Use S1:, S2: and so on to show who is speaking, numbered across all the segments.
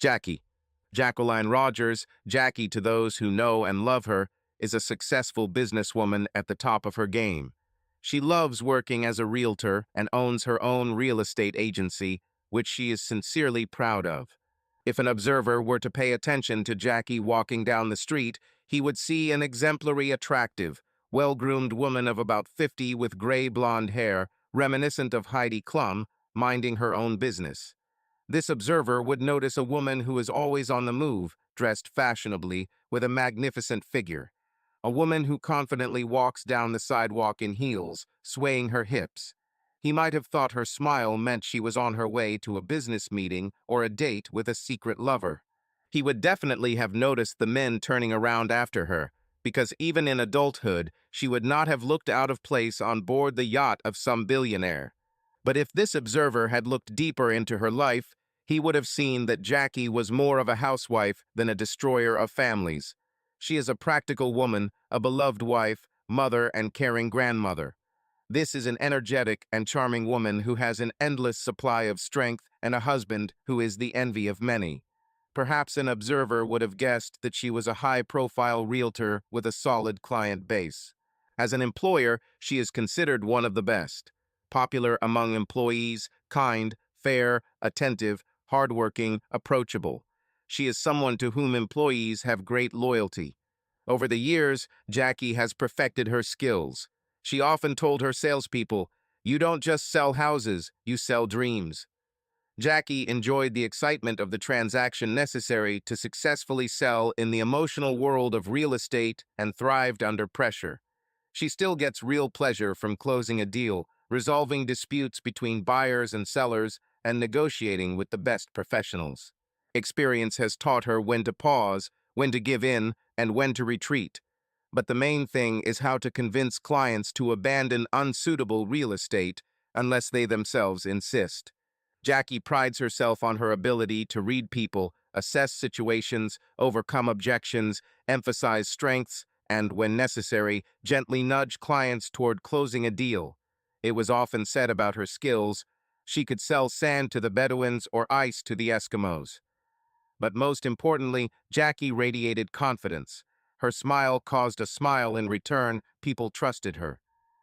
S1: Jackie. Jacqueline Rogers, Jackie to those who know and love her, is a successful businesswoman at the top of her game. She loves working as a realtor and owns her own real estate agency, which she is sincerely proud of. If an observer were to pay attention to Jackie walking down the street, he would see an exemplary attractive, well-groomed woman of about 50 with gray blonde hair, reminiscent of Heidi Klum, minding her own business. This observer would notice a woman who is always on the move, dressed fashionably, with a magnificent figure. A woman who confidently walks down the sidewalk in heels, swaying her hips. He might have thought her smile meant she was on her way to a business meeting or a date with a secret lover. He would definitely have noticed the men turning around after her, because even in adulthood, she would not have looked out of place on board the yacht of some billionaire. But if this observer had looked deeper into her life, he would have seen that Jackie was more of a housewife than a destroyer of families. She is a practical woman, a beloved wife, mother, and caring grandmother. This is an energetic and charming woman who has an endless supply of strength and a husband who is the envy of many. Perhaps an observer would have guessed that she was a high-profile realtor with a solid client base. As an employer, she is considered one of the best. Popular among employees, kind, fair, attentive, hardworking, approachable. She is someone to whom employees have great loyalty. Over the years, Jackie has perfected her skills. She often told her salespeople, "You don't just sell houses, you sell dreams." Jackie enjoyed the excitement of the transaction necessary to successfully sell in the emotional world of real estate and thrived under pressure. She still gets real pleasure from closing a deal, resolving disputes between buyers and sellers, and negotiating with the best professionals. Experience has taught her when to pause, when to give in, and when to retreat. But the main thing is how to convince clients to abandon unsuitable real estate unless they themselves insist. Jackie prides herself on her ability to read people, assess situations, overcome objections, emphasize strengths, and, when necessary, gently nudge clients toward closing a deal. It was often said about her skills, she could sell sand to the Bedouins or ice to the Eskimos. But most importantly, Jackie radiated confidence. Her smile caused a smile in return. People trusted her.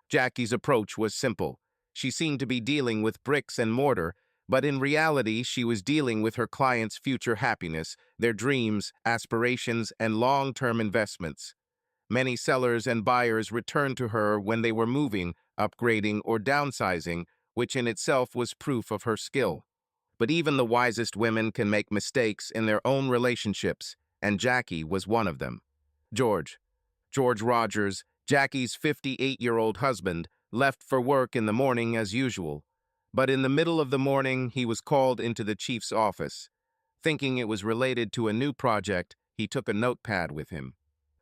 S1: Jackie's approach was simple. She seemed to be dealing with bricks and mortar, but in reality, she was dealing with her clients' future happiness, their dreams, aspirations, and long-term investments. Many sellers and buyers returned to her when they were moving, upgrading, or downsizing, which in itself was proof of her skill. But even the wisest women can make mistakes in their own relationships, and Jackie was one of them. George Rogers, Jackie's 58-year-old husband, left for work in the morning as usual. But in the middle of the morning, he was called into the chief's office. Thinking it was related to a new project, he took a notepad with him.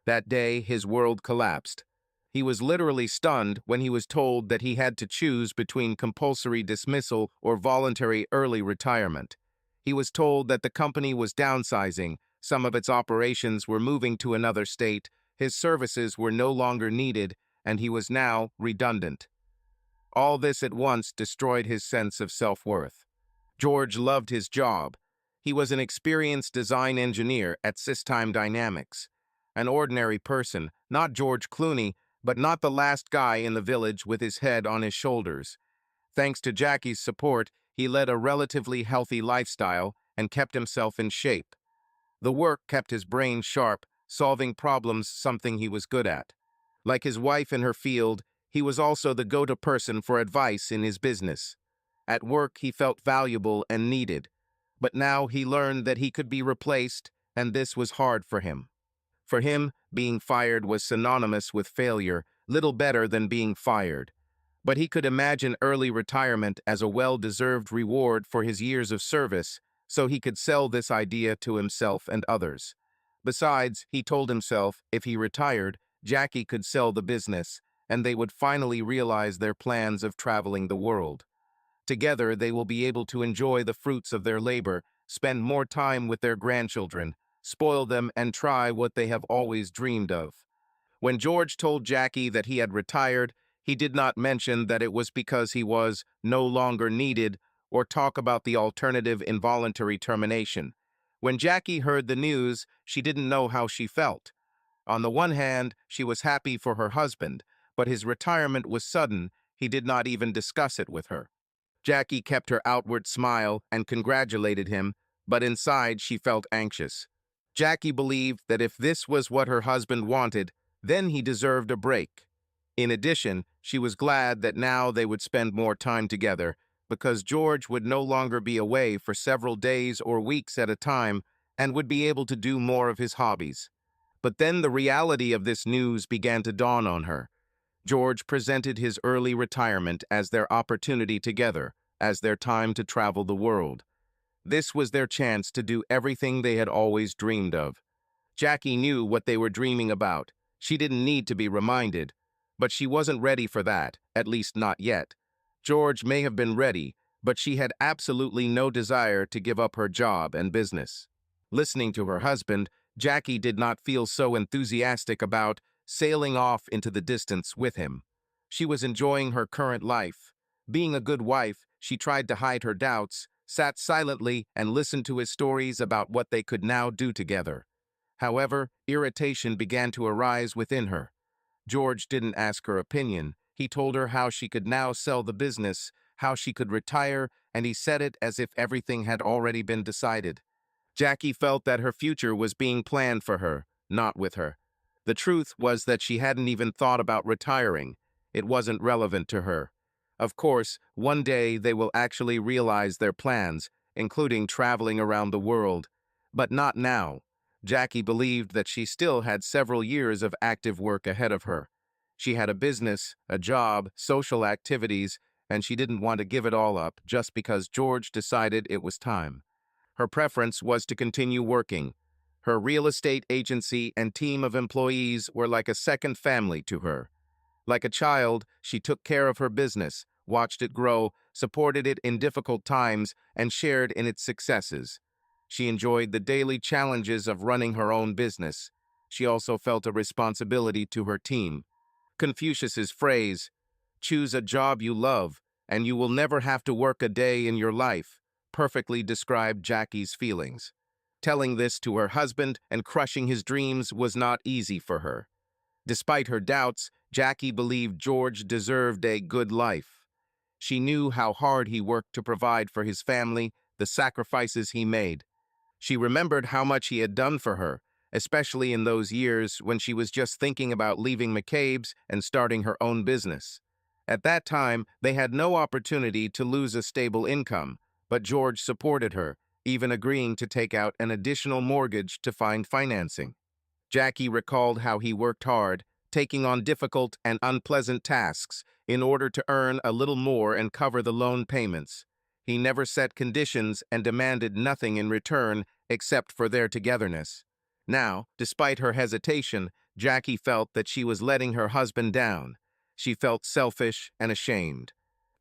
S1: That day, his world collapsed. He was literally stunned when he was told that he had to choose between compulsory dismissal or voluntary early retirement. He was told that the company was downsizing, some of its operations were moving to another state, his services were no longer needed, and he was now redundant. All this at once destroyed his sense of self-worth. George loved his job. He was an experienced design engineer at System Dynamics. An ordinary person, not George Clooney, but not the last guy in the village with his head on his shoulders. Thanks to Jackie's support, he led a relatively healthy lifestyle and kept himself in shape. The work kept his brain sharp, solving problems, something he was good at. Like his wife in her field, he was also the go-to person for advice in his business. At work, he felt valuable and needed. But now he learned that he could be replaced, and this was hard for him. For him, being fired was synonymous with failure, little better than being fired. But he could imagine early retirement as a well-deserved reward for his years of service, so he could sell this idea to himself and others. Besides, he told himself, if he retired, Jackie could sell the business, and they would finally realize their plans of traveling the world. Together, they will be able to enjoy the fruits of their labor, spend more time with their grandchildren, spoil them, and try what they have always dreamed of. When George told Jackie that he had retired, he did not mention that it was because he was no longer needed or talk about the alternative involuntary termination, When Jackie heard the news, she didn't know how she felt. On the one hand, she was happy for her husband, but his retirement was sudden. He did not even discuss it with her. Jackie kept her outward smile and congratulated him, but inside she felt anxious. Jackie believed that if this was what her husband wanted, then he deserved a break. In addition, she was glad that now they would spend more time together, because George would no longer be away for several days or weeks at a time and would be able to do more of his hobbies. But then the reality of this news began to dawn on her. George presented his early retirement as their opportunity together, as their time to travel the world. This was their chance to do everything they had always dreamed of. Jackie knew what they were dreaming about. She didn't need to be reminded. But she wasn't ready for that, at least not yet. George may have been ready, but she had absolutely no desire to give up her job and business. Listening to her husband, Jackie did not feel so enthusiastic about sailing off into the distance with him. She was enjoying her current life. Being a good wife, she tried to hide her doubts, sat silently, and listened to his stories about what they could now do together. However, irritation began to arise within her. George didn't ask her opinion. He told her how she could now sell the business, how she could retire, and he said it as if everything had already been decided. Jackie felt that her future was being planned for her, not with her. The truth was that she hadn't even thought about retiring. It wasn't relevant to her. Of course, one day they will actually realize their plans, including traveling around the world. But not now. Jackie believed that she still had several years of active work ahead of her. She had a business, a job, social activities, and she didn't want to give it all up just because George decided it was time. Her preference was to continue working. Her real estate agency and team of employees were like a second family to her. Like a child, she took care of her business, watched it grow, supported it in difficult times, and shared in its successes. She enjoyed the daily challenges of running her own business. She also felt a responsibility to her team. Confucius's phrase, "Choose a job you love, and you will never have to work a day in your life," perfectly described Jackie's feelings. Telling this to her husband and crushing his dreams was not easy for her. Despite her doubts, Jackie believed George deserved a good life. She knew how hard he worked to provide for his family, the sacrifices he made. She remembered how much he had done for her, especially in those years when she was just thinking about leaving McCabe's and starting her own business. At that time, they had no opportunity to lose a stable income, but George supported her, even agreeing to take out an additional mortgage to find financing. Jackie recalled how he worked hard, taking on difficult and unpleasant tasks in order to earn a little more and cover the loan payments. He never set conditions and demanded nothing in return except for their togetherness. Now, despite her hesitation, Jackie felt that she was letting her husband down. She felt selfish and ashamed.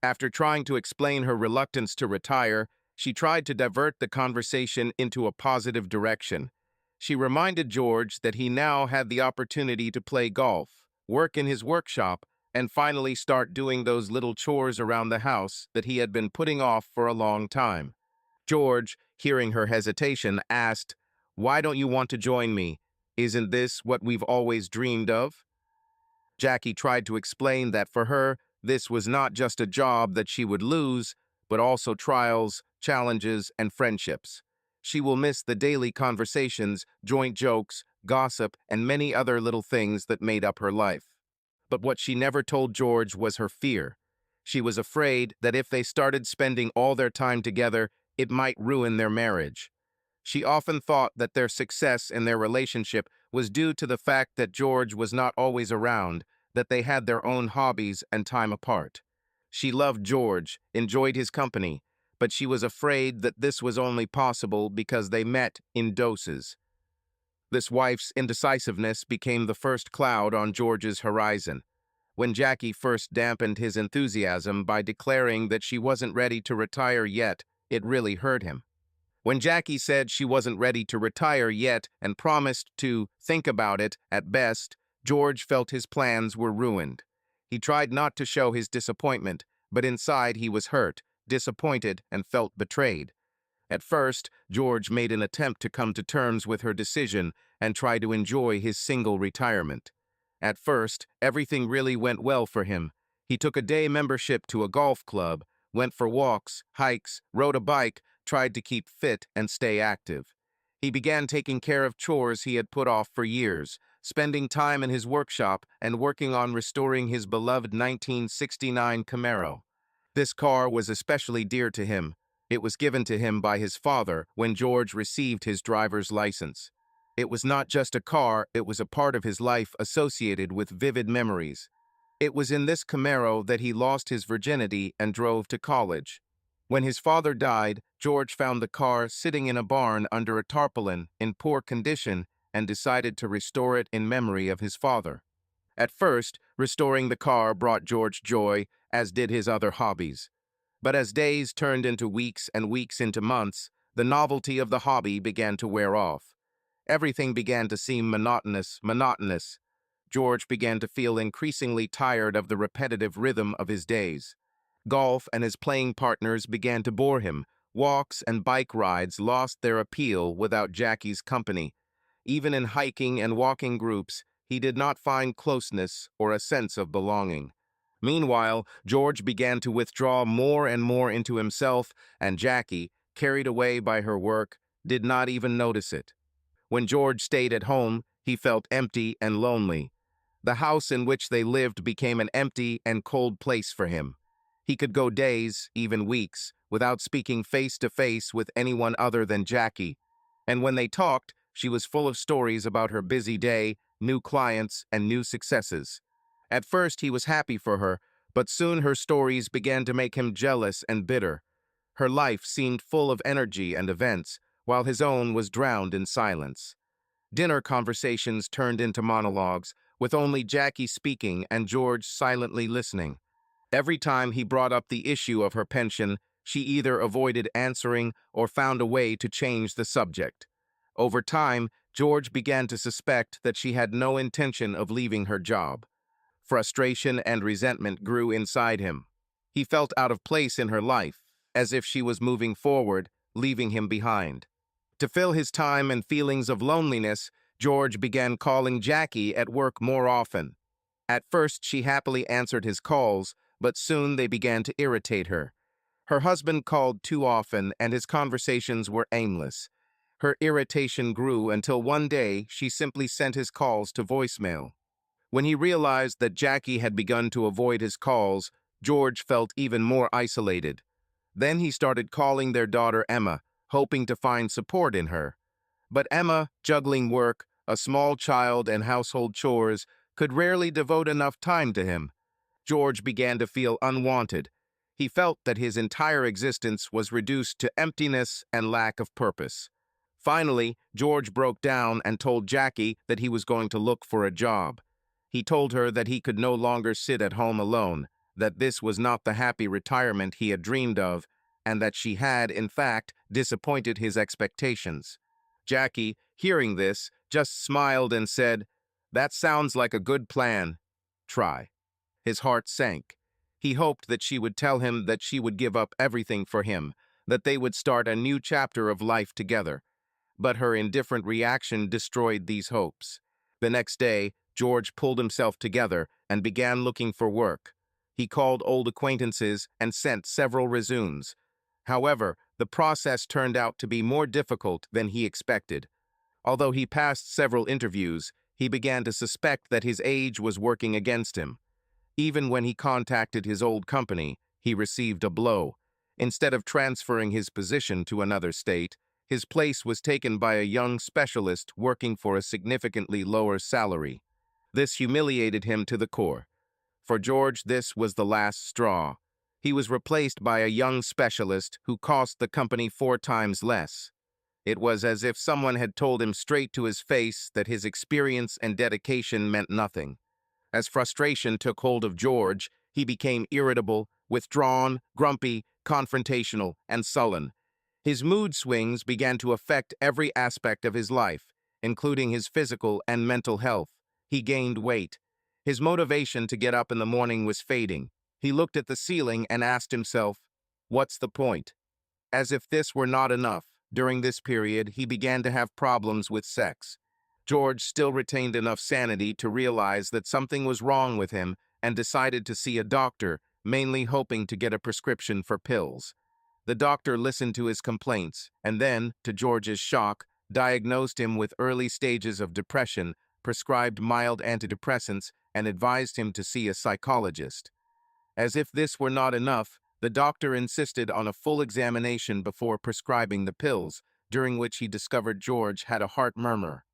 S1: After trying to explain her reluctance to retire, she tried to divert the conversation into a positive direction. She reminded George that he now had the opportunity to play golf, work in his workshop, and finally start doing those little chores around the house that he had been putting off for a long time. George, hearing her hesitation, asked, "Why don't you want to join me? Isn't this what we've always dreamed of?" Jackie tried to explain that for her, this was not just a job that she would lose, but also trials, challenges, and friendships. She will miss the daily conversations, joint jokes, gossip, and many other little things that made up her life. But what she never told George was her fear. She was afraid that if they started spending all their time together, it might ruin their marriage. She often thought that their success in their relationship was due to the fact that George was not always around, that they had their own hobbies and time apart. She loved George, enjoyed his company, but she was afraid that this was only possible because they met in doses. This wife's indecisiveness became the first cloud on George's horizon. When Jackie first dampened his enthusiasm by declaring that she wasn't ready to retire yet, it really hurt him. When Jackie said she wasn't ready to retire yet and promised to think about it at best, George felt his plans were ruined. He tried not to show his disappointment, but inside he was hurt, disappointed, and felt betrayed. At first, George made an attempt to come to terms with her decision and try to enjoy his single retirement. At first, everything really went well for him. He took a day membership to a golf club, went for walks, hikes, rode a bike, tried to keep fit and stay active. He began taking care of chores he had put off for years, spending time in his workshop and working on restoring his beloved 1969 Camaro. This car was especially dear to him. It was given to him by his father when George received his driver's license. It was not just a car, it was a part of his life associated with vivid memories. It was in this Camaro that he lost his virginity and drove to college. When his father died, George found the car sitting in a barn under a tarpaulin in poor condition and decided to restore it in memory of his father. At first, restoring the car brought George joy, as did his other hobbies. But as days turned into weeks and weeks into months, the novelty of the hobby began to wear off. Everything began to seem monotonous. George began to feel increasingly tired of the repetitive rhythm of his days. Golf and his playing partners began to bore him. Walks and bike rides lost their appeal without Jackie's company. Even in hiking and walking groups, he did not find closeness or a sense of belonging. Meanwhile, George began to withdraw more and more into himself, and Jackie, carried away by her work, did not even notice it. When George stayed at home, he felt empty and lonely. The house in which they lived became an empty and cold place for him. He could go days, even weeks, without speaking face to face with anyone other than Jackie. And when they talked, she was full of stories about her busy day, new clients, and new successes. At first, he was happy for her, but soon her stories began to make him jealous and bitter. Her life seemed full of energy and events, while his own was drowned in silence. Dinner conversations turned into monologues, with only Jackie speaking and George silently listening. Every time he brought up the issue of her pension, she either avoided answering or found a way to change the subject. Over time, George began to suspect that she had no intention of leaving her job. Frustration and resentment grew inside him. He felt out of place in her life, as if she was moving forward, leaving him behind. To fill his time and feelings of loneliness, George began calling Jackie at work more often. At first, she happily answered his calls, but soon they began to irritate her. Her husband called too often, and his conversations were aimless. Her irritation grew until one day she simply sent his calls to voicemail. When he realized that Jackie had begun to avoid his calls, George felt even more isolated. Then he started calling their daughter Emma, hoping to find support in her. But Emma, juggling work, a small child, and household chores, could rarely devote enough time to him. George began to feel unwanted. He felt that his entire existence was reduced to emptiness and lack of purpose. Finally, George broke down and told Jackie that he was going to look for a job. He told her that he could no longer sit at home alone, that this was not the happy retirement he had dreamed of, and that she had, in fact, disappointed his expectations. Jackie, hearing this, just smiled and said, "That sounds like a good plan. Try." His heart sank. He hoped that she would tell him that she would give up everything for him, that they would start a new chapter of life together. But her indifferent reaction destroyed these hopes. The next day, George pulled himself together and began looking for work. He called old acquaintances and sent several resumes. However, the process turned out to be more difficult than he expected. Although he passed several interviews, he began to suspect that his age was working against him. Even when he contacted his old company, he received a blow. Instead of transferring his position to another state, his place was taken by a young specialist working for a significantly lower salary. This humiliated him to the core. For George, this was the last straw. He was replaced by a young specialist who cost the company 4 times less. It was as if someone had told him straight to his face that his experience and dedication meant nothing. As frustration took hold of George, he became irritable, withdrawn, grumpy, confrontational, and sullen. His mood swings began to affect every aspect of his life, including his physical and mental health. He gained weight. His motivation to get up in the morning was fading. He looked at the ceiling and asked himself, "What's the point?" As if this were not enough, during this period, he began to have problems with sex. George still retained enough sanity to realize that something was wrong with him and decided to see a doctor, mainly hoping to get a prescription for pills. The doctor listened to his complaints and then, to George's shock, diagnosed him with early stages of depression, prescribed mild antidepressants, and advised him to see a psychologist. As if this were not enough, the doctor insisted on a full examination before prescribing the pills, during which he discovered George had a heart murmur.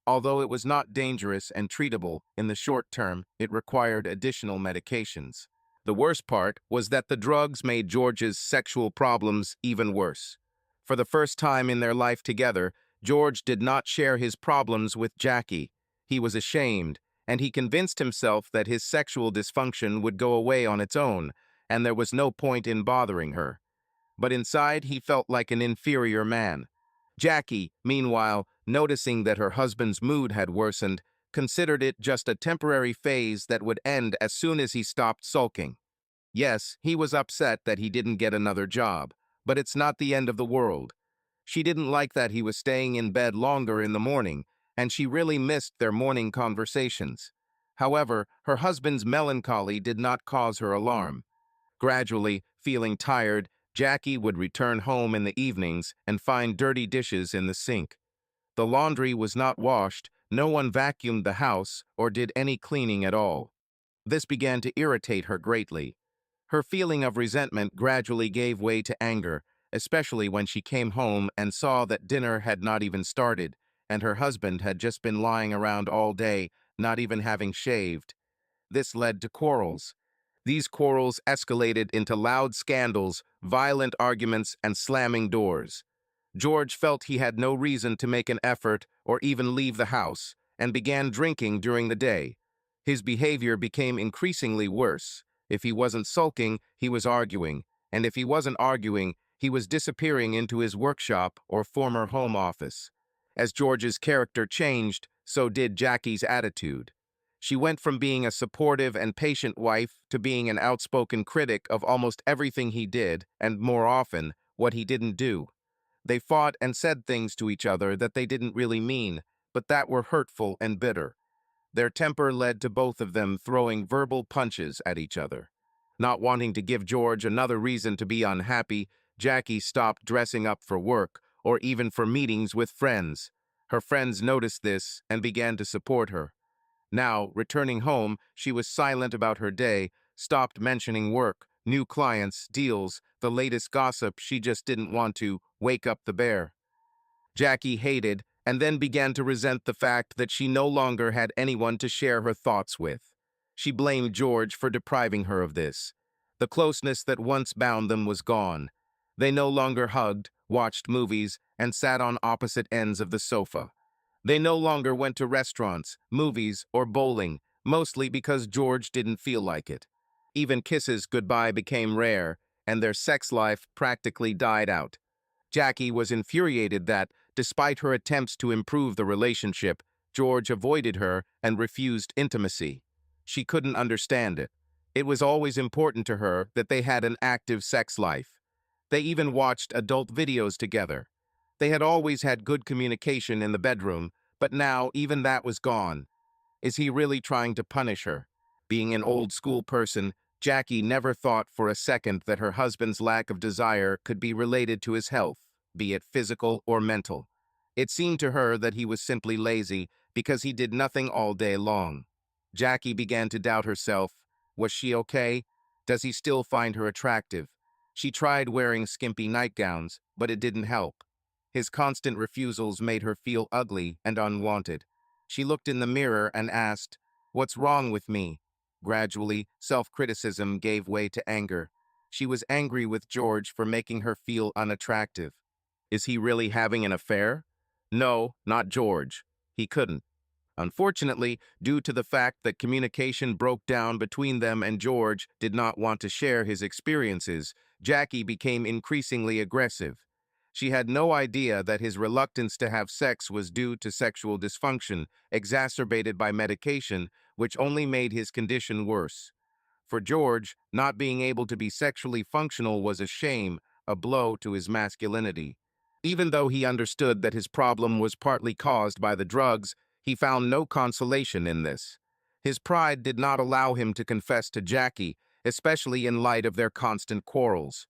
S1: Although it was not dangerous and treatable, in the short term, it required additional medications. The worst part was that the drugs made George's sexual problems even worse. For the first time in their life together, George did not share his problems with Jackie. He was ashamed, and he convinced himself that his sexual dysfunction would go away on its own, and there was no point in bothering her. But inside, he felt like an inferior man. Jackie, meanwhile, noticing that her husband's mood had worsened, considered it just a temporary phase that would end as soon as he stopped sulking. Yes, he was upset that he didn't get another job, but it's not the end of the world. She didn't like that he was staying in bed longer in the morning, and she really missed their morning conversations. However, her husband's melancholy did not cause her alarm. Gradually, feeling tired, Jackie would return home in the evenings and find dirty dishes in the sink. The laundry was not washed, no one vacuumed the house or did any cleaning at all. This began to irritate her greatly. Her feeling of resentment gradually gave way to anger, especially when she came home and saw that dinner had not even started, and her husband had just been lying around all day, not even having shaved. This led to quarrels. These quarrels escalated into loud scandals, violent arguments, and slamming doors. George felt he had no reason to make an effort or even leave the house, and began drinking during the day. His behavior became increasingly worse. If he wasn't sulking, he was arguing, and if he wasn't arguing, he was disappearing into his workshop or former home office. As George's character changed, so did Jackie's attitude. She went from being a supportive and patient wife to being an outspoken critic of almost everything he did, and more often, what he didn't do. They fought and said things to each other that they didn't really mean, but that were hurtful and bitter. Their temper led to both of them throwing verbal punches at each other. Not wanting to give George another reason to be unhappy, Jackie stopped dressing up for work or even for meetings with friends. Her friends noticed this and began to support her. Now, returning home, she was silent about her day, stopped mentioning work, new clients, deals, the latest gossip. She just didn't want to wake up the bear. Jackie hated and then began to resent the fact that she no longer had anyone to share her thoughts with. She blamed George for depriving her of this. The closeness that once bound them was gone. They no longer hugged, watched movies, and sat on opposite ends of the sofa. They no longer went to restaurants, movies, or bowling, mostly because George didn't feel like it. Even kisses goodbye became rare, and their sex life practically died out. Jackie was infuriated that, despite her attempts to improve the relationship, George avoided her and refused intimacy. She couldn't understand it. It was always important to her that they had an active sex life. They even watched adult videos together. They had always had good communication in the bedroom, but now even that was gone. Is he really trying to punish her? Being an old-school person, Jackie never thought for a second that her husband's lack of desire could be related to his health, be it physical or mental. It seemed to her that he was simply lazy because he did nothing all day long. Jackie began to doubt herself. Was she okay? Does he still find her attractive? She tried wearing skimpy nightgowns, but it didn't help. His constant refusals made her feel ugly and unwanted. She looked in the mirror and asked, "What's wrong with me?" Gradually, self-criticism gave way to anger. She was angry with George for making her feel unattractive. Is he really having an affair? No, not George. He couldn't. Unfortunately, due to the fact that communication broke down between them and George did not want to share his experiences, Jackie became increasingly aggressive. She had no idea that his reluctance to have sex was due to sexual dysfunction, exacerbated by medication, which only made his condition worse. For George, not being able to be sexually functional was a shame, a blow to his masculinity. Even though he understood that his problem was partly caused by the drugs, he found no consolation in this. His pride did not allow him to confess to Jackie, especially in light of their constant quarrels.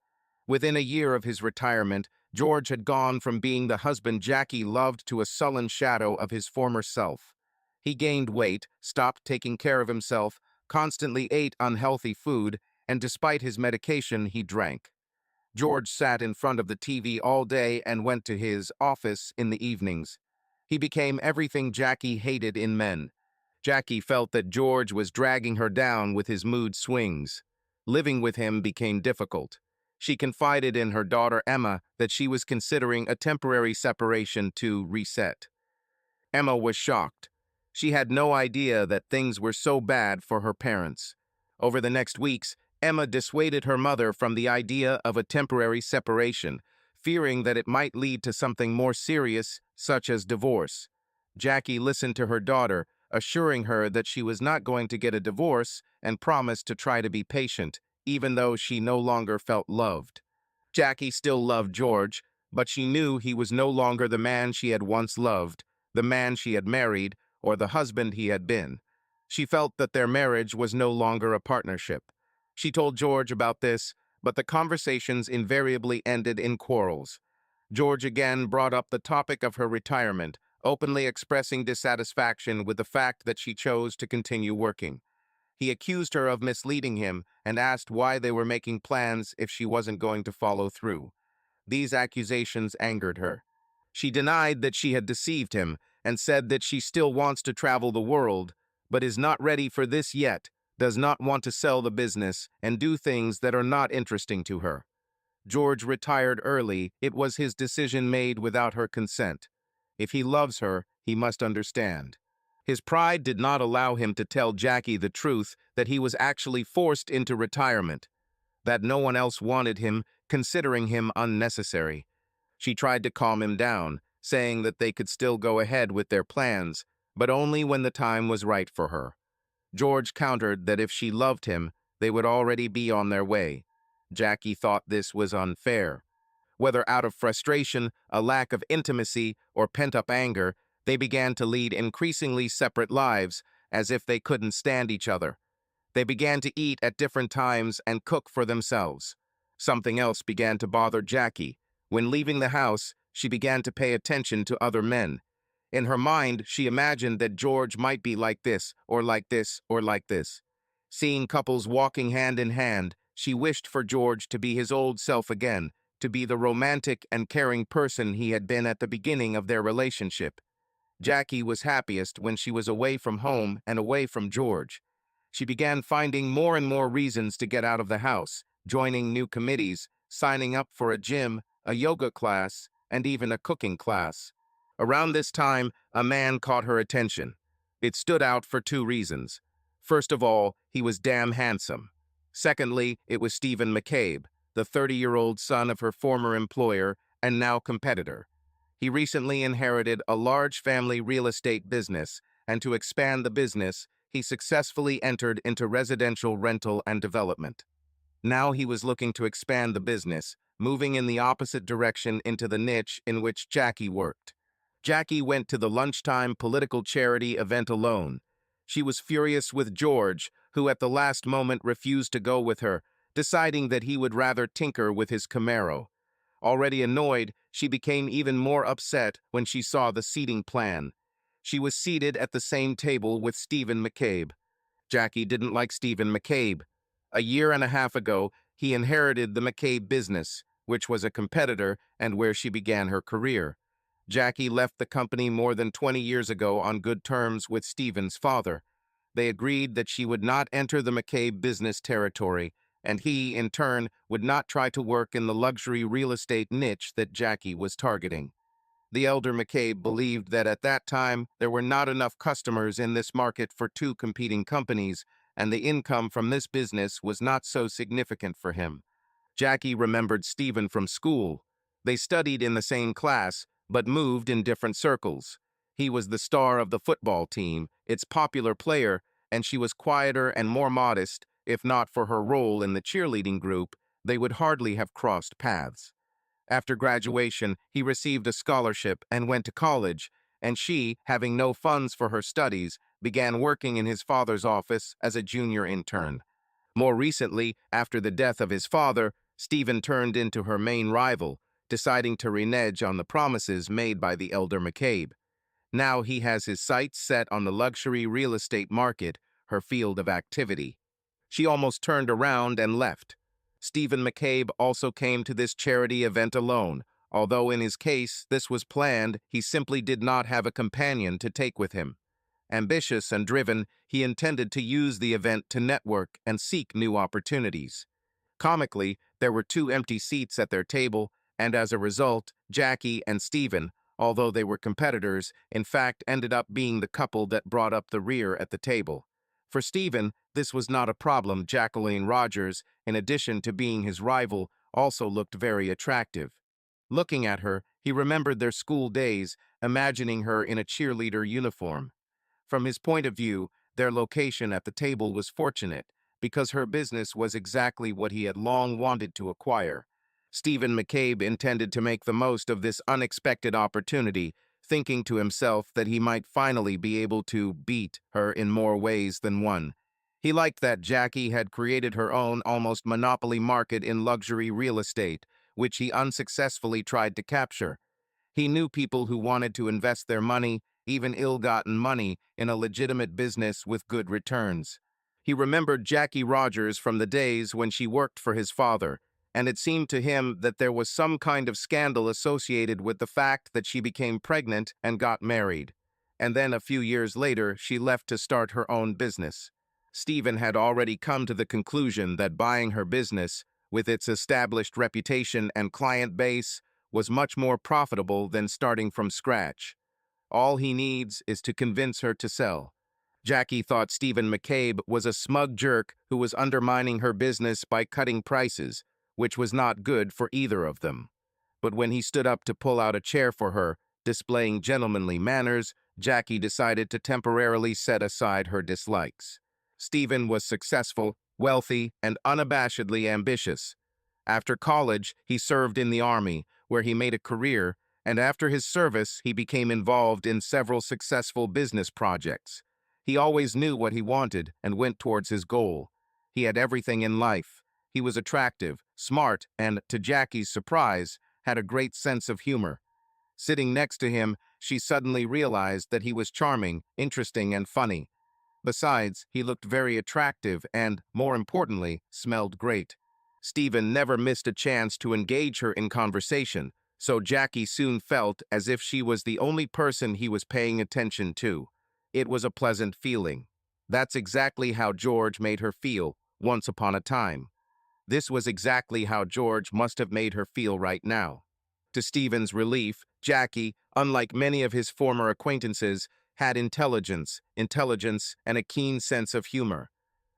S1: Within a year of his retirement, George had gone from being the husband Jackie loved to a sullen shadow of his former self. He gained weight, stopped taking care of himself, constantly ate unhealthy food, and despite his medication, he drank. George sat in front of the TV all day and went to his office in the evenings. He became everything Jackie hated in men. Jackie felt that George was dragging her down with his mood swings. Living with him became difficult. She confided in her daughter Emma that she was considering a temporary separation to reset. Emma was shocked. She had no idea that things were so bad for her parents. Over the next weeks, Emma dissuaded her mother from the idea of a temporary separation, fearing that it might lead to something more serious, such as divorce. Jackie listened to her daughter, assuring her that she was not going to get a divorce and promised to try to be patient, even though she no longer felt loved. Jackie still loved George, but she knew he was no longer the man she had once loved, the man she had married, or the husband he had been. She felt that their marriage was no longer a partnership. She told George about this, but the conversations invariably ended in quarrels. George again brought up the topic of her retirement, openly expressing dissatisfaction with the fact that she chose to continue working. He accused her of misleading him and asked why they were making plans if she wasn't going to follow through. These accusations angered her. She denied that she had deceived him and said that she still wants to travel the world, but is not ready for this yet, does not want to sell the business and do things that are not interesting to her. George retired early. It was his decision made without her consent. If he loves her, he must understand. His pride did not allow him to tell Jackie the truth that he was actually forced into retirement, that no one else wanted him, considering him unnecessary. She tried to calm him down, saying that they could still go ahead with their plans, but only when the time was right for her. George countered that if she loved him, they would already be on their way. Jackie thought this was unfair. Whether out of frustration, a lack of intimacy, or pent-up anger, they began to lead increasingly separate lives, as if they couldn't stand each other. They began to eat at different times and cook for themselves. Something else began to bother Jackie. When leaving the house, she began to pay attention to other men. In her mind, she imagined that George might be like this, or like this, or like this. Seeing couples walking hand in hand, she wished for George to be his old self again, to be the romantic and caring person he had been at the beginning of their relationship. Jackie was happiest when she was away from home and away from George. She began finding more and more reasons to get out of the house, joining new committees, signing up for a gym, a yoga class, and even a cooking class. Around this time, a man caught her attention. It stood out for two reasons. First of all, he was damn handsome. Secondly, it was Stephen McCabe, the 30-year-old son of her former employer and now competitor. He recently inherited a large family real estate business, and to expand the business, he successfully entered into residential rental and development. Now he was looking to expand the business, moving in the opposite direction into the niche in which Jackie worked. Jackie went to the lunchtime political charity event alone. She was furious with George, who at the last moment refused to go with her, deciding that he would rather tinker with his Camaro. Already annoyed, she became even more upset when she saw the seating plan. She was seated at the same table with Stephen McCabe. Jackie didn't like Stephen McCabe. A year and a half ago, he inherited the McCabe business, which was a competitor and where she began her career. Jackie left the company more than 20 years ago on good terms with Stephen's father. They agreed that she would not enter the McCabe business territory, and he, in turn, would not try to work in the luxury real estate niche that Jackie was targeting. The elder McCabe believed that at that time there were not enough customers in this market for two competing companies, and the income from this business was not so significant for him. Jackie remembered Stephen from school. They studied in the same class, but moved in different circles. He was the star of the football team, its popular player, and she was quieter and more modest, if not for her role in the cheerleading group, they would hardly have crossed paths. After graduation, he received a scholarship and went to college, and she, having no funds for her studies, began working in his father's office as a junior intern. More recently, after the death of his father, Stephen turned into her main rival, deciding to renege on the promises made by the elder McCabe. Now he has his sights set on the luxury real estate market, her field of activity. She almost turned around and left. Stephen McCabe also came to this charity event alone. Although in his case this was planned, he simply did not have a companion to take with him. Ambitious and driven, he intended to use the event to network and seek new opportunities. Comically, there were 2 empty seats at their table, and as a result, Jackie and Stephen, although they were competitors, in fact ended up being the couple that brought up the rear at the table. For Stephen, this was not a problem. Jacqueline Rogers, in addition to being his rival, also looked very attractive. Looking at her, he remembered their school days, imagining her in a cheerleader uniform. From his point of view, their location at the table was fortunate, because her business was exactly what he had long wanted to acquire. Stephen McCabe intended to make the most of this unexpected opportunity, thinking to himself that he might finally be able to beat her in more ways than one. He liked that Jackie had created her own almost monopoly market in luxury real estate, which he unsuccessfully tried to capture. He knew people who wanted to invest their money, even ill-gotten money, in a legitimate business with good returns. He remembered Jackie Rogers from the days when she worked for his father, and it seemed to him that there was some kind of scandal associated with the fact that she became pregnant and got married. And then a few years later, she left to start her own business. Stephen had already come to the conclusion that buying her business, with its established reputation and client base, was much more profitable than starting from scratch. All he needs is to convince her to sell. Jackie thought Stephen McCabe was a smug jerk who was undermining her business by cutting prices, which was not good for either of them. But when he stood up to pull out a chair for her, displaying gentlemanly manners, Jackie decided to temporarily set aside her dislikes. Stephen was successful, wealthy, and unabashedly ambitious. After college, he served in the Army, where he made a career, and after his service, he became involved in several successful business projects. He always knew what he wanted and went towards his goal. He had everything in life. He was attractive, smart, and, to Jackie's surprise, had a great sense of humor. Sitting next to him, she suddenly realized that he was charming, interesting, and funny. Besides, he looked very attractive and, more importantly, smelled great. Stephen never missed a chance to engage her in conversation, so Jackie soon felt as if she was the only person he was paying attention to. It was a pleasant feeling. That's exactly how George made her feel, once upon a time. This was exactly how George must have made her feel right now. To Stephen's relief, Jackie, unlike many of his former acquaintances, had intelligence, and a keen sense of humor.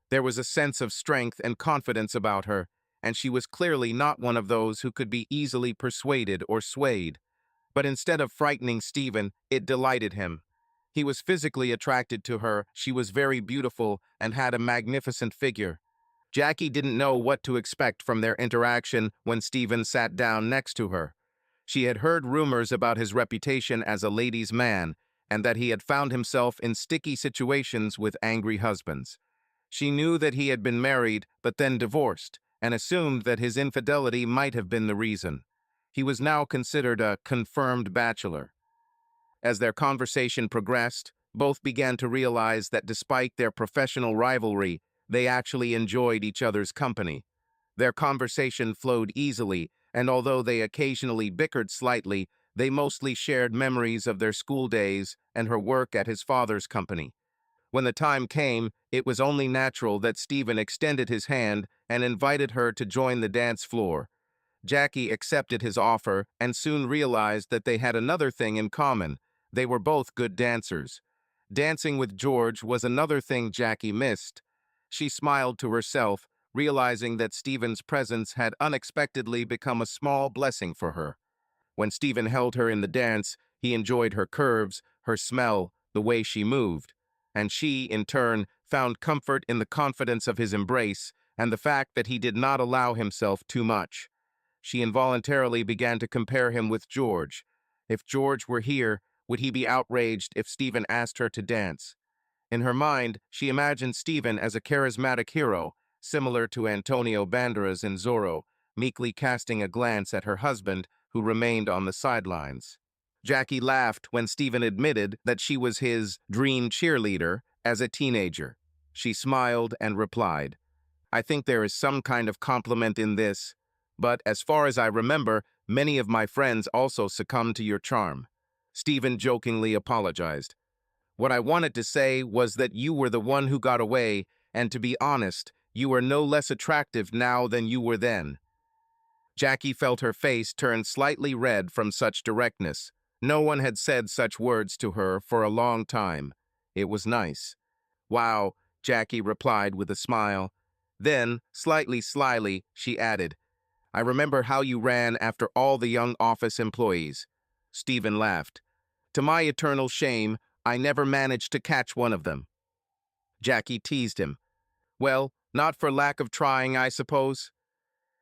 S1: There was a sense of strength and confidence about her, and she was clearly not one of those who could be easily persuaded or swayed. But instead of frightening Stephen, it delighted him. He was physically attracted to her, she was very beautiful, and had a magnificent figure. Jackie didn't know what to expect from their interaction when Stephen sat down next to her. She had heard rumors about his reputation as a ladies' man, and that he had found himself in sticky situations with angry husbands. She knew that he had been married, but then divorced, and assumed that his infidelity might have been the reason. He was now considered a confirmed bachelor. As their conversation progressed, both began to realize that despite their professional rivalry, they actually enjoyed each other's company. Their conversation flowed easily, and although they occasionally bickered slightly, they mostly shared memories of their school days and her work at his father's company. When the time came, it was only natural that Stephen extended his hand and invited her to join the dance floor. Jackie accepted his offer and soon realized that they had another thing in common. They were both good dancers. Dancing with George was another thing Jackie missed. She smiled to herself, realizing that Stephen's presence had unexpectedly become a small blessing for her. When Stephen held her in the dance, he enjoyed her curves, her smell, the way she moved. And she, in turn, found comfort in the confidence of his embrace, and the fact that he did not allow himself too much. She involuntarily began to compare him with George. If George were here, would he be outraged if Stephen asked her to dance? In her mind, she imagined Stephen as a charismatic hero, similar to Antonio Banderas in Zorro, meekly casting a glance at her husband, who remained on the sidelines. Jackie laughed when Stephen admitted that she was his dream cheerleader as a teenager. She smiled and replied, "I think there is some kind of compliment in this, but as far as I remember, many of my friends also succumbed to your charm." Stephen jokingly apologized. "What I wanted to say was that you were the one who got away, and to be honest, you are no less attractive now than you were then." Jackie felt her face turn slightly red from such directness. No one had said such words to her for a long time. It was nice. "Wow," Jackie replied with a smile. Then, slightly slyly, she added, "I remember how you ran after all the young office employees." Stephen laughed. "To my eternal shame, I never managed to catch one of them." Jackie teased him. "Well, not for lack of trying, I suppose."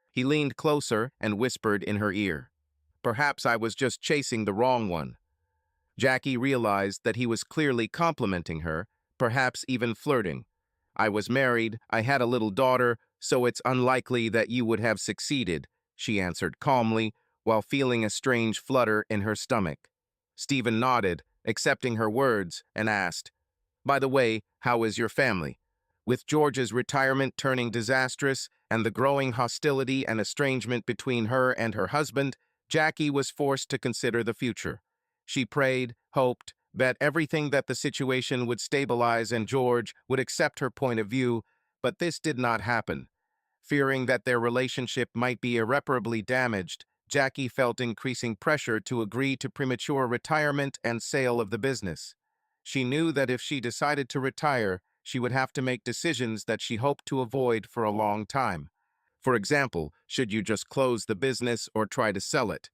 S1: He leaned closer and whispered in her ear, "Perhaps I was just chasing the wrong one." Jackie realized that he was clearly complimenting her, perhaps even flirting. "I was married, I had a little daughter, so it's unlikely that you would have succeeded," she answered calmly, while feeling a strange flutter in her stomach. Stephen nodded, accepting her words, and asked, "By the way, how is your family?" With George's retirement turning disastrous and the growing hostility and estrangement between her and her husband, Jackie was forced to consider the future. She prayed, hoped, bet everything that the situation would stabilize and George would accept her point of view, but this did not happen. Fearing that their relationship might be irreparably damaged, Jackie felt increasing pressure to agree to premature retirement and sale of the business. She knew that if she decided to retire, she would have to make decisions that she hoped to avoid for a long time. For example, should you just close the business or try to sell it?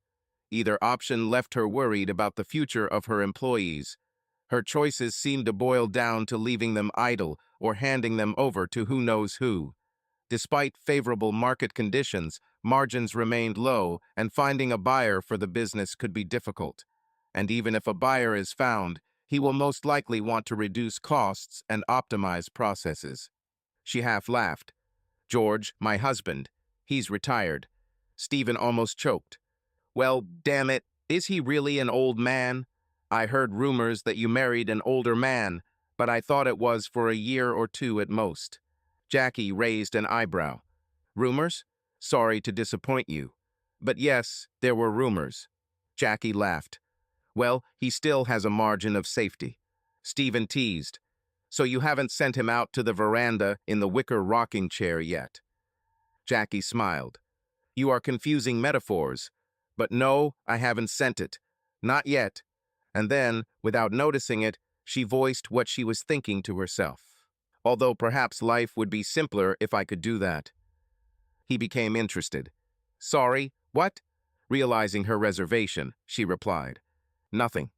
S1: Either option left her worried about the future of her employees. Her choices seemed to boil down to leaving them idle or handing them over to who knows who. Despite favorable market conditions, margins remained low, and finding a buyer for the business could be difficult. And even if a buyer is found, he will most likely want to reduce costs and optimize processes. She half laughed. "George, my husband, he's retired." Stephen almost choked. "Well, damn it, is he really an old man? I heard rumors that you married an older man, but I thought it was for a year or two at most." Jackie raised an eyebrow. "Rumors? Sorry to disappoint you. But yes, there were rumors." Jackie laughed. "Well, he still has a margin of safety." Stephen teased. "So you haven't sent him out to the veranda in the wicker rocking chair yet?" Jackie smiled. "You are confusing metaphors. But no, I haven't sent it. Not yet." And then, without noticing it, she voiced what she was thinking to herself. "Although perhaps life would be simpler if I could do that." He became interested. "Sorry, what?" Realizing her reservation, she replied, "Nothing."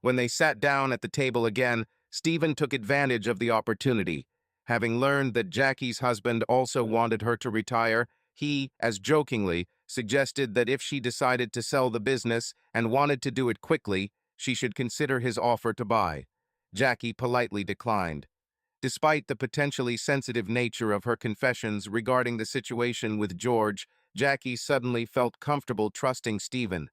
S1: When they sat down at the table again, Stephen took advantage of the opportunity. Having learned that Jackie's husband also wanted her to retire, he, as jokingly, suggested that if she decided to sell the business and wanted to do it quickly, she should consider his offer to buy. Jackie politely declined. Despite the potentially sensitive nature of her confessions regarding the situation with George, Jackie suddenly felt comfortable trusting Stephen.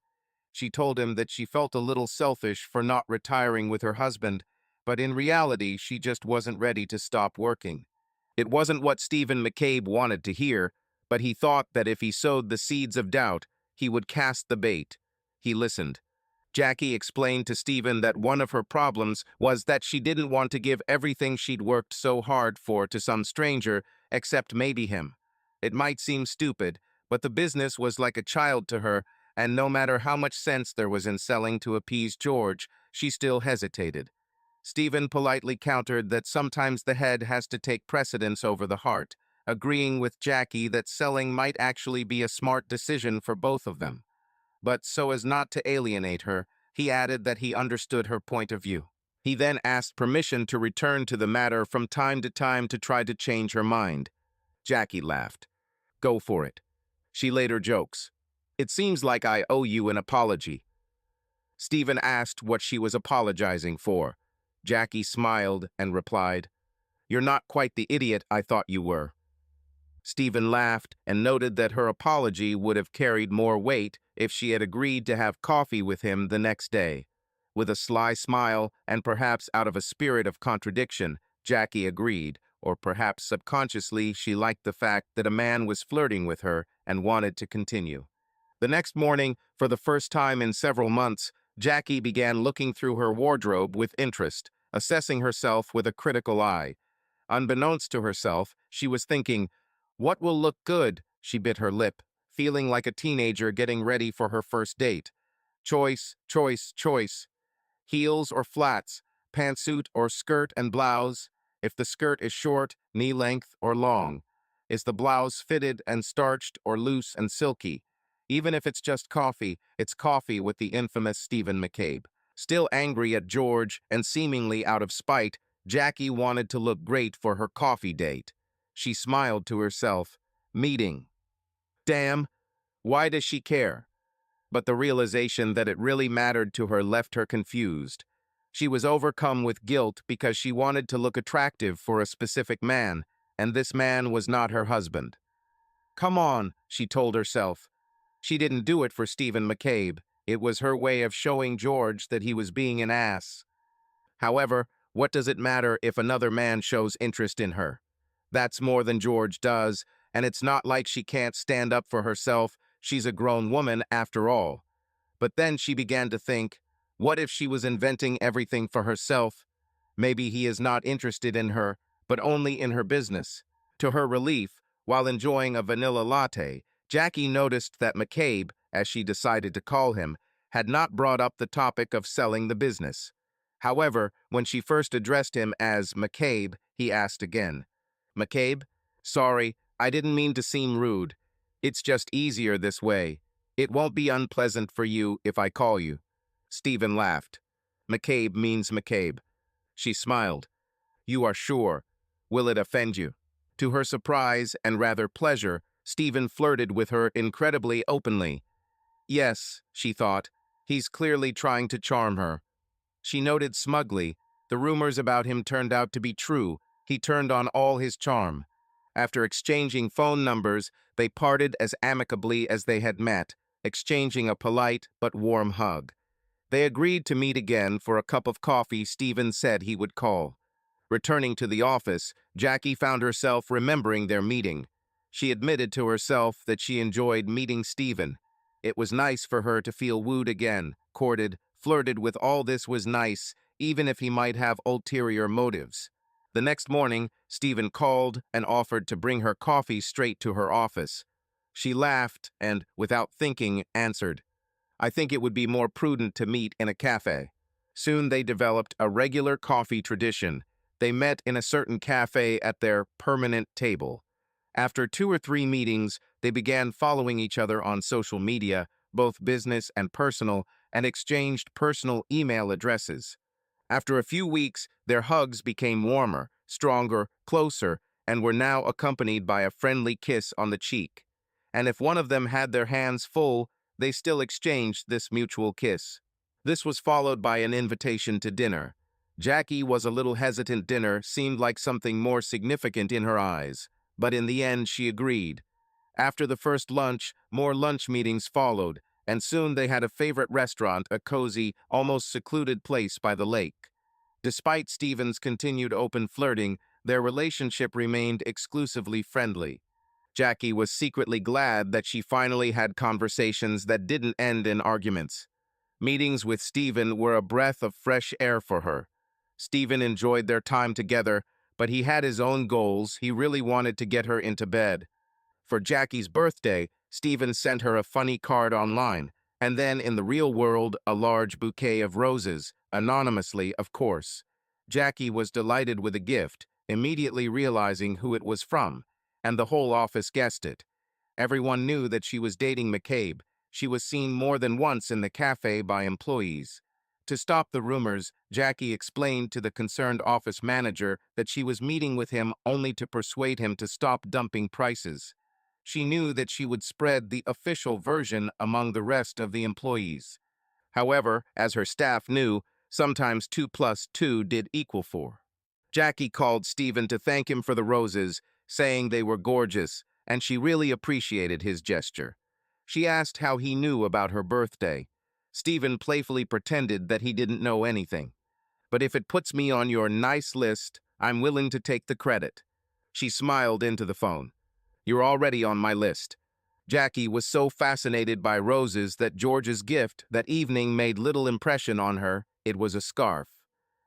S1: She told him that she felt a little selfish for not retiring with her husband, but in reality, she just wasn't ready to stop working. It wasn't what Stephen McCabe wanted to hear, but he thought that if he sowed the seeds of doubt, he would cast the bait. He listened. Jackie explained to Stephen that one of her problems was that she didn't want to give everything she'd worked so hard for to some stranger, except maybe him. It might seem stupid, but the business was like a child to her, and no matter how much sense there was in selling to appease George, she still hesitated. Stephen politely countered that sometimes the head has to take precedence over the heart, agreeing with Jackie that selling might actually be a smart decision for both of them. But so as not to alienate her, he added that he understood her point of view. He then asked permission to return to the matter from time to time to try to change her mind. Jackie laughed. Go for it. She later jokes. It seems like I owe you an apology. Stephen asked what she was apologizing for. Jackie smiled and replied, You're not quite the idiot I thought you were. Stephen laughed and noted that her apology would have carried more weight if she had agreed to have coffee with him the next day. With a sly smile, and perhaps out of a spirit of contradiction, Jackie agreed, or perhaps subconsciously she liked the fact that a man was flirting with her and wanted to continue. The next morning, for the first time in several months, Jackie began looking through her wardrobe with interest, assessing herself with a critical eye. Unbeknownst to herself, she was thinking, what will look good? She bit her lip, feeling like a teenager getting ready for her first date. Choice, choice, choice. Heels or flats, pantsuit or skirt and blouse. If the skirt is short, knee length, or long. Is the blouse fitted and starched or loose and silky? Even if it's just coffee, it's coffee with the infamous Stephen McCabe. Still angry at George and seemingly out of spite, Jackie wanted to look great for her coffee date. She smiled to herself. Meeting. Damn, why does she care? But the realization that it really mattered to her left her confused. She was overcome with guilt because she wanted to look attractive for a specific man, and this man was not her husband. Come on, she told herself. She didn't do it for Stephen McCabe. It was her way of showing George that he was being an ass. However, what does it matter if another man shows interest in her? That's more than George does, and it's not like she can't stand up for herself. She's a grown woman after all. But then she began to think, what if she was inventing everything for herself? Maybe he is not interested in her, but only in her business. To her relief, while enjoying a vanilla latte, Jackie noticed that McCabe, as she decided to call him, had not brought up the topic of selling the business. However, when she first addressed him as McCabe, he asked again, McCabe, sorry, I didn't mean to seem rude. It's just easier this way. It won't be unpleasant for you if I call you. Stephen laughed. McCabe means McCabe. She smiled. You are sure? Will it offend you? To her surprise and rather pleasure, Stephen flirted with her incredibly openly. Yes, she thought, he's clearly trying to charm her. She noted smugly, the rumors about him turned out to be true. He turned on all his charm. After exchanging phone numbers, they parted as amicably as they had met, exchanging a polite but warm hug. They agreed to meet again for a cup of coffee Stephen said he would call. Returning to the office, Jackie found herself remembering their meeting. She admitted to herself that she enjoyed meeting Stephen. It was nice for her to feel wooed again, courted, flirted with. All this was nice, even if he might have ulterior motives. The next morning, Stephen called and offered to bring her coffee straight to her office. She laughed and, without thinking, answered, I think it would be more prudent to meet in a cafe. Soon they developed a regular coffee tradition. They met in a certain cafe at their permanent table. After 2 or 3 meetings, they began following each other on social media, both business and personal, and exchanged personal email addresses. After a few weeks, their hugs became warmer, stronger, closer, and were now accompanied by a friendly kiss on the cheek. And if one of them had their hands full, they still exchanged this mutual kiss. This was followed by an invitation to dinner. Jackie was a little hesitant. Dinner seemed like something more significant in her eyes, but in the end she agreed. After the first lunch, more lunch meetings followed, and soon they had a favorite restaurant, a cozy, almost secluded place by the lake. Despite Stephen's continued open flirting, their relationship remained exclusively friendly. Jackie was secretly glad that she finally had conversations that didn't end in arguments. Meetings with Stephen were a breath of fresh air for her. Stephen enjoyed their time together, but he had his own goals. He really wanted to get her into bed. For Jackie's birthday, Stephen sent her a funny card online, and then in the real world, a large bouquet of roses, anonymously, of course. Jackie was delighted with the gift, immediately realizing who it was from, and the whole office guessed it. Everyone knew that she was dating McCabe. She was seen more than once in the cafe by employees. To stop the rumors, Jackie explained to the concerned office manager that she was meeting with him only to persuade him to stop dumping prices. She knew that she would spread the official version among the rest of the employees. However, as her staff knew, sometimes 2 plus 2 did equal 4. Jackie called Stephen to thank him for the roses, saying they were gorgeous, and she really appreciated his gesture. She asked how he knew about her birthday. Stephen playfully pretended that he didn't know anything. But if it puts me on your nice list, I'm willing to take the credit. She smiled into the phone. You're already on my list. Jackie was so fascinated by roses that George's gift that evening made little impression on her. It was a scarf.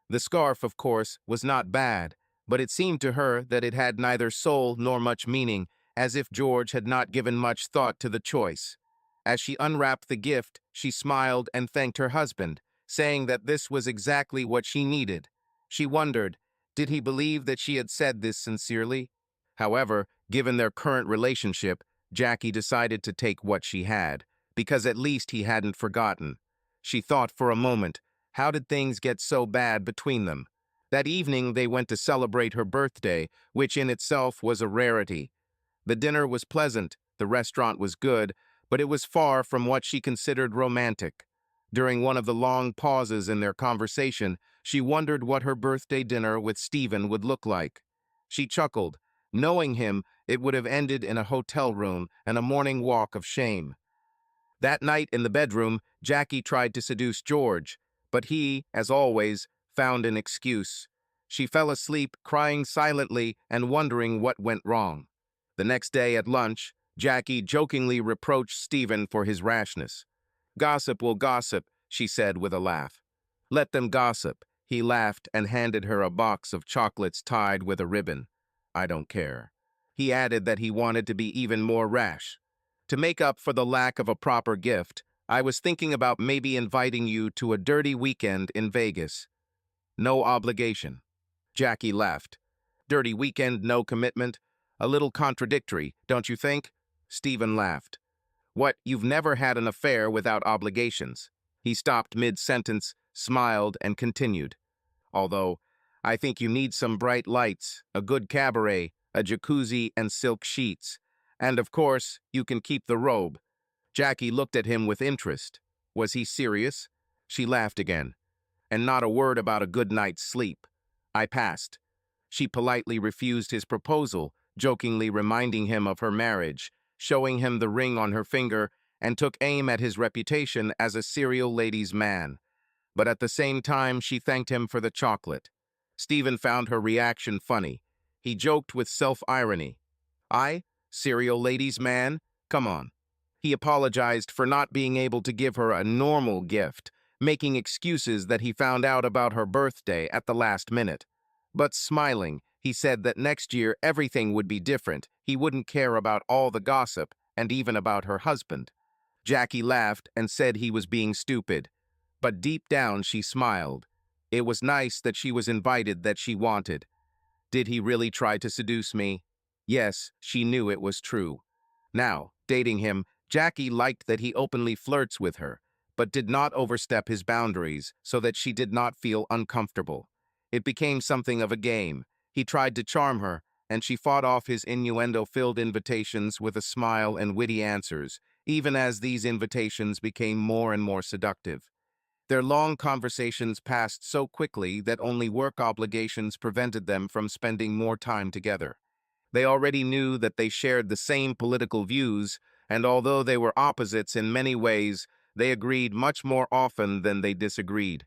S1: The scarf, of course, was not bad, but it seemed to her that it had neither soul nor much meaning, as if George had not given much thought to the choice. As she unwrapped the gift, she smiled and thanked her husband, saying that this was exactly what she needed. She wondered, did he believe that she had said this sincerely? However, given their current relationship, Jackie decided to take what she had, because at least he hadn't forgotten. She thought for a moment, how did things get so bad between them? That evening they went to celebrate her birthday, which in itself was a rarity. The dinner was pleasant, the restaurant was good, but it was far from what she considered romantic. During one of the long pauses in their conversation, she wondered what her birthday dinner with Stephen would look like. She chuckled. Knowing him, it would have ended in a hotel room and a morning walk of shame. That night in the bedroom, Jackie tried to seduce George, but he, as always, found an excuse. She fell asleep, crying silently and wondering what went wrong. The next day at lunch, Jackie jokingly reproached Stephen for his rashness. Gossip will gossip, she said with a laugh. Let them gossip. He laughed and handed her a box of chocolates tied with a ribbon. I don't care. He added that he wanted to be even more rash. To make up for the lack of a proper gift, I was thinking about maybe inviting you to a dirty weekend in Vegas. No obligation. Jackie laughed. Dirty weekend, no commitment? A little contradictory, don't you think? Stephen laughed. What, you've never had an affair without obligations? He stopped mid-sentence, smiled, and continued. Although, I think you need some bright lights, a good cabaret, a jacuzzi, and silk sheets. And of course, you can keep the robe. Jackie looked at him with interest. Was he serious? She laughed again. And not a word about a good night's sleep. I passed. She politely refused his proposal, jokingly reminding him of her marriage, showing him the ring on her finger, and took aim at his reputation as a serial ladies' man. But at the same time, she thanked him for the chocolate. Stephen found her reaction funny. He joked with self-irony. I? Serial ladies' man? Come on. He apologized for not being able to give her a normal gift, making excuses that he found out about her birthday at the last minute. But smiling, he said that next year everything would be different. He wouldn't care about all the gossip, and even about her husband. Jackie laughed and said he was being stupid. But deep down she smiled. It was nice that she was invited that she wanted. Did he really try to seduce me? Yes, she knew it was true. Now, dating him, Jackie liked that he openly flirts with her, but did not overstep his boundaries so that she did not feel uncomfortable. It became something of a game. He tried to charm her, and she fought off his innuendo-filled invitations with a smile and witty answers, even as these invitations became more and more seductive. Their long conversations passed so quickly that only work obligations prevented them from spending more time together. They already knew that they shared the same political views, and although they were opposites in many ways, they agreed much more often than they disagreed.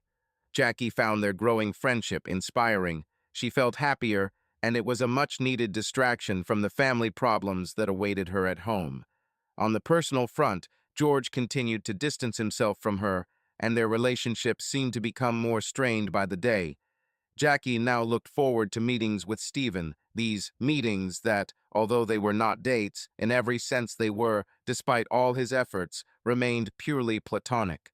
S1: Jackie found their growing friendship inspiring. She felt happier, and it was a much-needed distraction from the family problems that awaited her at home. On the personal front, George continued to distance himself from her, and their relationship seemed to become more strained by the day. Jackie now looked forward to meetings with Stephen, these meetings that, although they were not dates, in every sense they were, despite all his efforts, remained purely platonic.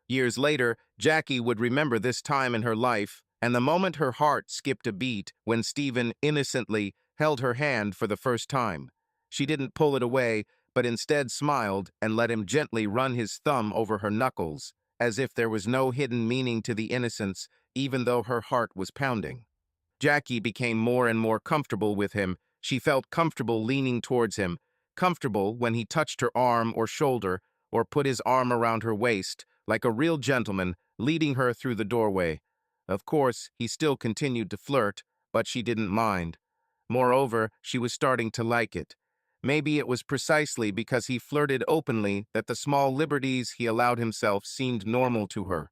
S1: Years later, Jackie would remember this time in her life, and the moment her heart skipped a beat when Stephen innocently held her hand for the first time. She didn't pull it away, but instead smiled and let him gently run his thumb over her knuckles. as if there was no hidden meaning to the innocence, even though her heart was pounding. Jackie became more and more comfortable with him. She felt comfortable leaning towards him, comfortable when he touched her arm or shoulder or put his arm around her waist, like a real gentleman, leading her through the doorway. Of course, he still continued to flirt, but she didn't mind. Moreover, she was starting to like it. Maybe it was precisely because he flirted openly that the small liberties he allowed himself seemed normal to her.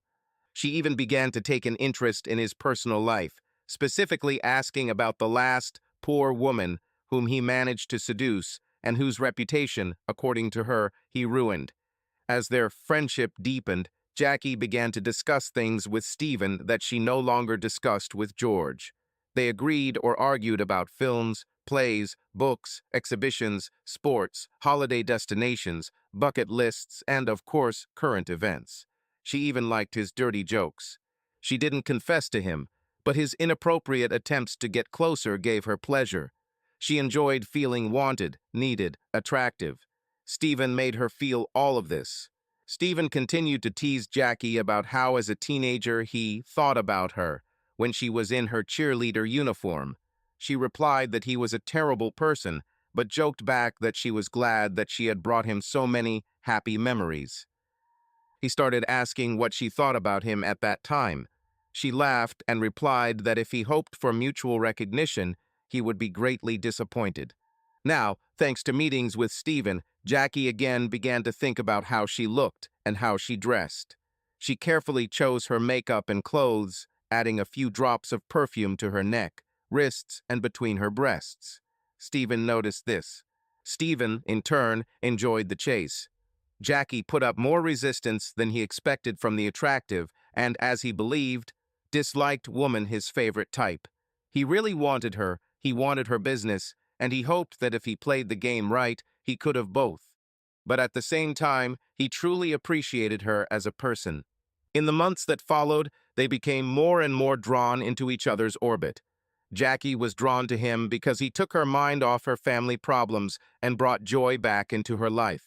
S1: She even began to take an interest in his personal life, specifically asking about the last poor woman whom he managed to seduce and whose reputation, according to her, he ruined. As their friendship deepened, Jackie began to discuss things with Stephen that she no longer discussed with George. They agreed or argued about films, plays, books, exhibitions, sports, holiday destinations, bucket lists, and, of course, current events. She even liked his dirty jokes. She didn't confess to him, but his inappropriate attempts to get closer gave her pleasure. She enjoyed feeling wanted, needed, attractive. Stephen made her feel all of this. Stephen continued to tease Jackie about how as a teenager he thought about her when she was in her cheerleader uniform. She replied that he was a terrible person, but joked back that she was glad that she had brought him so many happy memories. He started asking what she thought about him at that time. She laughed and replied that if he hoped for mutual recognition, he would be greatly disappointed. Now, thanks to meetings with Stephen, Jackie again began to think about how she looked and how she dressed. She carefully chose her makeup and clothes, adding a few drops of perfume to her neck, wrists, and between her breasts. Stephen noticed this. Stephen, in turn, enjoyed the chase. Jackie put up more resistance than he expected from the attractive and, as he believed, disliked woman his favorite type. He really wanted her, he wanted her business, and he hoped that if he played the game right, he could have both. But at the same time, he truly appreciated her as a person. In the months that followed, they became more and more drawn into each other's orbit. Jackie was drawn to him because he took her mind off her family problems and brought joy back into her life.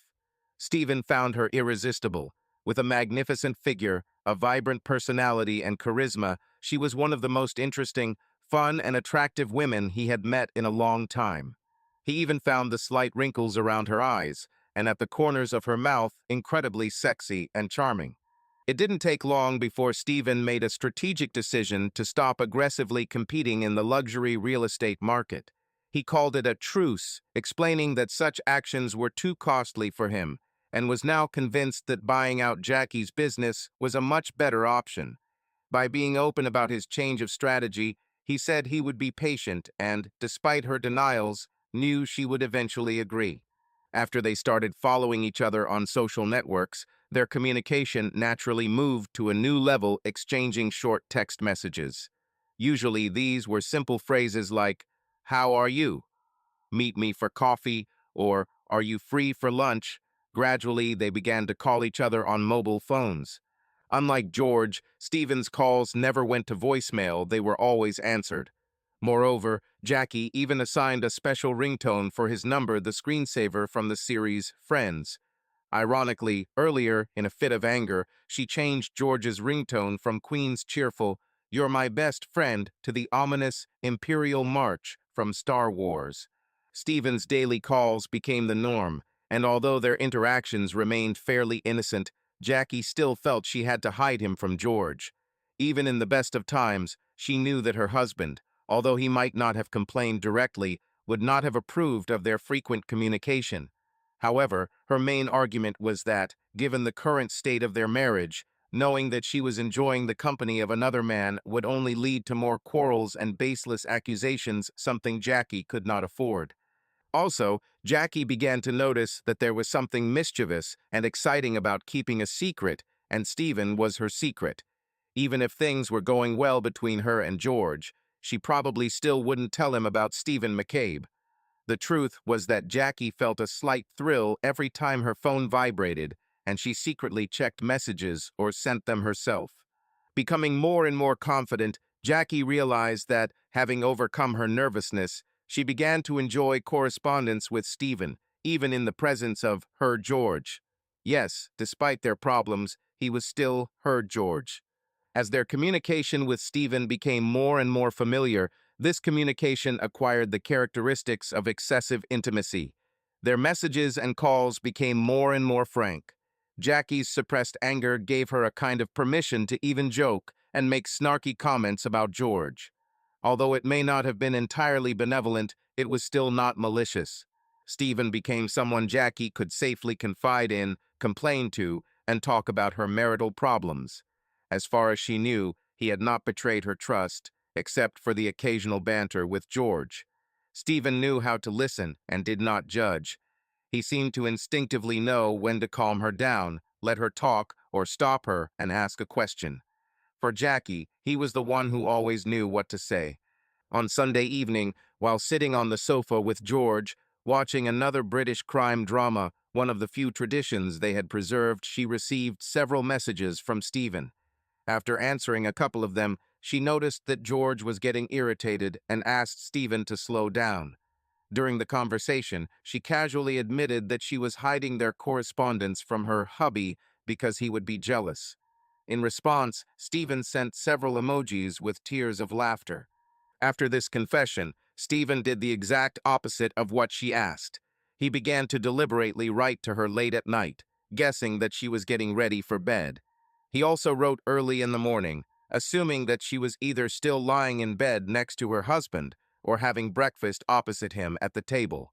S1: Stephen found her irresistible. With a magnificent figure, a vibrant personality, and charisma, she was one of the most interesting, fun, and attractive women he had met in a long time. He even found the slight wrinkles around her eyes and at the corners of her mouth incredibly sexy and charming. It didn't take long before Stephen made a strategic decision to stop aggressively competing in the luxury real estate market. He called it a truce, explaining that such actions were too costly for him, and was now convinced that buying out Jackie's business was a much better option. By being open about his change of strategy, he said he would be patient and, despite her denials, knew she would eventually agree. After they started following each other on social networks, their communication naturally moved to a new level, exchanging short text messages. Usually these were simple phrases like, "How are you?" "Meet me for coffee," or "Are you free for lunch?" Gradually, they began to call each other on mobile phones. Unlike George, Stephen's calls never went to voicemail, they were always answered. Moreover, Jackie even assigned a special ringtone for his number, the screensaver from the series Friends. Ironically, earlier, in a fit of anger, she changed George's ringtone from Queen's cheerful "You're my best friend" to the ominous Imperial March from Star Wars. Stephen's daily calls became the norm, and although their interactions remained fairly innocent, Jackie still felt she had to hide him from George. Even in the best of times, she knew that her husband, although he might not have complained directly, would not have approved of their frequent communication. However, her main argument was that, given the current state of their marriage, knowing that she was enjoying the company of another man would only lead to more quarrels and baseless accusations, something Jackie could not afford. Also, Jackie began to notice that there was something mischievous and exciting about keeping a secret, and Stephen was her secret. Even if things were going well between her and George, she probably still wouldn't tell him about Stephen McCabe. The truth was that Jackie felt a slight thrill every time her phone vibrated, and she secretly checked messages or sent them herself. Becoming more and more confident, Jackie realized that, having overcome her nervousness, she began to enjoy correspondence with Stephen, even in the presence of her George. Yes, despite their problems, he was still her George. As their communication with Stephen became more and more familiar, this communication acquired the characteristics of excessive intimacy. Their messages and calls became more and more frank. Jackie's suppressed anger gave her a kind of permission to even joke and make snarky comments about George. Although it may not have been entirely benevolent, it was still not malicious. Stephen became someone Jackie could safely confide in, complain to, and talk about her marital problems. As far as she knew, he had not betrayed her trust, except for the occasional banter with George. Stephen knew how to listen and did not judge. He seemed to instinctively know when to calm her down, let her talk, or stop her and ask a question. For Jackie, he was the one who always knew what to say. On Sunday evening, while sitting on the sofa with George, watching another British crime drama, one of the few traditions they had preserved, she received several messages from Stephen. After answering a couple of them, she noticed that George was getting irritated and asked Stephen to slow down. During the conversation, she casually admitted that she was hiding their correspondence from her hubby because he would be jealous. In response, Stephen sent several emojis with tears of laughter. After this confession, Stephen did the exact opposite of what she asked. He began to deliberately write to her late at night, guessing that she was getting ready for bed. He also wrote early in the morning, assuming that she was either still lying in bed next to her husband or having breakfast opposite him at the table.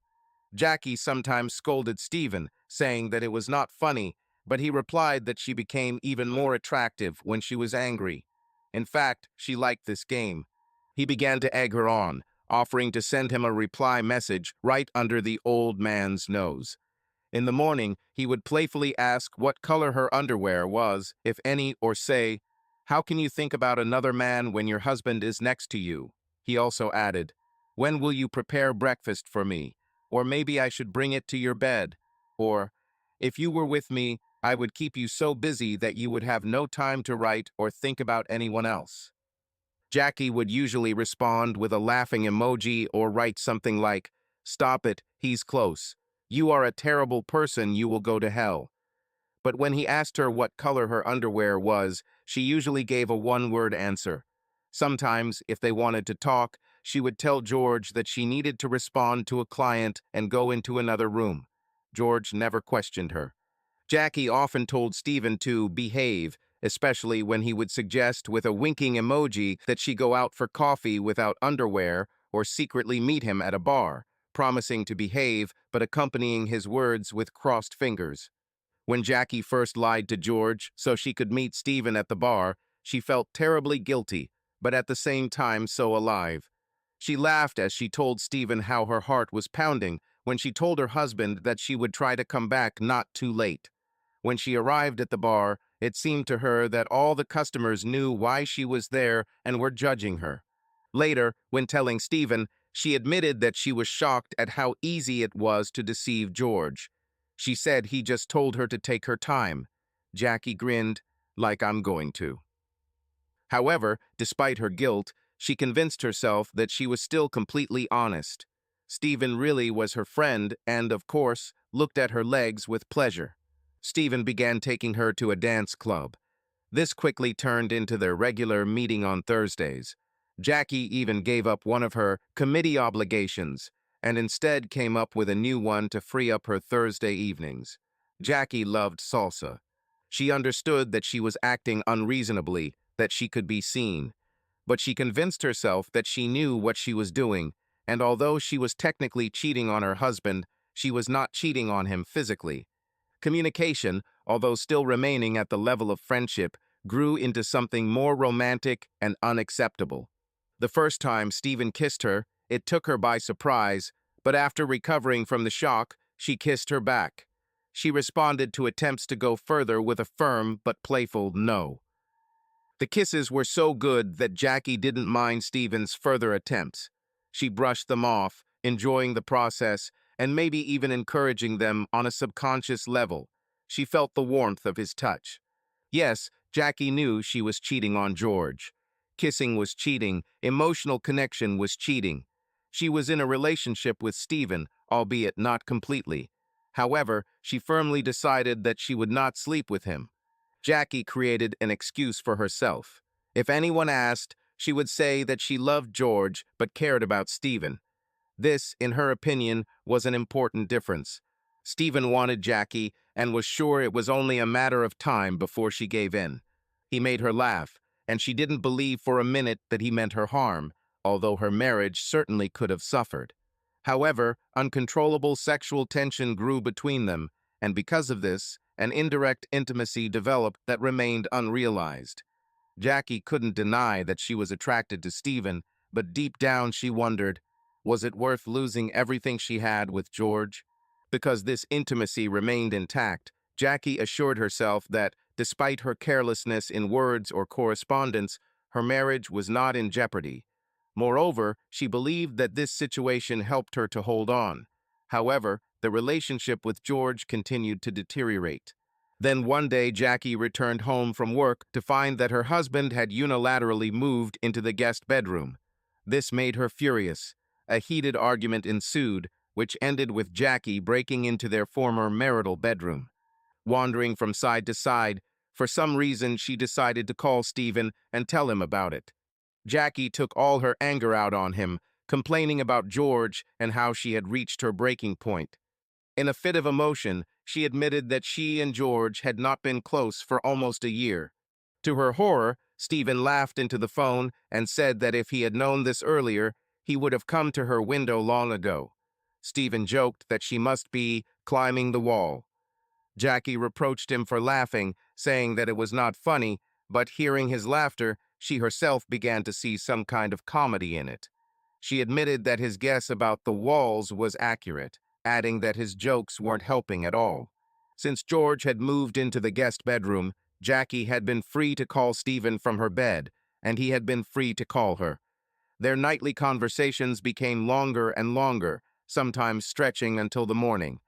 S1: Jackie sometimes scolded Stephen, saying that it was not funny, but he replied that she became even more attractive when she was angry. In fact, she liked this game. He began to egg her on, offering to send him a reply message right under the old man's nose. In the morning, he would playfully ask what color her underwear was, if any, or say, "How can you think about another man when your husband is next to you?" He also added, "When will you prepare breakfast for me? Or maybe I should bring it to your bed." Or, "If you were with me, I would keep you so busy that you would have no time to write or think about anyone else." Jackie would usually respond with a laughing emoji or write something like, "Stop it, he's close. You are a terrible person, you will go to hell." But when he asked her what color her underwear was, she usually gave a one-word answer. Sometimes, if they wanted to talk, she would tell George that she needed to respond to a client and go into another room. George never questioned her. Jackie often told Stephen to behave, especially when he would suggest with a winking emoji that she go out for coffee without underwear or secretly meet him at a bar, promising to behave but accompanying his words with crossed fingers. When Jackie first lied to George so she could meet Stephen at the bar, she felt terribly guilty, but at the same time so alive. She laughed as she told Stephen how her heart was pounding when she told her husband that she would try to come back not too late. When she arrived at the bar, it seemed to her that all the customers knew why she was there and were judging her. Later, when telling Stephen, she admitted that she was shocked at how easy it was to deceive George. She said he just told her to take her time. Jackie grinned, like I'm going to. However, despite her guilt, she convinced herself that she was still completely honest. Stephen really was her friend and, of course, looked at her legs with pleasure. Stephen began taking her to a dance club. This quickly turned into their regular meeting on Thursdays. Jackie even gave up one of her committee obligations and instead came up with a new one to free up her Thursday evenings. Jackie loved salsa. She understood that she was acting unreasonably, that she could be seen. But she convinced herself that she knew what she was doing, and although she was technically cheating on her husband, she was not cheating on him physically. Communication, although still remaining at the level of friendship, grew into something more romantic and unacceptable. The first time Stephen kissed her, it took her by surprise, but after recovering from the shock, she kissed her back. She responded to attempts to go further with a firm but playful no. The kisses were so good that Jackie didn't mind Stephen's further attempts. She brushed them off, enjoying the process, and maybe even encouraging them on a subconscious level. She felt the warmth of his touch. Yes, Jackie knew she was cheating on George. Kissing was cheating, emotional connection was cheating. She was in a relationship with Stephen, albeit not completely. However, she firmly decided that she would not sleep with him. Jackie created an excuse for herself. If anyone asked, she would say that she loved George but cared about Stephen. This, in her opinion, was an important difference. Stephen wanted Jackie and was sure it was only a matter of time before she gave in. He made her laugh, and she didn't believe for a minute that he meant her harm, although her marriage certainly could have suffered. However, uncontrollable sexual tension grew between them, and because of this, an indirect intimacy developed that remained unrealized. Jackie couldn't deny that she was attracted to Stephen, but deep down she wondered, was it worth losing everything she had with George? Because this intimacy remained intact, Jackie assured herself that, despite her carelessness in words or correspondence, her marriage was not in jeopardy. Moreover, she believed that this situation helped her to hold on. However, the relationship with George continued to deteriorate. Then one day, Jackie returned home from work to find that her husband had unilaterally moved into the guest bedroom. This made her furious. A heated argument ensued, which ended with Jackie breaking into their former marital bedroom. Wandering from side to side, for some reason she decided to call Stephen and tell him about it. Jackie took all her anger out on him, complaining about George and how she had reached her breaking point. In a fit of emotion, she admitted that she and George had not been close for almost a year. To her horror, Stephen laughed into the phone and said that if he had known this earlier, he would have come to her window long ago. Stephen joked that she must be climbing the wall. Jackie reproached him for laughing, saying that it was not funny, but hearing his laughter, she herself began to see some kind of comedy in it. She admitted that his guess about the walls was accurate, adding that his jokes weren't helping at all. Since George had moved into the guest bedroom, Jackie had been free to call Stephen from her bed, and he had been free to call her. Their nightly conversations became longer and longer, sometimes stretching until the morning.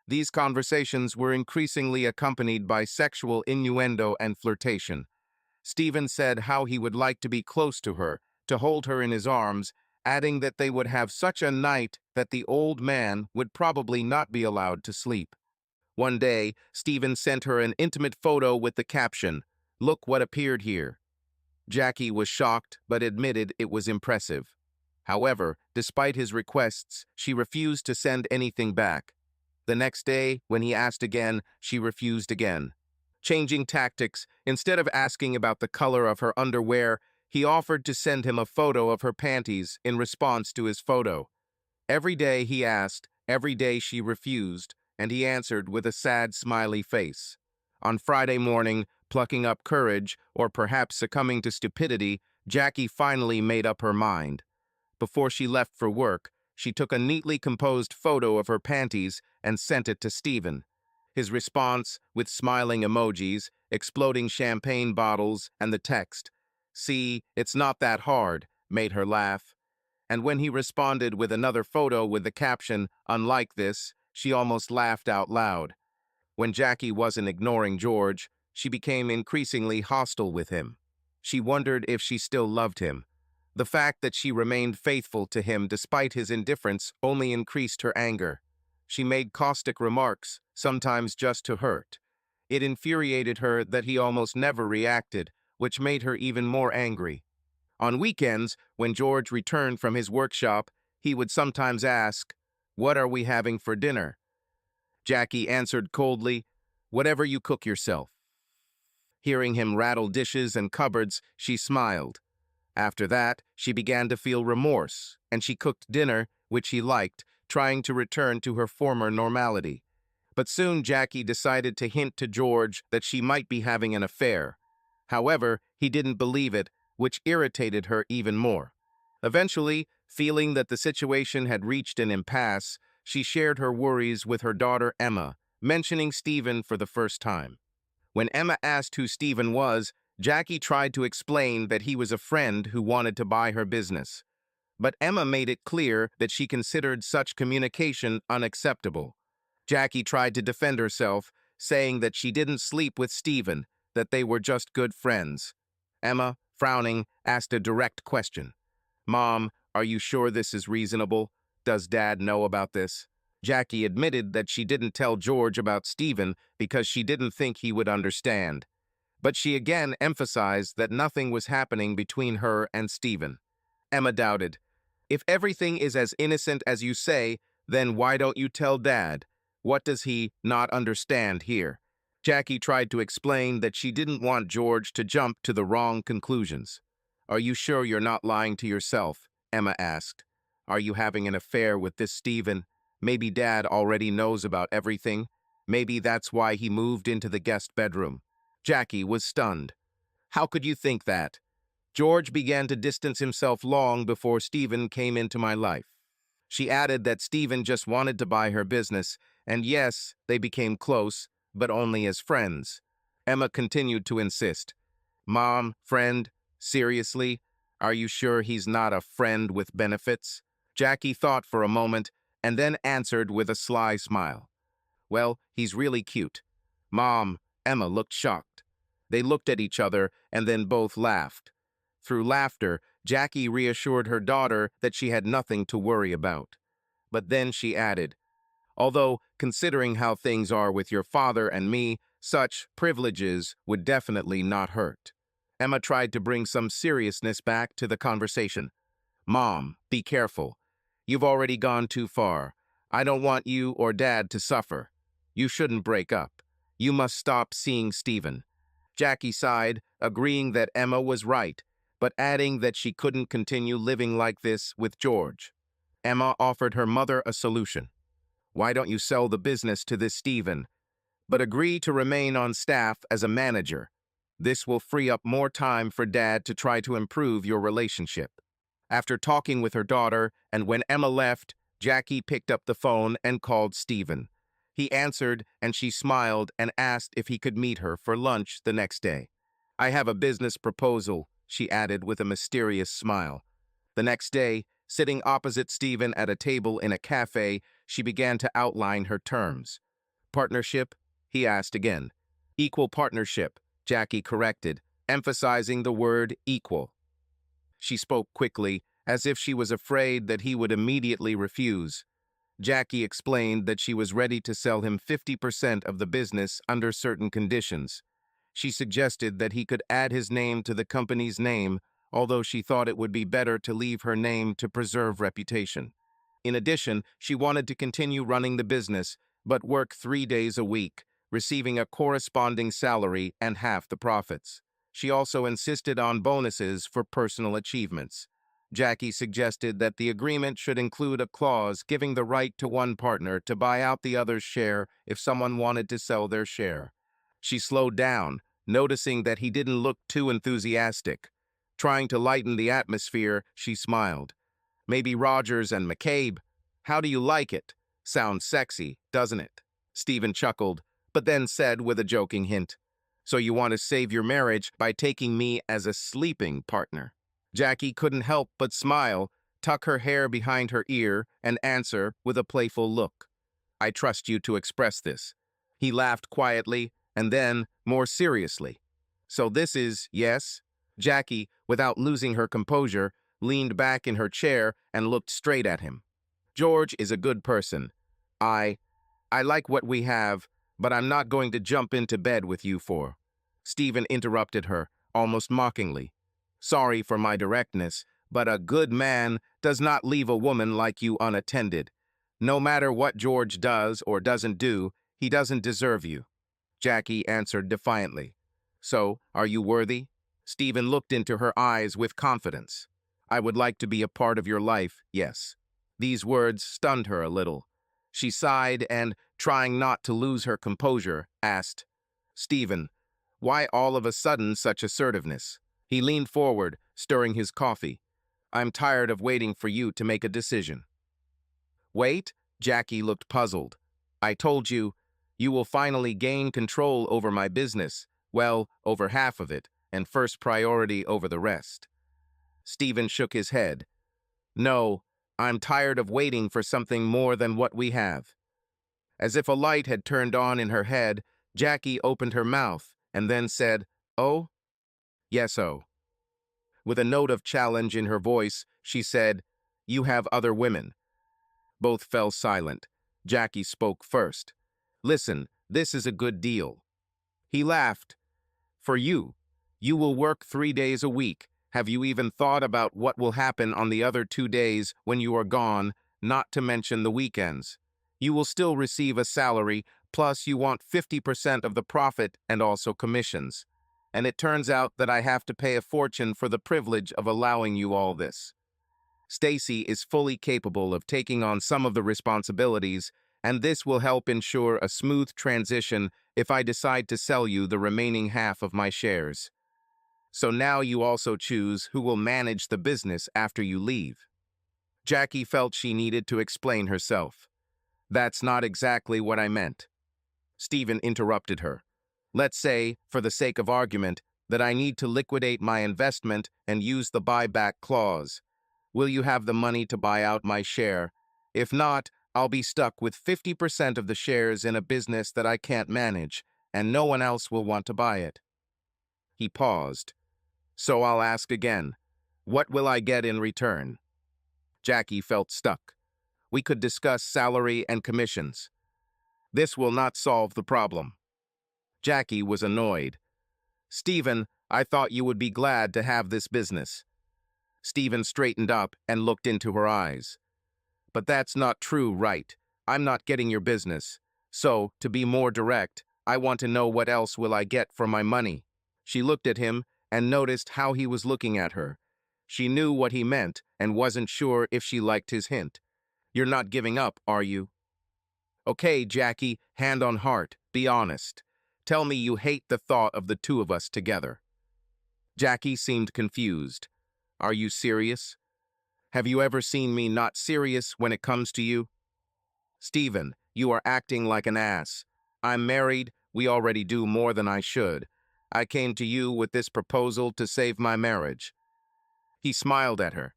S1: These conversations were increasingly accompanied by sexual innuendo and flirtation. Stephen said how he would like to be close to her, to hold her in his arms, adding that they would have such a night that the old man would probably not be allowed to sleep. One day, Stephen sent her an intimate photo with the caption, "Look what appeared here." Jackie was shocked, but admitted it was impressive. However, despite his requests, she refused to send anything back. The next day, when he asked again, she refused again. Changing tactics, instead of asking about the color of her underwear, he offered to send him a photo of her panties in response to his photo. Every day he asked, every day she refused, and he answered with a sad, smiley face. On Friday morning, plucking up courage, or perhaps succumbing to stupidity, Jackie finally made up her mind. Before she left for work, she took a neatly composed photo of her panties and sent it to Stephen. His response, with smiling emojis, exploding champagne bottles, and the text, "See, it's not that hard," made her laugh. And when he responded with another photo with the caption, "Unlike this," she almost laughed out loud. When Jackie wasn't ignoring George, she became increasingly hostile with him. She wondered if she still loved him. The fact that she remained faithful to him despite his indifference only increased her anger. She made caustic remarks, sometimes just to hurt. It infuriated her that he almost never reacted, which made her even more angry. On weekends, when George returned from his workshop, he would sometimes ask, "What are we having for dinner?" Jackie answered coldly, "Whatever you cook yourself." Hearing him rattle dishes and cupboards, she smiled. After that, she began to feel remorse, and she cooked dinner, which he liked, trying to return to her former normality. But soon Jackie decided to hint to George that she might be having an affair. However, he didn't believe it, which irritated her even more. Eventually, feeling that the situation had reached an impasse, she shared her worries with her daughter Emma, mentioning Stephen for the first time. When Emma asked who Stephen was, Jackie tried to explain that he was a friend who wanted to buy her business. But Emma made it clear that she considered such communication unacceptable. Jackie tried to defend herself, saying that she didn't sleep with Stephen, that they were just good friends. Emma, frowning, asked a direct question. "Mom, are you sure this is reasonable? Does Dad know about this?" Jackie admitted that she didn't tell George about Stephen because she didn't think he would understand. But she again emphasized that nothing was happening between her and Stephen. Emma doubted. If everything is as innocent as you say, then why don't you tell Dad? What does he not understand here? Jackie tried to explain that she didn't want George to jump to the wrong conclusions. Are you sure you're not lying to yourself? Emma asked. Are you having an affair with this Stephen? Maybe Dad already knows about everything. Maybe that's why he moved into the guest bedroom. Jackie was stunned. How could you think that? George began to distance himself long before Stephen came into my life. She added that Stephen just wanted to buy her business, and yes, they became close, but only as friends. Emma continued to insist. Mom, friend, seriously? Are you sure he's not a friend with benefits? Jackie thought for a moment, and then answered with a sly smile. Well, he's really cute. Mom, Emma looked shocked. They looked at each other, and then both laughed. Through laughter, Jackie reassured her daughter that she had nothing to worry about. But then she added, although, considering how things are with your father and me, such privileges would definitely not hurt. Emma tried to bring some seriousness back to the conversation. Mom, be careful. You've already gone too far. I don't want you or Dad to suffer. You shouldn't break up. You must stop seeing Stephen. Jackie sighed, agreeing that Emma was right, but adding that she couldn't continue living like this with George. Emma offered her mother a solution. Why don't you sell the business to this Stephen, but agree to remain on staff as a manager? This will free up more time for Dad to try to improve your relationship. After talking with her daughter, and when Emma left, Jackie picked up the phone and called Stephen. He answered, and she smiled and asked if he could meet her for lunch the next day. I have a business proposal, she added with a mysterious smile. The next day, sitting opposite Stephen at a table in a cafe, she began to outline her terms. Partnership? He asked again. Equal partnership, Jackie corrected, emphasizing the word equal. She spoke quickly, as if she was afraid that he would immediately refuse. Jackie explained that she was ready to sell him 50% of the business under certain conditions. She suggested that he could add his name to the company's name, although she thought it would be better to leave her name to preserve reputation. In addition, she wanted to continue running the business, but work 3 days a week, receiving a corresponding salary and half the profits. She also insisted on bonuses for personal achievements. Jackie suggested that the agreement should include a clause giving the right to one partner to buy out the other's share if someone wanted to sell their share. She slowed down, noticing that he didn't look too enthusiastic. Trying to lighten the atmosphere, she smiled. Maybe Rogers and McCabe. How do you like it? Sounds sexy, doesn't it? Stephen chuckled, but then said with a joking hint, so you want to save your marriage by taking me as a sleeping partner? Jackie couldn't help but smile, tuck her hair behind her ear, and answer with a playful look. I trust you to express this. He laughed quietly, and then, more seriously. So this is, yes? Jackie, without losing her composure, leaned back in her chair and looked straight at him. George is a good person. I like what we have, but I'm not going to jump into bed with you for. Stephen interrupted her, almost mockingly. Sorry for my directness, but a good man does not leave a woman like you unattended. No matter what George does or doesn't do, he doesn't deserve you. Jackie answered defiantly. So, are you worthy? Stephen looked into her eyes with confidence. I would like to be a part of your life, yes. These words stunned her a little. She sighed and, trying not to lose her composure, asked, Stephen, why all of a sudden such assertiveness? He leaned forward, stirring his coffee. I'm tired of waiting for you to make a decision. Wait? Jackie looked puzzled. I told you, you will finally gain control over my business, well, over half of it, and first priority over the rest. Stephen shook his head. No, I'm tired of waiting for something more than what we have. As if a light had turned on in her head, Jackie opened her mouth and then said, Oh? Yes, oh. With a note of challenge in her voice, she said, You have other women. Both fell silent. Jackie spoke first. Listen, this is a good deal. He laughed. For you, you will work 3 days a week. Have you even thought about what will happen on the other 2 days when you are gone, not to mention the weekends? You will still receive a salary, plus you want 50% of the profit and also commissions. And it turns out that I have to pay a fortune for the privilege of allowing you all this. Stacy is fully capable of taking on some of the responsibilities, and this will help ensure a smooth transition if I decide to sell you the remaining half of my shares. So now you also choose who will manage the business after you leave. Jackie felt she needed to explain herself. That's not exactly what I meant. Stephen interrupted her. Let's say, for the sake of argument, that I need to liquidate my investment and use the buyback clause. Will you have the money to buy out my share? If not, I'll be stuck with 50% of the shares in a business that I can't manage, and no one else will want to buy it. He paused. So I'll ask again. What will I get in return? Jackie felt stuck. We could discuss salary and commissions. This will not solve the problem. Jackie was annoyed. Stephen, I thought you would be glad to have this business. Stephen straightened up and looked into her eyes. But that's not true, right? I'm not getting your business. So, to be more direct, I want to know what else will I get for my money. She looked at him and noticed how he was looking at her. She knew what he meant and wasn't sure if she liked his hint. You're not giving up, are you? Okay, Jackie, hand on heart, be honest. Tell me you hate the thought of the two of us together. Jackie seemed confused. Are you serious? Have you ever seen me not serious when it comes to you? Stephen, you are acting like an ass. I'm married, we already do more than I should. I came to you with this proposal to save my marriage. He smiled at her.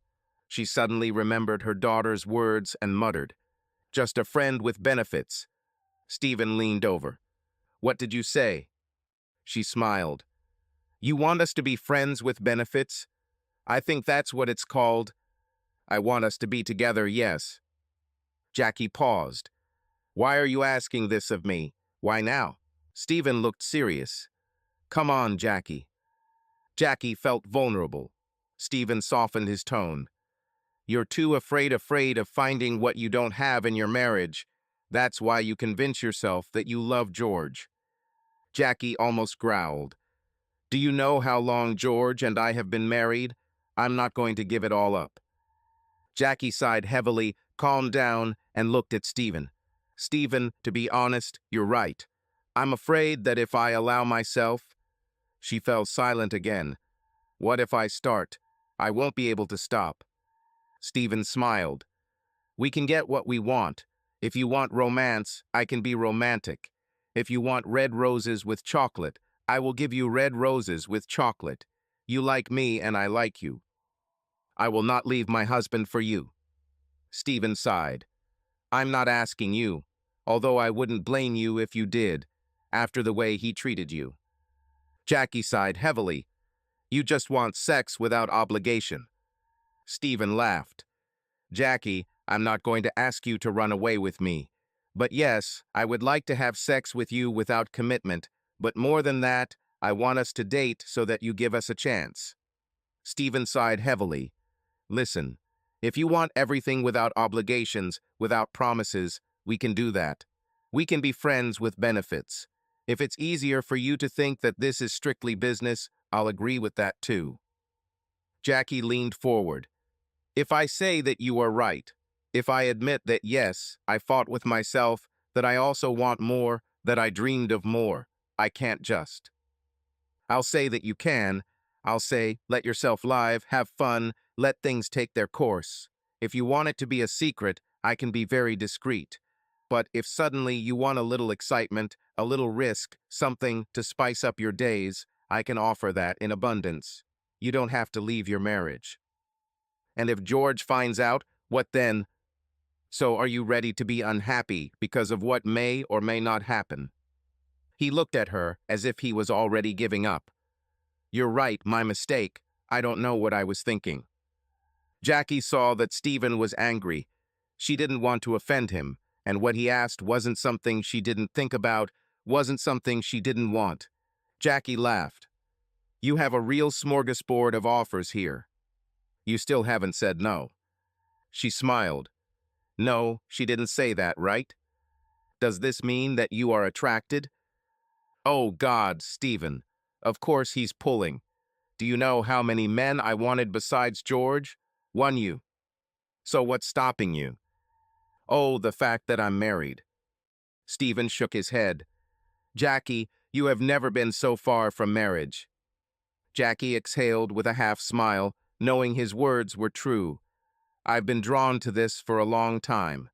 S1: She suddenly remembered her daughter's words and muttered, just a friend with benefits. Stephen leaned over. What did you say? She smiled. You want us to be friends with benefits? I think that's what it's called. I want us to be together, yes. Jackie paused. Why are you asking this of me? Why now? Stephen looked serious. Come on, Jackie. Jackie felt vulnerable. Stephen softened his tone. You're too afraid of finding what you don't have in your marriage. That's why you convince yourself that you love George. Jackie almost growled. Do you know how long George and I have been married? I'm not going to give it all up. Jackie sighed heavily, calmed down, and looked at Stephen. Stephen, to be honest, you're right. I'm afraid that if I allow myself... She fell silent again. What if I start? I won't be able to stop. Stephen smiled. We can get what we want. If you want romance, I can be romantic. If you want red roses with chocolate, I will give you red roses with chocolate. You like me and I like you. I will not leave my husband for you. Stephen sighed. I'm not asking you, although I wouldn't blame you if you did, after the way he treated you. Jackie sighed heavily. You just want sex without obligation. Stephen laughed. Jackie, I'm not going to ask you to run away with me. But yes, I would like to have sex with you without commitment, but more than that, I want us to date so that you give us a chance. Stephen sighed heavily. Listen, if you want everything without obligations, without promises, we can do that. We can be friends with benefits. If it's easier for you to think that this is strictly business, I'll agree with that too. Jackie leaned forward. If I say that you are right, if I admit that yes, I fought with myself, that I also want more, that I dreamed of more, I can't just. I'll say that you can. I'll say, let yourself live, have fun, let things take their course. If you want it to be a secret, I can be very discreet. But if suddenly you want a little excitement, a little risk, something to spice up your days, I can offer that in abundance. You don't have to leave your marriage. And if George finds out, what then? So are you ready to be unhappy because of what may or may not happen? He looked at her as if he was already giving up. You're right, my mistake. I don't know what I was thinking. Jackie saw that Stephen was angry. She didn't want to offend him, and what he asked wasn't something she didn't think about, wasn't something she didn't want. Jackie laughed. You have a real smorgasbord of offers here. You still haven't said no. She smiled. No, she didn't say that, right? Does this mean that you are attracted? Oh God, Stephen. Of course he's pulling. Do you know how many men I wanted besides George? Won you. So what's stopping you? Oh, the fact that I'm married. Stephen shook his head. Jackie, you have never been so far from marriage. Jackie exhaled with a half smile, knowing his words were true. I've been drawn to this for a long time.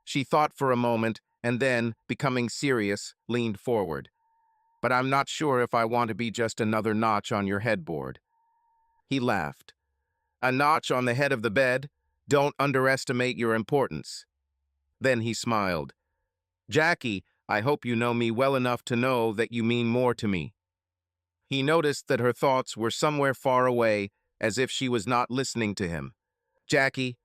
S1: She thought for a moment, and then, becoming serious, leaned forward. But I'm not sure if I want to be just another notch on your headboard. He laughed. A notch on the head of the bed? Don't underestimate your importance. Then he smiled. Jackie, I hope you know me well enough to know that you mean more to me. He noticed that her thoughts were somewhere far away, as if she was not listening to him. Jackie,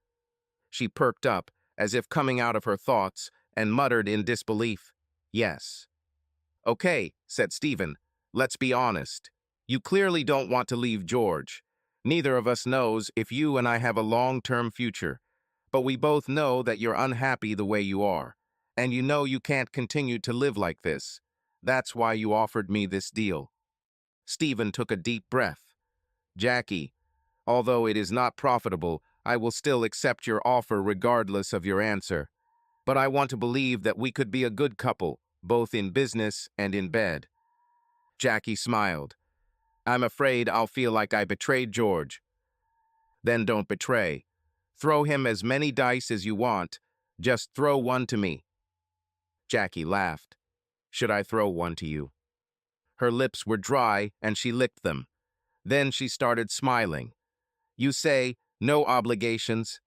S1: she perked up, as if coming out of her thoughts, and muttered in disbelief. Yes. Okay, said Stephen. Let's be honest. You clearly don't want to leave George. Neither of us knows if you and I have a long-term future, but we both know that you're unhappy the way you are, and you know you can't continue to live like this. That's why you offered me this deal. Stephen took a deep breath. Jackie, although it is not profitable, I will still accept your offer regardless of your answer. But I want to believe that we could be a good couple, both in business and in bed. Jackie smiled. I'm afraid I'll feel like I betrayed George. Then don't betray. Throw him as many dice as you want. Just throw one to me. Jackie laughed. Should I throw one to you? Her lips were dry, and she licked them. Then she started smiling. You say, no obligations?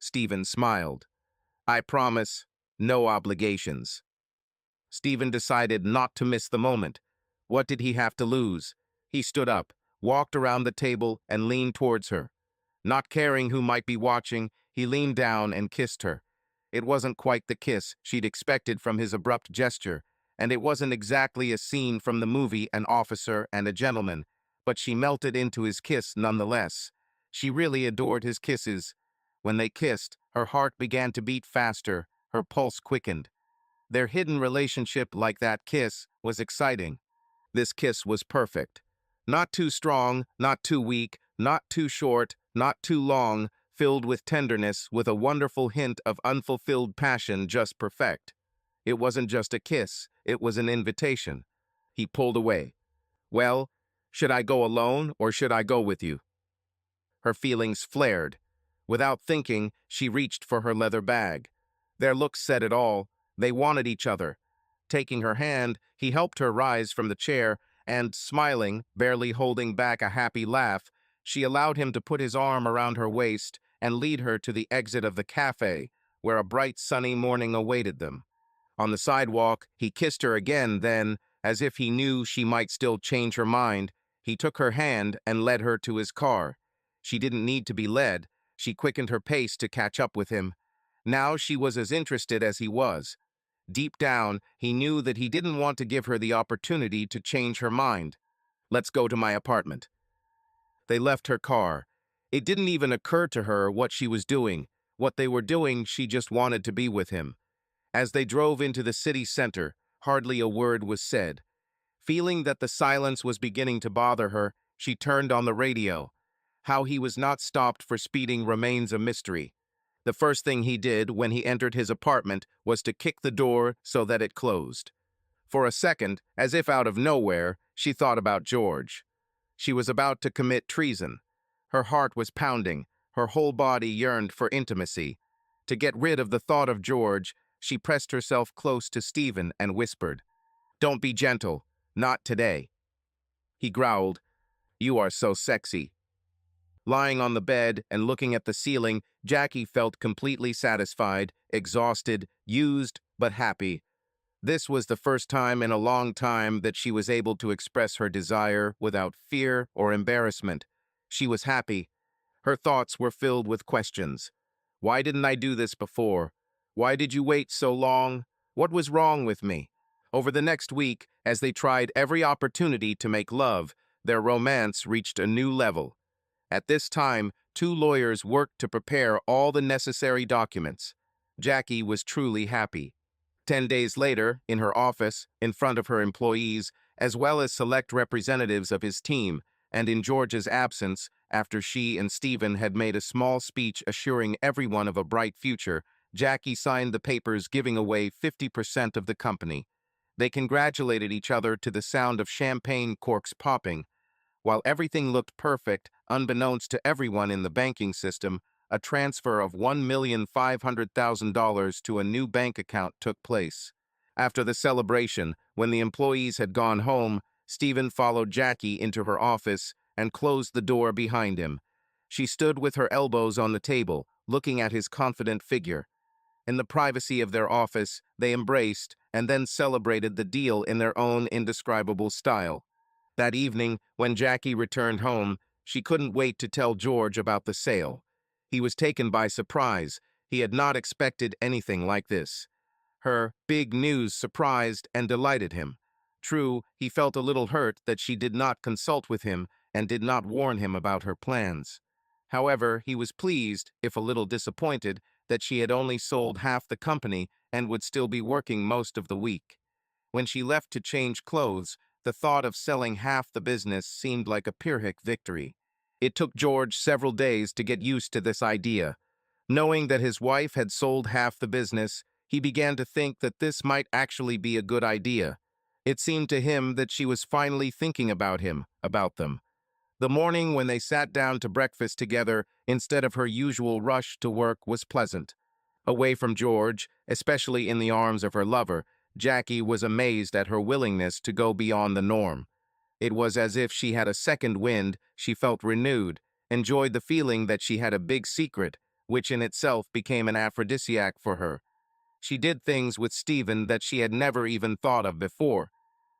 S1: Stephen smiled. I promise, no obligations. Stephen decided not to miss the moment. What did he have to lose? He stood up, walked around the table, and leaned towards her. Not caring who might be watching, he leaned down and kissed her. It wasn't quite the kiss she'd expected from his abrupt gesture, and it wasn't exactly a scene from the movie An Officer and a Gentleman, but she melted into his kiss nonetheless. She really adored his kisses. When they kissed, her heart began to beat faster, her pulse quickened. Their hidden relationship, like that kiss, was exciting. This kiss was perfect. Not too strong, not too weak, not too short, not too long, filled with tenderness, with a wonderful hint of unfulfilled passion, just perfect. It wasn't just a kiss, it was an invitation. He pulled away. Well, should I go alone or should I go with you? Her feelings flared. Without thinking, she reached for her leather bag. Their looks said it all. They wanted each other. Taking her hand, he helped her rise from the chair, and, smiling, barely holding back a happy laugh, she allowed him to put his arm around her waist and lead her to the exit of the cafe, where a bright sunny morning awaited them. On the sidewalk, he kissed her again, then, as if he knew she might still change her mind, he took her hand and led her to his car. She didn't need to be led. She quickened her pace to catch up with him. Now she was as interested as he was. Deep down, he knew that he didn't want to give her the opportunity to change her mind. Let's go to my apartment. They left her car. It didn't even occur to her what she was doing. What they were doing, she just wanted to be with him. As they drove into the city center, hardly a word was said. Feeling that the silence was beginning to bother her, she turned on the radio. How he was not stopped for speeding remains a mystery. The first thing he did when he entered his apartment was to kick the door so that it closed. For a second, as if out of nowhere, she thought about George. She was about to commit treason. Her heart was pounding. Her whole body yearned for intimacy. To get rid of the thought of George, she pressed herself close to Stephen and whispered, "Don't be gentle. Not today." He growled, "You are so sexy." Lying on the bed and looking at the ceiling, Jackie felt completely satisfied, exhausted, used, but happy. This was the first time in a long time that she was able to express her desire without fear or embarrassment. She was happy. Her thoughts were filled with questions. Why didn't I do this before? Why did you wait so long? What was wrong with me? Over the next week, as they tried every opportunity to make love, their romance reached a new level. At this time, two lawyers worked to prepare all the necessary documents. Jackie was truly happy. 10 days later, in her office, in front of her employees, as well as select representatives of his team, and in George's absence, after she and Stephen had made a small speech assuring everyone of a bright future, Jackie signed the papers giving away 50% of the company. They congratulated each other to the sound of champagne corks popping. While everything looked perfect, unbeknownst to everyone in the banking system, a transfer of $1,500,000 to a new bank account took place. After the celebration, when the employees had gone home, Stephen followed Jackie into her office and closed the door behind him. She stood with her elbows on the table, looking at his confident figure. In the privacy of their office, they embraced and then celebrated the deal in their own indescribable style. That evening, when Jackie returned home, she couldn't wait to tell George about the sale. He was taken by surprise. He had not expected anything like this. Her big news surprised and delighted him. True, he felt a little hurt that she did not consult with him and did not warn him about her plans. However, he was pleased, if a little disappointed, that she had only sold half the company and would still be working most of the week. When she left to change clothes, the thought of selling half the business seemed like a Pyrrhic victory. It took George several days to get used to this idea. Knowing that his wife had sold half the business, he began to think that this might actually be a good idea. It seemed to him that she was finally thinking about him, about them. The morning when they sat down to breakfast together instead of her usual rush to work was pleasant. Away from George, especially in the arms of her lover, Jackie was amazed at her willingness to go beyond the norm. It was as if she had a second wind. She felt renewed, enjoyed the feeling that she had a big secret, which in itself became an aphrodisiac for her. She did things with Stephen that she had never even thought of before.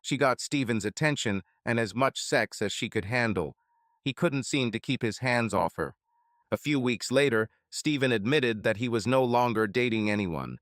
S1: She got Stephen's attention and as much sex as she could handle. He couldn't seem to keep his hands off her. A few weeks later, Stephen admitted that he was no longer dating anyone.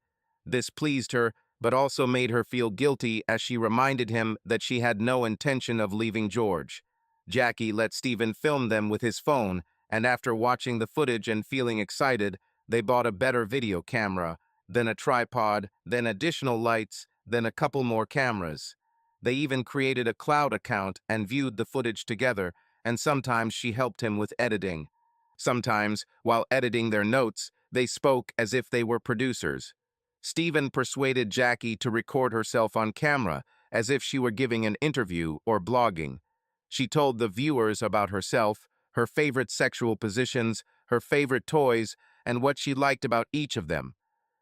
S1: This pleased her, but also made her feel guilty as she reminded him that she had no intention of leaving George. Jackie let Stephen film them with his phone, and after watching the footage and feeling excited, they bought a better video camera, then a tripod, then additional lights, then a couple more cameras. They even created a cloud account and viewed the footage together, and sometimes she helped him with editing. Sometimes, while editing their notes, they spoke as if they were producers. Stephen persuaded Jackie to record herself on camera, as if she were giving an interview or blogging. She told the viewers about herself, her favorite sexual positions, her favorite toys, and what she liked about each of them.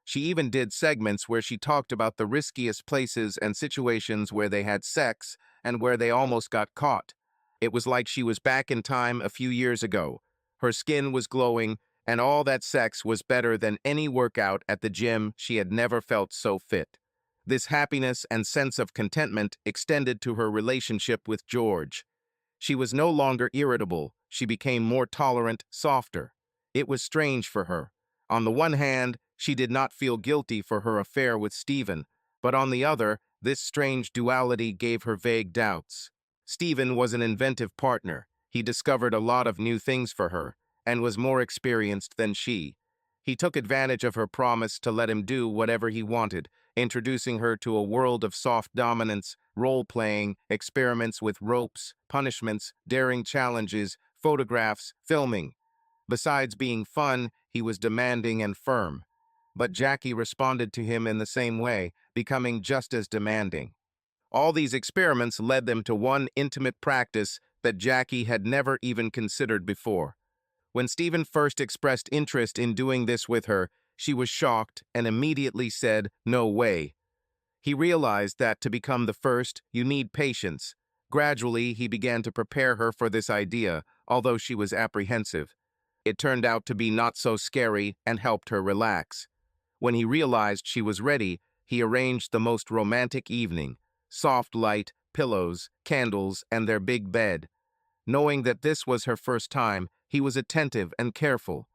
S1: She even did segments where she talked about the riskiest places and situations where they had sex and where they almost got caught. It was like she was back in time a few years ago. Her skin was glowing, and all that sex was better than any workout at the gym. She had never felt so fit. This happiness and sense of contentment extended to her relationship with George. She was no longer irritable. She became more tolerant, softer. It was strange for her. On the one hand, she did not feel guilty for her affair with Stephen, but on the other, this strange duality gave her vague doubts. Stephen was an inventive partner. He discovered a lot of new things for her, and was more experienced than she. He took advantage of her promise to let him do whatever he wanted, introducing her to a world of soft dominance, role-playing, experiments with ropes, punishments, daring challenges, photographs, filming. Besides being fun, he was demanding and firm. But Jackie responded to him in the same way, becoming just as demanding. All these experiments led them to one intimate practice that Jackie had never even considered before. When Stephen first expressed interest in doing this with her, she was shocked and immediately said, "No way." He realized that to become the first, you need patience. Gradually, he began to prepare her for this idea, although she was apprehensive. It turned out to be not so scary and helped her relax. When he realized she was ready, he arranged the most romantic evening: soft light, pillows, candles, and their big bed. Knowing that this was her first time, he was attentive and careful.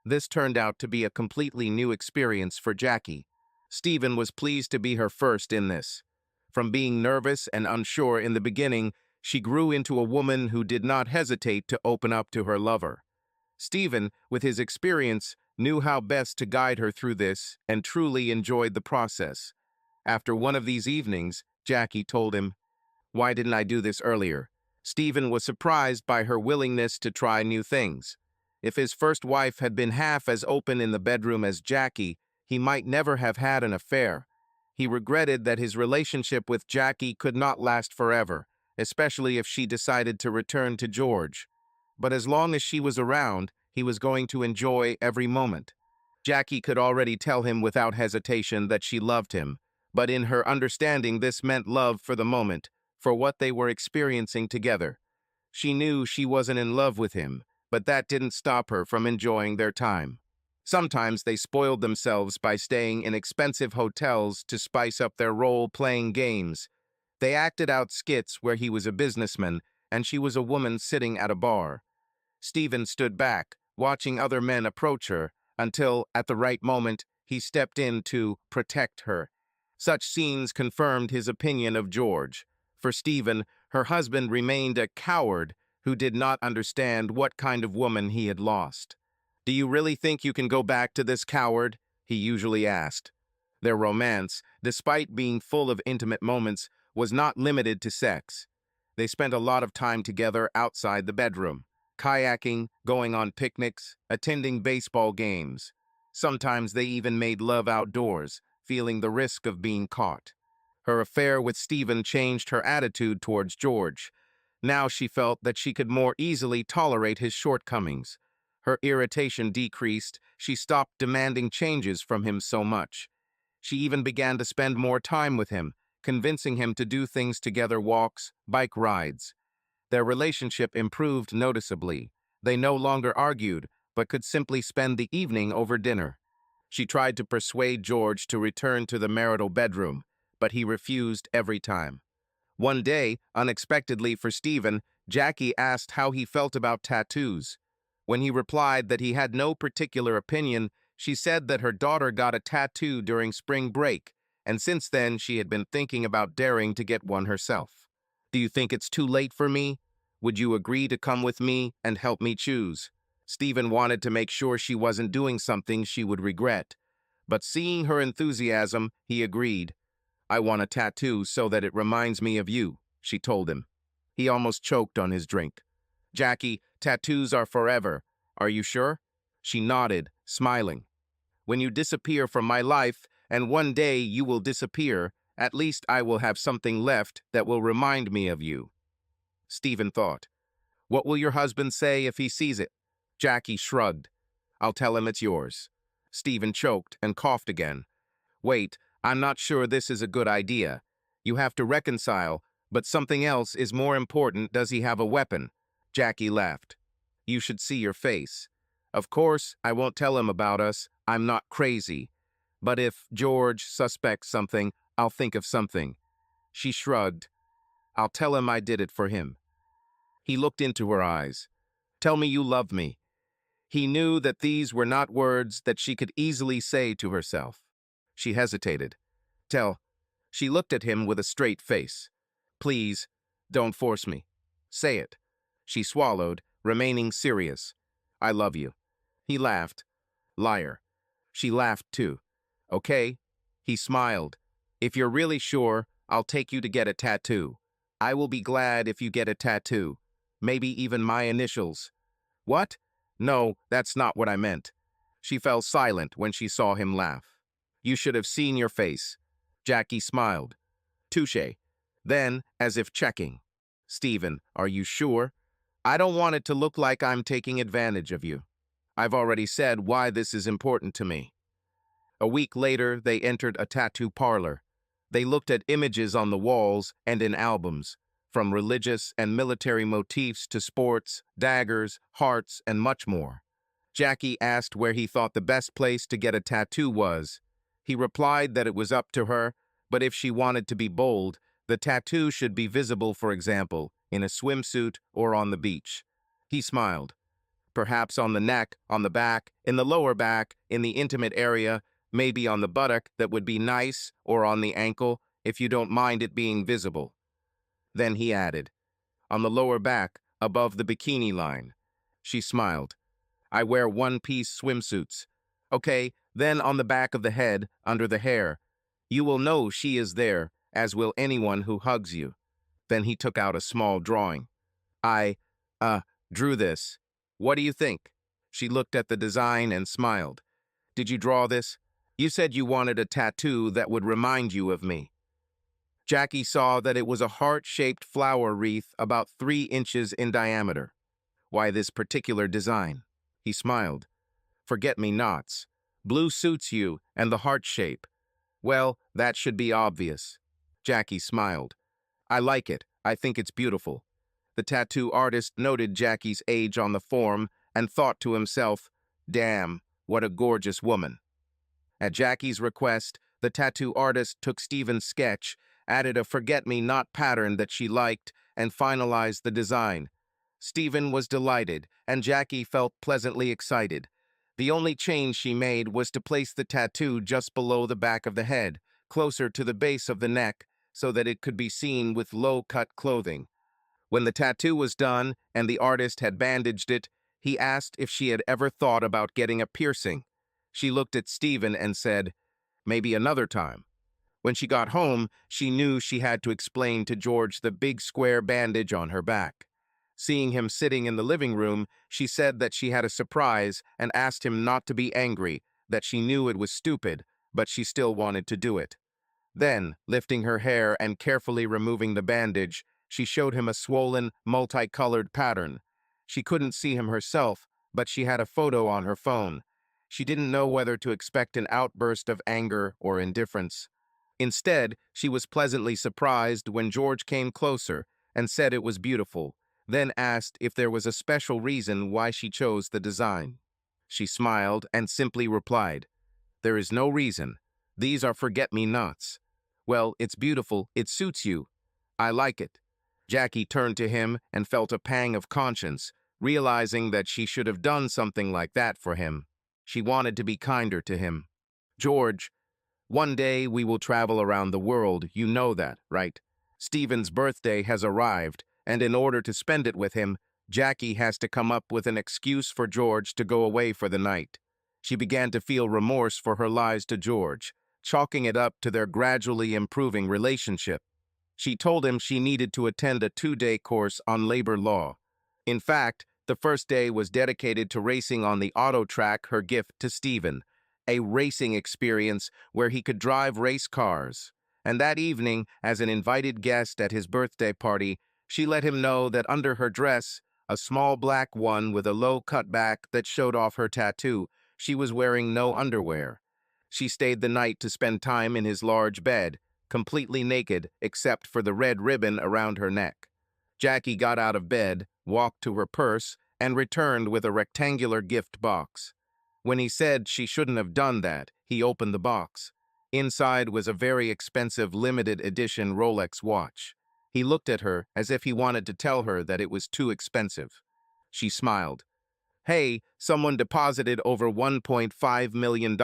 S1: This turned out to be a completely new experience for Jackie. Stephen was pleased to be her first in this. From being nervous and unsure in the beginning, She grew into a woman who did not hesitate to open up to her lover. Stephen, with his experience, knew how best to guide her through this and truly enjoyed the process. After one of these evenings, Jackie told him, "Why didn't I do this earlier?" Stephen was surprised by her willingness to try new things. If his first wife had been half as open in the bedroom as Jackie, he might never have had an affair. He regretted that his relationship with Jackie could not last forever, especially if she decided to return to George. But as long as she was around, he was going to enjoy every moment. Jackie could already tell him without hesitation that she loved him, but in her understanding this meant love for the moment, for what they were experiencing together. She knew she wasn't in love with him, but that didn't stop her from enjoying their time. Sometimes they spoiled themselves by staying in expensive hotels to spice up their role-playing games. They acted out skits where he was a businessman and she was a woman sitting at a bar. Stephen stood back, watching other men approach her, until, at the right moment, he stepped in to protect her. Such scenes confirmed his opinion of George. For Stephen, her husband remained a coward who did not understand what kind of woman he had lost. "Do you really think you can go back to this coward?" he usually asked. Their romance, despite being full of intimate moments, was not limited to sex. They spent a lot of time together outside the bedroom, kayaking, going on picnics, attending baseball games. Sometimes they even made love outdoors, feeling the risk of being caught. Her affair with Stephen changed her attitude towards George. Now she felt that she could more easily tolerate his shortcomings. Her irritation decreased, she stopped demanding changes from him so much. She even began to spend more time with him, convincing him to do things together: walks, bike rides. Their relationship improved noticeably. They no longer argued, but could simply spend the evening over dinner. She tried to persuade George to return to the marital bedroom, but he refused every time. One day, unexpectedly for Stephen, Jackie asked how he felt about tattoos. When he replied that he had no particular opinion, she said that her daughter got a tattoo during spring break, and since then she had been thinking about daring to get one herself. "Do you think it's too late for me? Would you agree to come with me and help me choose?" Stephen wanted to make sure she wasn't doing something she would regret. But seeing her enthusiasm, he agreed. "I want a tattoo so that it reminds me of you," she told him. He almost choked on his drink. "Jackie, tattoos are forever. Are you sure?" She nodded, smiling. "When you disappear from my life, and one day you will disappear, at least I will have something left that will remind me of you." Stephen thought, "What will your husband say if he sees it?" Jackie shrugged. "I'll tell him it's yours." Stephen choked and coughed again. "Wait, I'm not sure this is a good idea. You have to reconcile, but something else is more important. Does he have a weapon?" Jackie laughed. "You should see your face. Of course, I won't tell him about us. I'm not crazy. But if George suspects something, I'll think of something." She shrugged. "I'll tell him I did it for him." He looked into her eyes. "Tell me you love me." He knew that these were not words that she could easily say to herself. She hesitated. "Tell." She looked at him with a straight face. "Please, don't force me. Say it." She swallowed, remaining serious. "I love you." He laughed. "Liar." She laughed too. "Okay." He smiled. "If you're really sure, I'll take you to get a tattoo. I will be glad if you get a tattoo. Maybe even my initials." "What?" "No, that's not what I meant." She fell silent when she saw him laugh. "You should have seen your face." Jackie smiled. "Touché." Then, as if checking, "Stephen, are you sure? I don't want it to look like I'm taking advantage of you. I've already said why this is important to me." A week later, they entered a tattoo parlor. They looked at images on the walls and in albums, from religious and military motifs to sports, daggers, hearts, and much more. Jackie asked where he thought the best place to get a tattoo was. He replied that it was up to her, but if she wanted to be bold, the tattoo should be visible, for example, in a swimsuit or on the beach. He smiled. "Perhaps on the neck, on the back, in the lower back, in the intimate area, maybe on the buttock, that would be nice, or on the ankle, if you don't mind it being visible." Then he added, on the lower back, above the bikini line. She smiled. I wear one-piece swimsuits. Okay, then on the back of the head, under the hair. You will know she is there, as will anyone who hugs you. Then he took out a small drawing. I, uh, drew this. What do you think? She looked at the design and smiled. Did you draw this? You said you wanted a tattoo that would remind you of me. Jackie saw that it was a heart-shaped flower wreath about 3 inches in diameter. Why this particular design? He smiled. Forget-me-nots. Blue suits you, and the heart shape. Well, that should be obvious. Jackie smiled. I like it. I think it's beautiful. The tattoo artist noted Jackie's age on the form and thought to himself, damn, what a gorgeous woman. At Jackie's request, the tattoo artist took Stephen's sketch, added a forget-me-not pattern that she liked, and finalized the design. Stephen was delighted, and Jackie felt pleasantly excited. The only change she made was to place the tattoo just below the back of the head, closer to the base of the neck, so that it could be seen with low-cut clothing. When the tattoo was done and the artist had bandaged it, he asked if she had ever thought about getting a piercing. She looked at Stephen and said, maybe another time. When she got home, she knew she had to explain to George the big square bandage on her back. Seeing him sitting in the living room, she said that she had a surprise and asked him not to be angry, that she knew it was stupid, but she still wanted to do it. Then, lifting her hair and carefully removing the bandage, she showed him a swollen, multicolored pattern. She couldn't see him herself, but she had a photo on her phone. She didn't know whether to expect an outburst of anger or indifference. Instead, she was pleasantly surprised when George came closer and said it was beautiful, then asked if there was a special reason why she chose the design. She smiled and simply replied, there is no reason. These are forget-me-nots. Well, it's beautiful, it suits you. I like it. Jackie turned to him and felt a pang of conscience, realizing that she should have done something like that for him. She wanted to be kinder to him. George, one day we will travel around the world, you know that, right? Stephen's birthday has arrived, and in order to spend it with him, Jackie has to come up with an excuse for George to go away for the night. She began to feel remorse for her lies to George, chalking it up to their gradually improving relationship. She told him she needed to attend a 2-day course on labor law. In fact, the first day was dedicated to racing on the auto track, her gift to Stephen, a racing experience where he could drive race cars. And that evening, as an invited guest at his birthday party, she let him know that under her dress, a small black one with a low cutback that showed off her tattoo, she was wearing no underwear. She stayed the night to spend time in his large bed, completely naked except for the red ribbon around her neck. Jackie got out of bed, walked to her purse, and returned with a rectangular gift box. When he said she shouldn't have done that, he opened the box. Inside was a very expensive limited edition Rolex watch. He looked at her as if he wanted to tell her that it was too expensive. She smiled. Hey, someone deposited over $1.5 million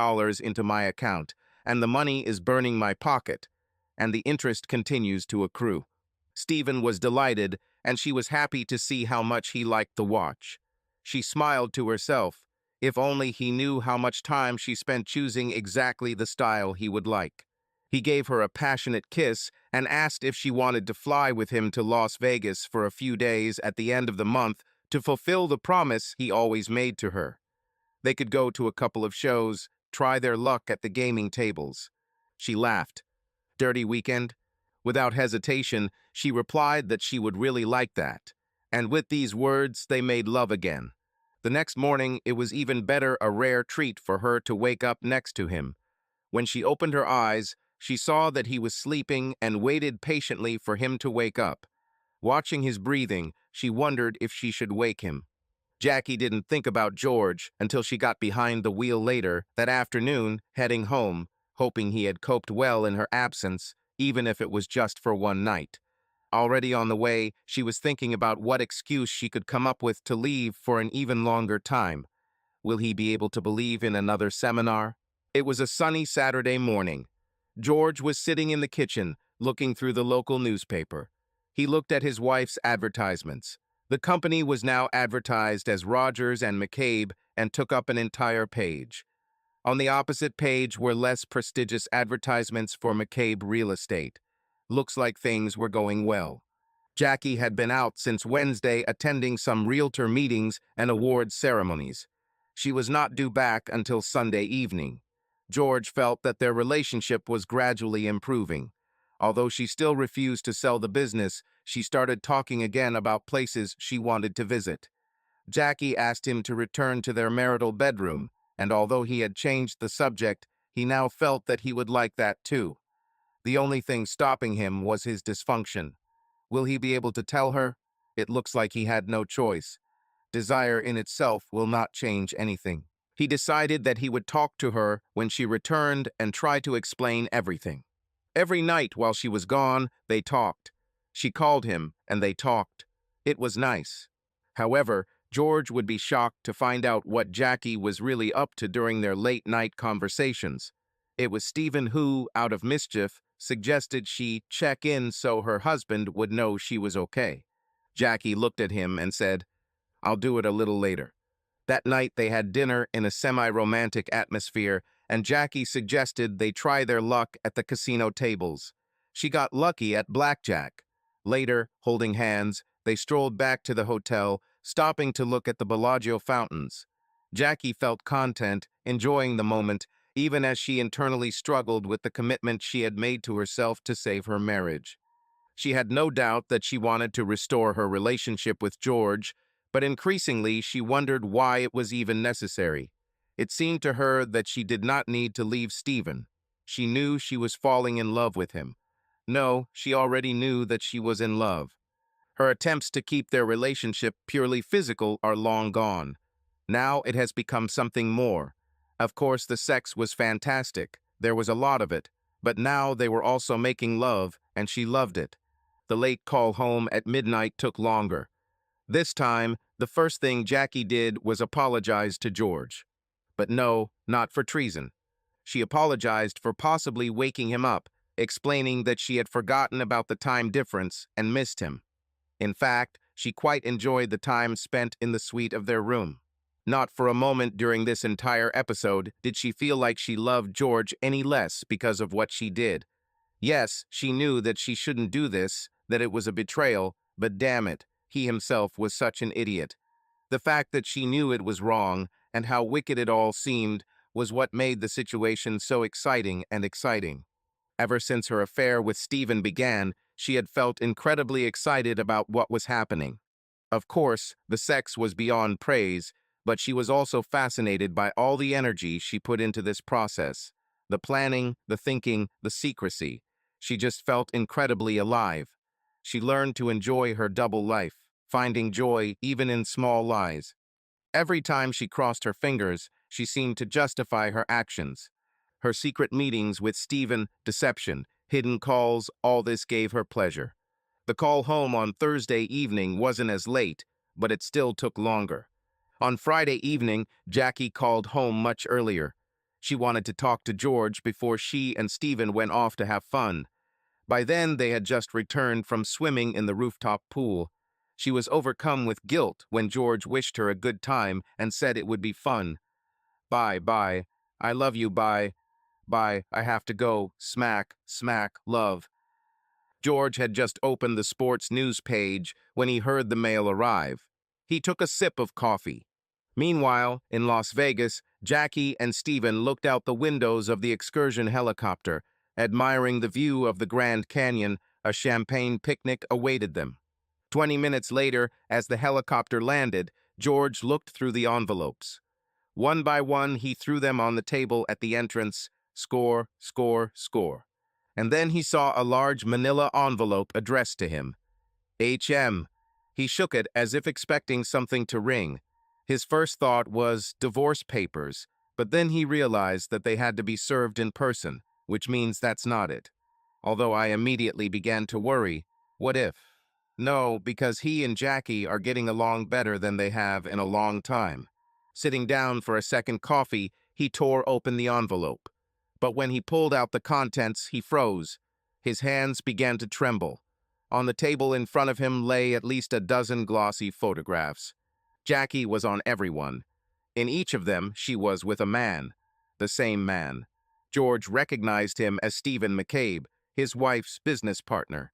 S1: into my account, and the money is burning my pocket, and the interest continues to accrue. Stephen was delighted, and she was happy to see how much he liked the watch. She smiled to herself. If only he knew how much time she spent choosing exactly the style he would like. He gave her a passionate kiss and asked if she wanted to fly with him to Las Vegas for a few days at the end of the month to fulfill the promise he always made to her. They could go to a couple of shows, try their luck at the gaming tables. She laughed. Dirty weekend? Without hesitation, she replied that she would really like that. And with these words, they made love again. The next morning, it was even better, a rare treat for her to wake up next to him. When she opened her eyes, she saw that he was sleeping and waited patiently for him to wake up. Watching his breathing, she wondered if she should wake him. Jackie didn't think about George until she got behind the wheel later that afternoon, heading home, hoping he had coped well in her absence, even if it was just for one night. Already on the way, she was thinking about what excuse she could come up with to leave for an even longer time. Will he be able to believe in another seminar? It was a sunny Saturday morning. George was sitting in the kitchen, looking through the local newspaper. He looked at his wife's advertisements. The company was now advertised as Rogers and McCabe and took up an entire page. On the opposite page were less prestigious advertisements for McCabe Real Estate. Looks like things were going well. Jackie had been out since Wednesday attending some realtor meetings and awards ceremonies. She was not due back until Sunday evening. George felt that their relationship was gradually improving. Although she still refused to sell the business, she started talking again about places she wanted to visit. Jackie asked him to return to their marital bedroom, and although he had changed the subject, he now felt that he would like that too. The only thing stopping him was his dysfunction. Will he be able to tell her? It looks like he had no choice. Desire in itself will not change anything. He decided that he would talk to her when she returned and try to explain everything. Every night while she was gone, they talked. She called him, and they talked. It was nice. However, George would be shocked to find out what Jackie was really up to during their late-night conversations. It was Stephen who, out of mischief, suggested she check in so her husband would know she was okay. Jackie looked at him and said, "I'll do it a little later." That night they had dinner in a semi-romantic atmosphere, and Jackie suggested they try their luck at the casino tables. She got lucky at blackjack. Later, holding hands, they strolled back to the hotel, stopping to look at the Bellagio fountains. Jackie felt content, enjoying the moment, even as she internally struggled with the commitment she had made to herself to save her marriage. She had no doubt that she wanted to restore her relationship with George, but increasingly she wondered why it was even necessary. It seemed to her that she did not need to leave Stephen. She knew she was falling in love with him. No, she already knew that she was in love. Her attempts to keep their relationship purely physical are long gone. Now it has become something more. Of course, the sex was fantastic. There was a lot of it. But now they were also making love, and she loved it. The late call home at midnight took longer. This time, the first thing Jackie did was apologize to George. But no, not for treason. She apologized for possibly waking him up, explaining that she had forgotten about the time difference and missed him. In fact, she quite enjoyed the time spent in the suite of their room. Not for a moment during this entire episode did she feel like she loved George any less because of what she did. Yes, she knew that she shouldn't do this, that it was a betrayal, but damn it, he himself was such an idiot. The fact that she knew it was wrong, and how wicked it all seemed, was what made the situation so exciting and exciting. Ever since her affair with Stephen began, she had felt incredibly excited about what was happening. Of course, the sex was beyond praise, but she was also fascinated by all the energy she put into this process. The planning, the thinking, the secrecy. She just felt incredibly alive. She learned to enjoy her double life, finding joy even in small lies. Every time she crossed her fingers, she seemed to justify her actions. Her secret meetings with Stephen, deception, hidden calls, all this gave her pleasure. The call home on Thursday evening wasn't as late, but it still took longer. On Friday evening, Jackie called home much earlier. She wanted to talk to George before she and Stephen went off to have fun. By then, they had just returned from swimming in the rooftop pool. She was overcome with guilt when George wished her a good time and said it would be fun. "Bye, bye. I love you, bye. Bye, I have to go. Smack, smack, love." George had just opened the sports news page when he heard the mail arrive. He took a sip of coffee. Meanwhile, in Las Vegas, Jackie and Stephen looked out the windows of the excursion helicopter, admiring the view of the Grand Canyon. A champagne picnic awaited them. 20 minutes later, as the helicopter landed, George looked through the envelopes. One by one, he threw them on the table at the entrance. Score, score, score. And then he saw a large manila envelope addressed to him. HM. He shook it as if expecting something to ring. His first thought was divorce papers, but then he realized that they had to be served in person, which means that's not it. Although I immediately began to worry, what if? No, because he and Jackie are getting along better than they have in a long time. Sitting down for a second coffee, he tore open the envelope. But when he pulled out the contents, he froze. His hands began to tremble. On the table in front of him lay at least a dozen glossy photographs. Jackie was on every one. In each of them, she was with a man. The same man. George recognized him as Stephen McCabe, his wife's business partner.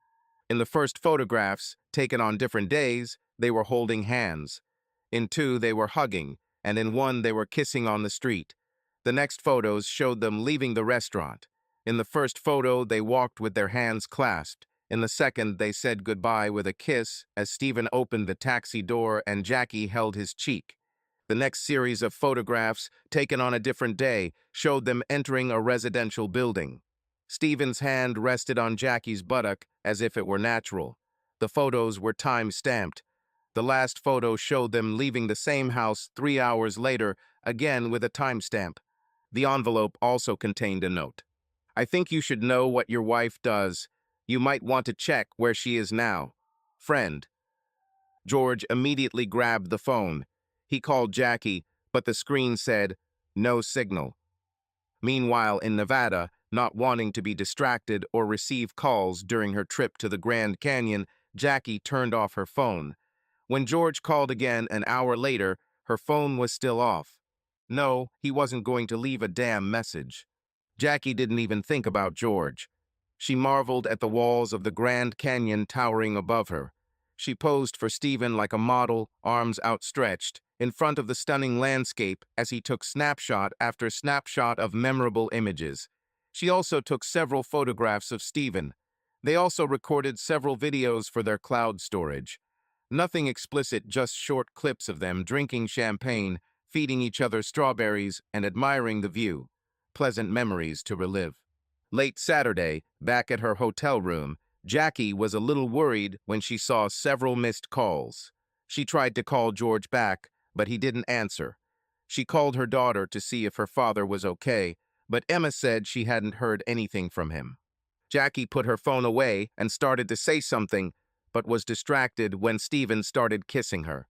S1: In the first photographs, taken on different days, they were holding hands. In two, they were hugging, and in one, they were kissing on the street. The next photos showed them leaving the restaurant. In the first photo, they walked with their hands clasped. In the second, they said goodbye with a kiss as Stephen opened the taxi door and Jackie held his cheek. The next series of photographs, taken on a different day, showed them entering a residential building. Stephen's hand rested on Jackie's buttock as if it were natural. The photos were time-stamped. The last photo showed them leaving the same house 3 hours later, again with a timestamp. The envelope also contained a note. I think you should know what your wife does. You might want to check where she is now. Friend. George immediately grabbed the phone. He called Jackie, but the screen said, no signal. Meanwhile, in Nevada, not wanting to be distracted or receive calls during her trip to the Grand Canyon, Jackie turned off her phone. When George called again an hour later, her phone was still off. No, he wasn't going to leave a damn message. Jackie didn't even think about George. She marveled at the walls of the Grand Canyon towering above her. She posed for Stephen like a model, arms outstretched, in front of the stunning landscape as he took snapshot after snapshot of memorable images. She also took several photographs of Stephen. They also recorded several videos for their cloud storage. Nothing explicit, just short clips of them drinking champagne, feeding each other strawberries, and admiring the view. Pleasant memories to relive. Late Saturday, back at her hotel room, Jackie was a little worried when she saw several missed calls. She tried to call George back, but he didn't answer. She called her daughter to see if her father was okay, but Emma said she hadn't heard anything from him. Jackie put her phone away and started to say something, but was distracted when Stephen started kissing her.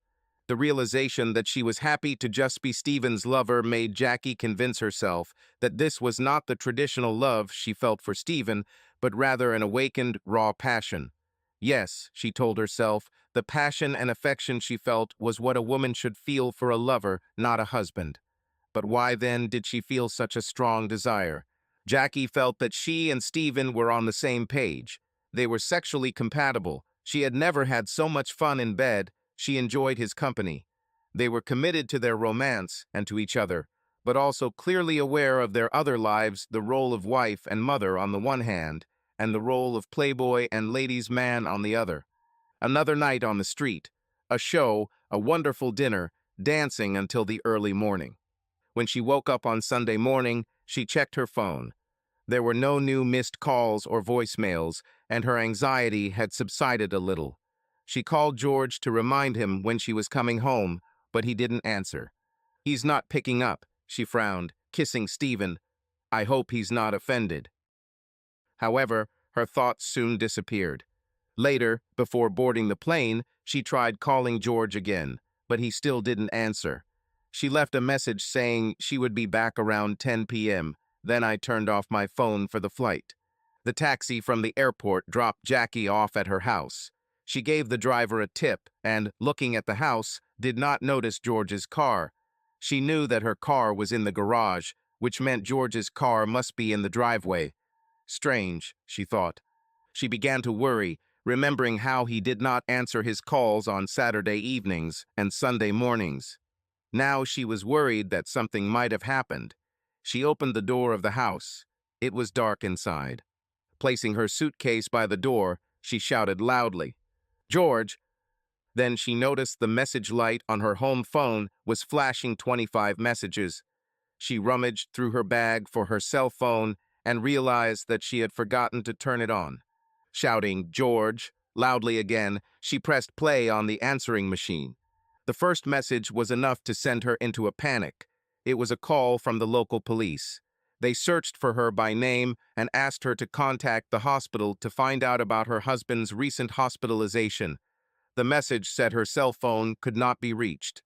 S1: The realization that she was happy to just be Stephen's lover made Jackie convince herself that this was not the traditional love she felt for Stephen, but rather an awakened, raw passion. Yes, she told herself, the passion and affection she felt was what a woman should feel for a lover, not a husband. But why then did she feel such a strong desire? Jackie felt that she and Stephen were on the same page. They were sexually compatible. She had never had so much fun in bed. She enjoyed his company. They were committed to their romance and to each other, but also clearly aware of their other lives, the role of wife and mother on the one hand, and the role of playboy and ladies' man on the other. Another night on the street, a show, a wonderful dinner, dancing until the early morning. When she woke up on Sunday morning, she checked her phone. There were no new missed calls or voicemails, and her anxiety had subsided a little. She called George to remind him when she was coming home, but he didn't answer. He's not picking up, she frowned, kissing Stephen. I hope he's not offended. However, her thoughts soon disappeared. Later, before boarding the plane, she tried calling George again, but he still didn't answer. She left a message saying she would be back around 10 p.m. Then I turned off my phone for the flight. The taxi from the airport dropped Jackie off at her house. She gave the driver a tip and, looking at the house, did not notice George's car. She knew that her car was in the garage, which meant George's car must be in the driveway. Strange, she thought. She began to worry, remembering how he did not answer his calls on Saturday evenings and Sunday mornings. Now she was worried that something might have happened. She opened the door of the house. It was dark inside. Placing her suitcase by the door, she shouted loudly, George! Then she noticed the message light on her home phone was flashing 25 messages. She rummaged through her bag for her cell phone and realized that she had forgotten to turn it on. Shouting, George, loudly again, she pressed play on the answering machine. The first message was enough to send her into a panic. It was a call from the local police. They searched for her by name and asked her to contact the hospital to find out about her husband's recent hospitalization. The message said her cell phone could not be reached.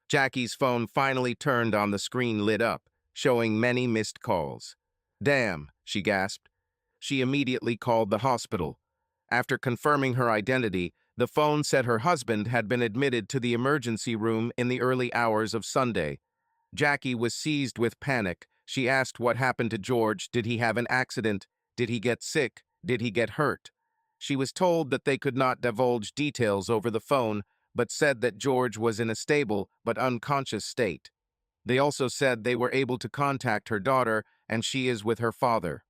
S1: Jackie's phone finally turned on, the screen lit up, showing many missed calls. Damn, she gasped. She immediately called the hospital. After confirming her identity, the phone said her husband had been admitted to the emergency room in the early hours of Sunday. Jackie was seized with panic. She asked what happened to George. Did he have an accident? Did he get sick? Did he get hurt? She was told that they could not divulge details over the phone, but said that George was in a stable but unconscious state. They also said they were able to contact her daughter and she is with her father.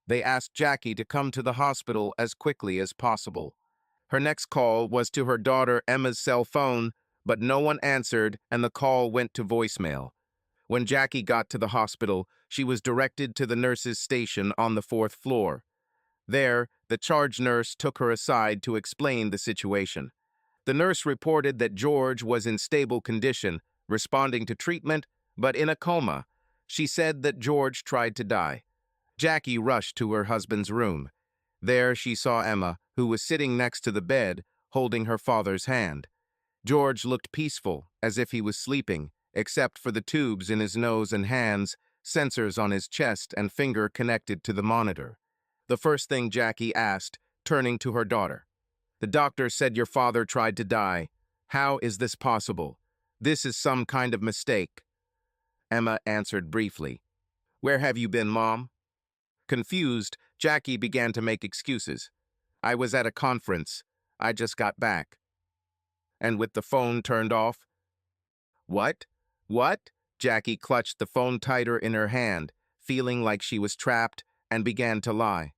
S1: They asked Jackie to come to the hospital as quickly as possible. Her next call was to her daughter Emma's cell phone, but no one answered and the call went to voicemail. When Jackie got to the hospital, she was directed to the nurse's station on the 4th floor. There, the charge nurse took her aside to explain the situation. The nurse reported that George was in stable condition, responding to treatment, but in a coma. She said that George tried to die. Jackie rushed to her husband's room. There she saw Emma, who was sitting next to the bed, holding her father's hand. George looked peaceful, as if he was sleeping, except for the tubes in his nose and hands, sensors on his chest and finger connected to the monitor. The first thing Jackie asked, turning to her daughter. The doctor said your father tried to die. How is this possible? This is some kind of mistake. Emma answered briefly. Where have you been, Mom? Confused, Jackie began to make excuses. I was at a conference. I just got back. And with the phone turned off? What? What? Jackie clutched the phone tighter in her hand, feeling like she was trapped, and began to lie.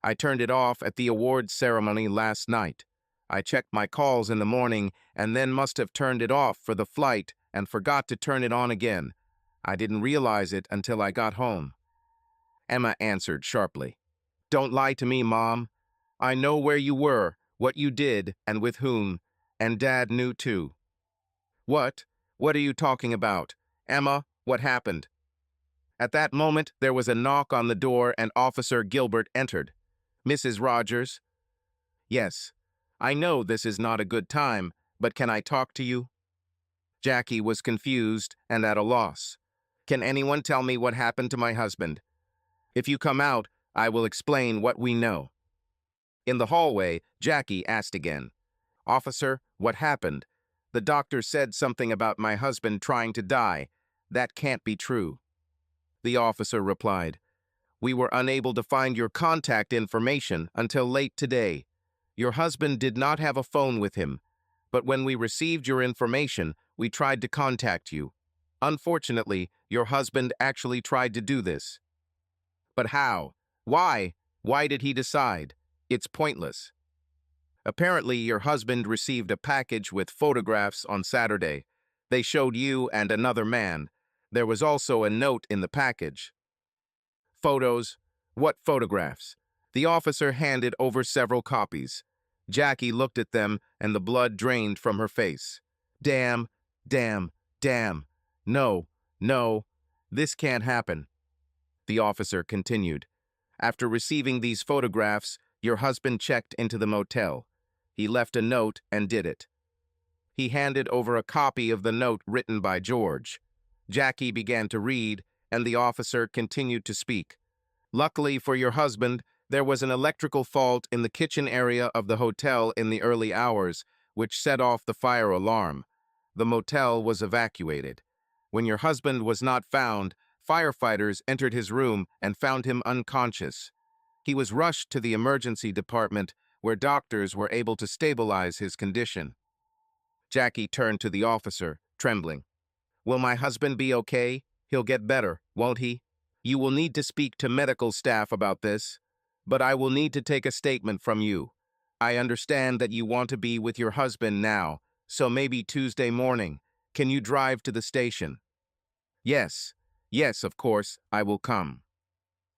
S1: I turned it off at the awards ceremony last night. I checked my calls in the morning and then must have turned it off for the flight and forgot to turn it on again. I didn't realize it until I got home. Emma answered sharply. Don't lie to me, Mom. I know where you were, what you did, and with whom, and Dad knew too. What? What are you talking about? Emma, what happened? At that moment, there was a knock on the door and Officer Gilbert entered. Mrs. Rogers? Yes. I know this is not a good time, but can I talk to you? Jackie was confused and at a loss. Can anyone tell me what happened to my husband? If you come out, I will explain what we know. In the hallway, Jackie asked again. Officer, what happened? The doctor said something about my husband trying to die. That can't be true. The officer replied. We were unable to find your contact information until late today. Your husband did not have a phone with him, but when we received your information, we tried to contact you. Unfortunately, your husband actually tried to do this. But how? Why? Why did he decide? It's pointless. Apparently, your husband received a package with photographs on Saturday. They showed you and another man. There was also a note in the package. Photos? What photographs? The officer handed over several copies. Jackie looked at them and the blood drained from her face. Damn, damn, damn. No, no, this can't happen. The officer continued. After receiving these photographs, your husband checked into the motel. He left a note and did it. He handed over a copy of the note written by George. Jackie began to read, and the officer continued to speak. Luckily for your husband, there was an electrical fault in the kitchen area of the hotel in the early hours, which set off the fire alarm. The motel was evacuated. When your husband was not found, firefighters entered his room and found him unconscious. He was rushed to the emergency department, where doctors were able to stabilize his condition. Jackie turned to the officer, trembling. Will my husband be okay? He'll get better, won't he? You will need to speak to medical staff about this, but I will need to take a statement from you. I understand that you want to be with your husband now, so maybe Tuesday morning. Can you drive to the station? Yes, yes, of course, I will come.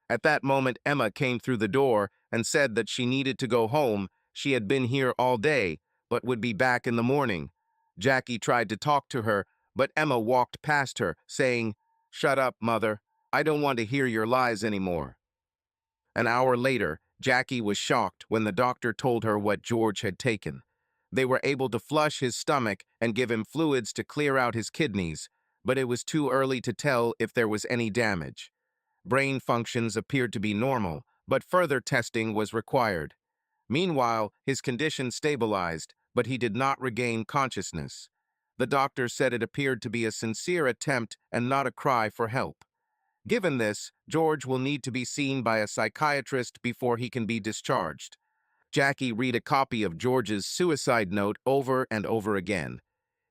S1: At that moment, Emma came through the door and said that she needed to go home. She had been here all day, but would be back in the morning. Jackie tried to talk to her, but Emma walked past her, saying, Shut up, Mother. I don't want to hear your lies anymore. An hour later, Jackie was shocked when the doctor told her what George had taken. They were able to flush his stomach and give him fluids to clear out his kidneys, but it was too early to tell if there was any damage. Brain functions appeared to be normal, but further testing was required. Meanwhile, his condition stabilized, but he did not regain consciousness. The doctor said it appeared to be a sincere attempt and not a cry for help. Given this, George will need to be seen by a psychiatrist before he can be discharged. Jackie read a copy of George's suicide note over and over again.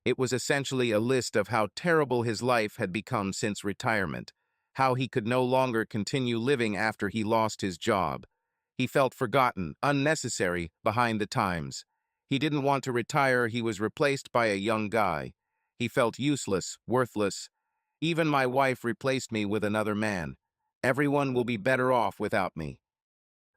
S1: It was essentially a list of how terrible his life had become since retirement, how he could no longer continue living after he lost his job. He felt forgotten, unnecessary, behind the times. He didn't want to retire, he was replaced by a young guy. He felt useless, worthless. Even my wife replaced me with another man. Everyone will be better off without me.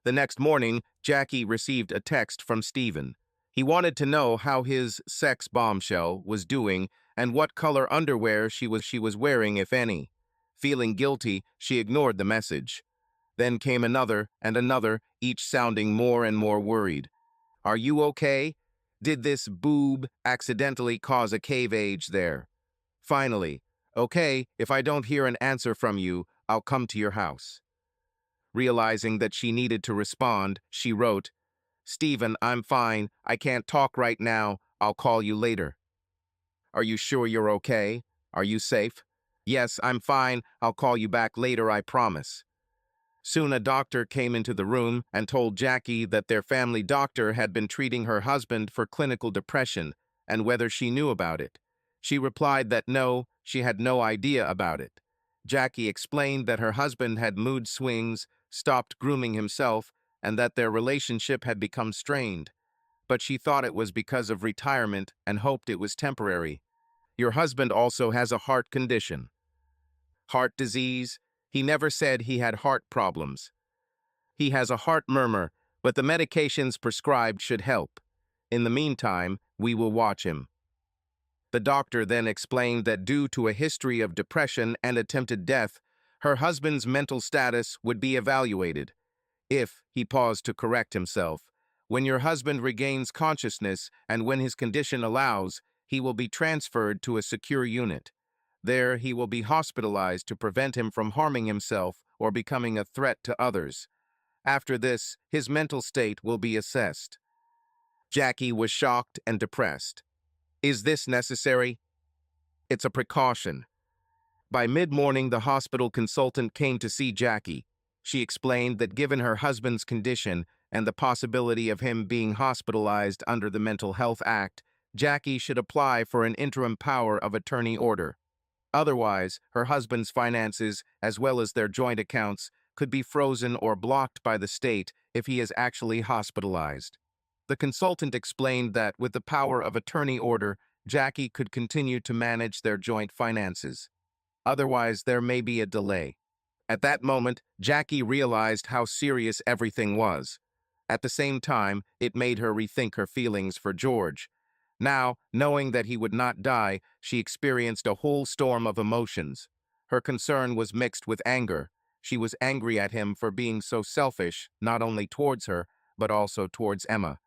S1: The next morning, Jackie received a text from Stephen. He wanted to know how his sex bombshell was doing and what color underwear she was wearing, if any. Feeling guilty, she ignored the message. Then came another and another, each sounding more and more worried. Are you okay? Did this boob accidentally cause a cave age there? Finally, okay, if I don't hear an answer from you, I'll come to your house. Realizing that she needed to respond, she wrote, Stephen, I'm fine. I can't talk right now. I'll call you later. Are you sure you're okay? Are you safe? Yes, I'm fine. I'll call you back later, I promise. Soon a doctor came into the room and told Jackie that their family doctor had been treating her husband for clinical depression and whether she knew about it. She replied that no, she had no idea about it. Jackie explained that her husband had mood swings, stopped grooming himself, and that their relationship had become strained. But she thought it was because of retirement and hoped it was temporary. Your husband also has a heart condition. Heart disease? He never said he had heart problems. He has a heart murmur, but the medications prescribed should help. In the meantime, we will watch him. The doctor then explained that due to a history of depression and attempted death, her husband's mental status would be evaluated. If, he paused to correct himself, when your husband regains consciousness and when his condition allows, he will be transferred to a secure unit. There, he will be hospitalized to prevent him from harming himself or becoming a threat to others. After this, his mental state will be assessed. Jackie was shocked and depressed. Is this necessary? It's a precaution. By mid-morning, the hospital consultant came to see Jackie. She explained that given her husband's condition and the possibility of him being hospitalized under the Mental Health Act, Jackie should apply for an interim power of attorney order. Otherwise, her husband's finances, as well as their joint accounts, could be frozen or blocked by the state if he is actually hospitalized. The consultant explained that with the power of attorney order, Jackie could continue to manage their joint finances. Otherwise, there may be a delay. At that moment, Jackie realized how serious everything was. At the same time, it made her rethink her feelings for George. Now, knowing that he would not die, she experienced a whole storm of emotions. Her concern was mixed with anger. She was angry at him for being so selfish, not only towards her, but also towards Emma.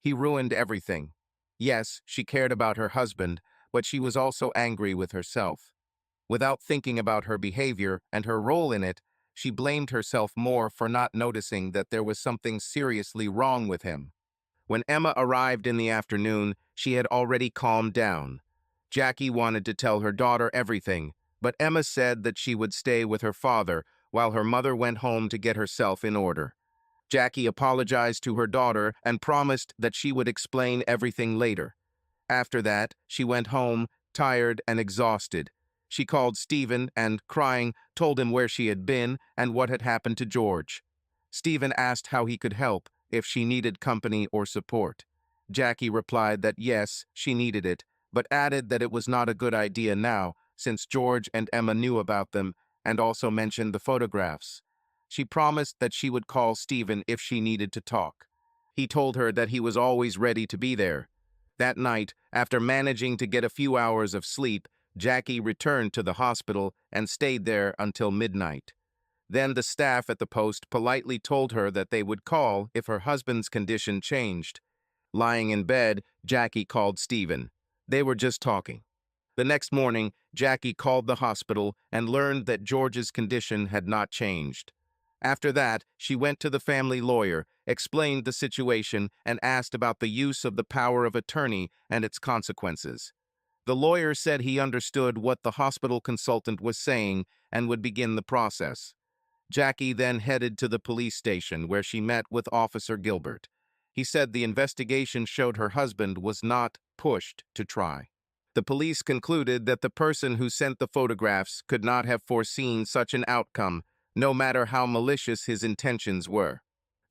S1: He ruined everything. Yes, she cared about her husband, but she was also angry with herself. Without thinking about her behavior and her role in it, she blamed herself more for not noticing that there was something seriously wrong with him. When Emma arrived in the afternoon, she had already calmed down. Jackie wanted to tell her daughter everything, but Emma said that she would stay with her father while her mother went home to get herself in order. Jackie apologized to her daughter and promised that she would explain everything later. After that, she went home, tired and exhausted. She called Stephen and, crying, told him where she had been and what had happened to George. Stephen asked how he could help, if she needed company or support. Jackie replied that yes, she needed it, but added that it was not a good idea now, since George and Emma knew about them, and also mentioned the photographs. She promised that she would call Stephen if she needed to talk. He told her that he was always ready to be there. That night, after managing to get a few hours of sleep, Jackie returned to the hospital and stayed there until midnight. Then the staff at the post politely told her that they would call if her husband's condition changed. Lying in bed, Jackie called Stephen. They were just talking. The next morning, Jackie called the hospital and learned that George's condition had not changed. After that, she went to the family lawyer, explained the situation, and asked about the use of the power of attorney and its consequences. The lawyer said he understood what the hospital consultant was saying and would begin the process. Jackie then headed to the police station where she met with Officer Gilbert. He said the investigation showed her husband was not pushed to try. The police concluded that the person who sent the photographs could not have foreseen such an outcome, no matter how malicious his intentions were.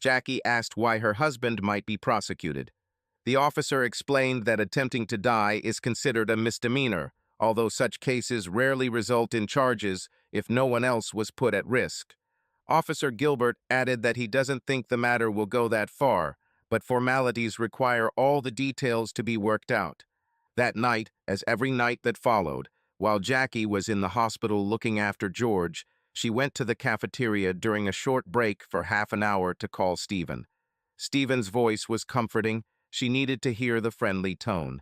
S1: Jackie asked why her husband might be prosecuted. The officer explained that attempting to die is considered a misdemeanor, although such cases rarely result in charges if no one else was put at risk. Officer Gilbert added that he doesn't think the matter will go that far, but formalities require all the details to be worked out. That night, as every night that followed, while Jackie was in the hospital looking after George, she went to the cafeteria during a short break for half an hour to call Stephen. Stephen's voice was comforting. She needed to hear the friendly tone.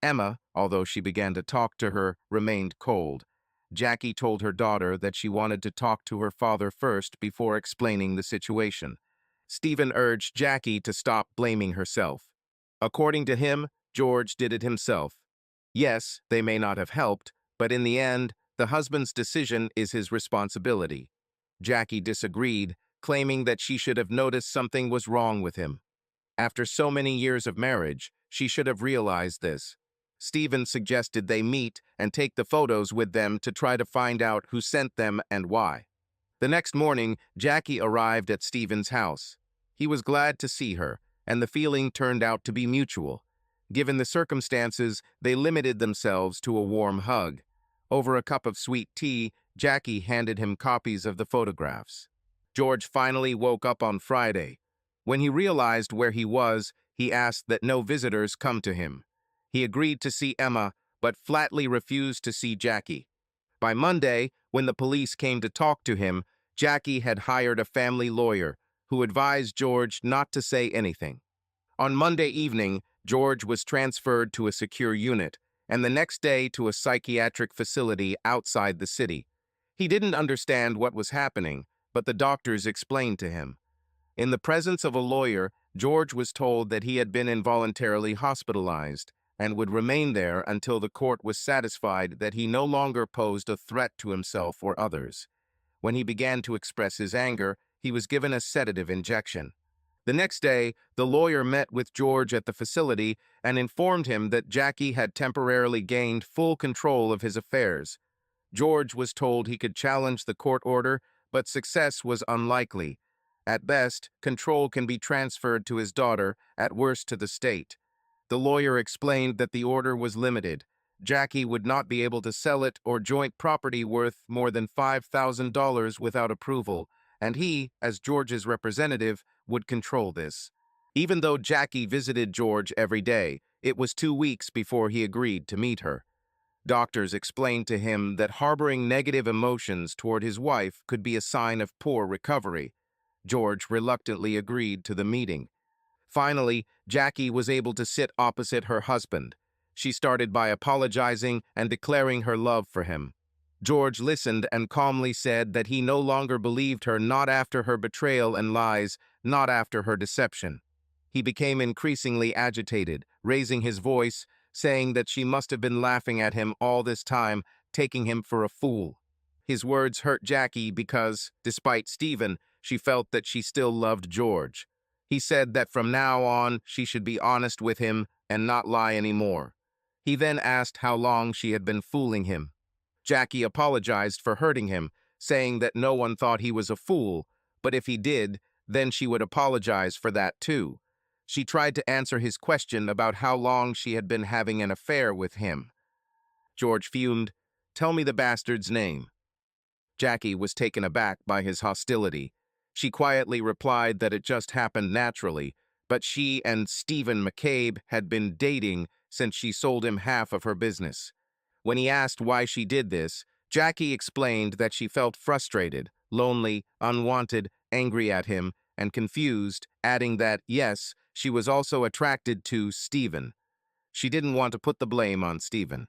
S1: Emma, although she began to talk to her, remained cold. Jackie told her daughter that she wanted to talk to her father first before explaining the situation. Stephen urged Jackie to stop blaming herself. According to him, George did it himself. Yes, they may not have helped, but in the end, the husband's decision is his responsibility. Jackie disagreed, claiming that she should have noticed something was wrong with him. After so many years of marriage, she should have realized this. Stephen suggested they meet and take the photos with them to try to find out who sent them and why. The next morning, Jackie arrived at Stephen's house. He was glad to see her, and the feeling turned out to be mutual. Given the circumstances, they limited themselves to a warm hug. Over a cup of sweet tea, Jackie handed him copies of the photographs. George finally woke up on Friday. When he realized where he was, he asked that no visitors come to him. He agreed to see Emma, but flatly refused to see Jackie. By Monday, when the police came to talk to him, Jackie had hired a family lawyer who advised George not to say anything. On Monday evening, George was transferred to a secure unit, and the next day to a psychiatric facility outside the city. He didn't understand what was happening, but the doctors explained to him. In the presence of a lawyer, George was told that he had been involuntarily hospitalized and would remain there until the court was satisfied that he no longer posed a threat to himself or others. When he began to express his anger, he was given a sedative injection. The next day, the lawyer met with George at the facility and informed him that Jackie had temporarily gained full control of his affairs. George was told he could challenge the court order, but success was unlikely. At best, control can be transferred to his daughter, at worst to the state. The lawyer explained that the order was limited. Jackie would not be able to sell it or joint property worth more than $5,000 without approval, and he, as George's representative, would control this. Even though Jackie visited George every day, it was 2 weeks before he agreed to meet her. Doctors explained to him that harboring negative emotions toward his wife could be a sign of poor recovery. George reluctantly agreed to the meeting. Finally, Jackie was able to sit opposite her husband. She started by apologizing and declaring her love for him. George listened and calmly said that he no longer believed her, not after her betrayal and lies, not after her deception. He became increasingly agitated, raising his voice, saying that she must have been laughing at him all this time, taking him for a fool. His words hurt Jackie because, despite Stephen, she felt that she still loved George. He said that from now on she should be honest with him and not lie anymore. He then asked how long she had been fooling him. Jackie apologized for hurting him, saying that no one thought he was a fool, but if he did, then she would apologize for that too. She tried to answer his question about how long she had been having an affair with him. George fumed. "Tell me the bastard's name." Jackie was taken aback by his hostility. She quietly replied that it just happened naturally, but she and Stephen McCabe had been dating since she sold him half of her business. When he asked why she did this, Jackie explained that she felt frustrated, lonely, unwanted, angry at him, and confused, adding that, yes, she was also attracted to Stephen. She didn't want to put the blame on Stephen.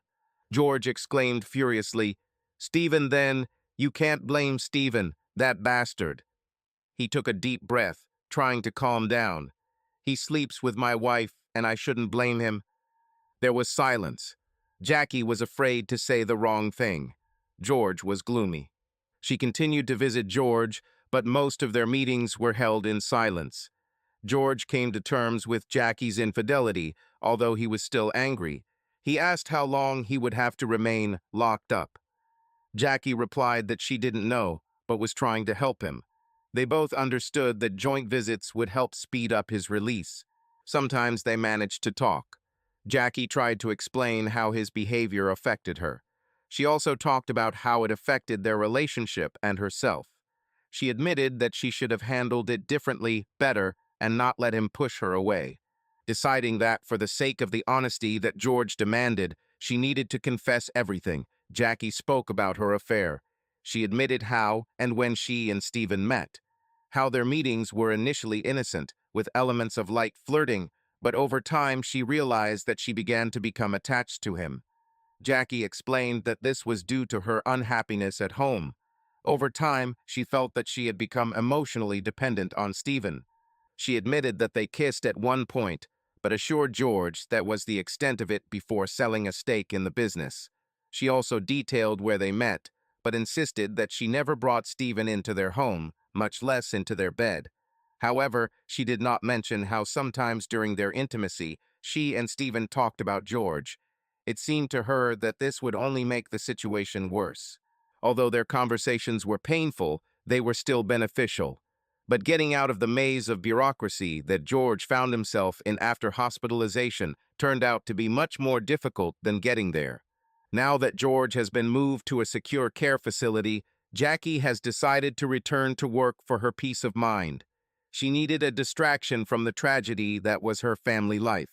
S1: George exclaimed furiously, "Stephen then, you can't blame Stephen, that bastard." He took a deep breath, trying to calm down. He sleeps with my wife, and I shouldn't blame him. There was silence. Jackie was afraid to say the wrong thing. George was gloomy. She continued to visit George, but most of their meetings were held in silence. George came to terms with Jackie's infidelity, although he was still angry. He asked how long he would have to remain locked up. Jackie replied that she didn't know, but was trying to help him. They both understood that joint visits would help speed up his release. Sometimes they managed to talk. Jackie tried to explain how his behavior affected her. She also talked about how it affected their relationship and herself. She admitted that she should have handled it differently, better, and not let him push her away. Deciding that, for the sake of the honesty that George demanded, she needed to confess everything, Jackie spoke about her affair. She admitted how and when she and Stephen met. How their meetings were initially innocent, with elements of light flirting, but over time she realized that she began to become attached to him. Jackie explained that this was due to her unhappiness at home. Over time, she felt that she had become emotionally dependent on Stephen. She admitted that they kissed at one point, but assured George that was the extent of it before selling a stake in the business. She also detailed where they met, but insisted that she never brought Stephen into their home, much less into their bed. However, she did not mention how sometimes during their intimacy, she and Stephen talked about George. It seemed to her that this would only make the situation worse. Although their conversations were painful, they were still beneficial. But getting out of the maze of bureaucracy that George found himself in after hospitalization turned out to be much more difficult than getting there. Now that George has been moved to a secure care facility, Jackie has decided to return to work for her peace of mind. She needed a distraction from the tragedy that was her family life.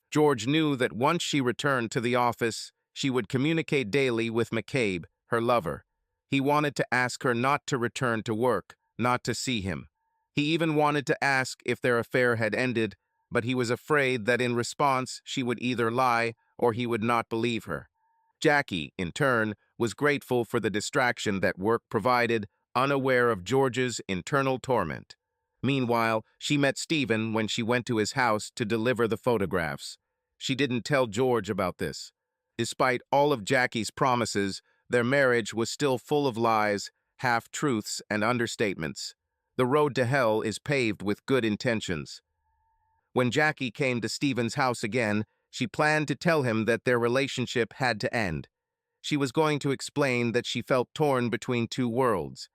S1: George knew that once she returned to the office, she would communicate daily with McCabe, her lover. He wanted to ask her not to return to work, not to see him. He even wanted to ask if their affair had ended, but he was afraid that in response she would either lie or he would not believe her. Jackie, in turn, was grateful for the distraction that work provided, unaware of George's internal torment. Meanwhile, she met Stephen when she went to his house to deliver the photographs. She didn't tell George about this. Despite all of Jackie's promises, their marriage was still full of lies, half-truths, and understatements. The road to hell is paved with good intentions. When Jackie came to Stephen's house again, she planned to tell him that their relationship had to end. She was going to explain that she felt torn between two worlds.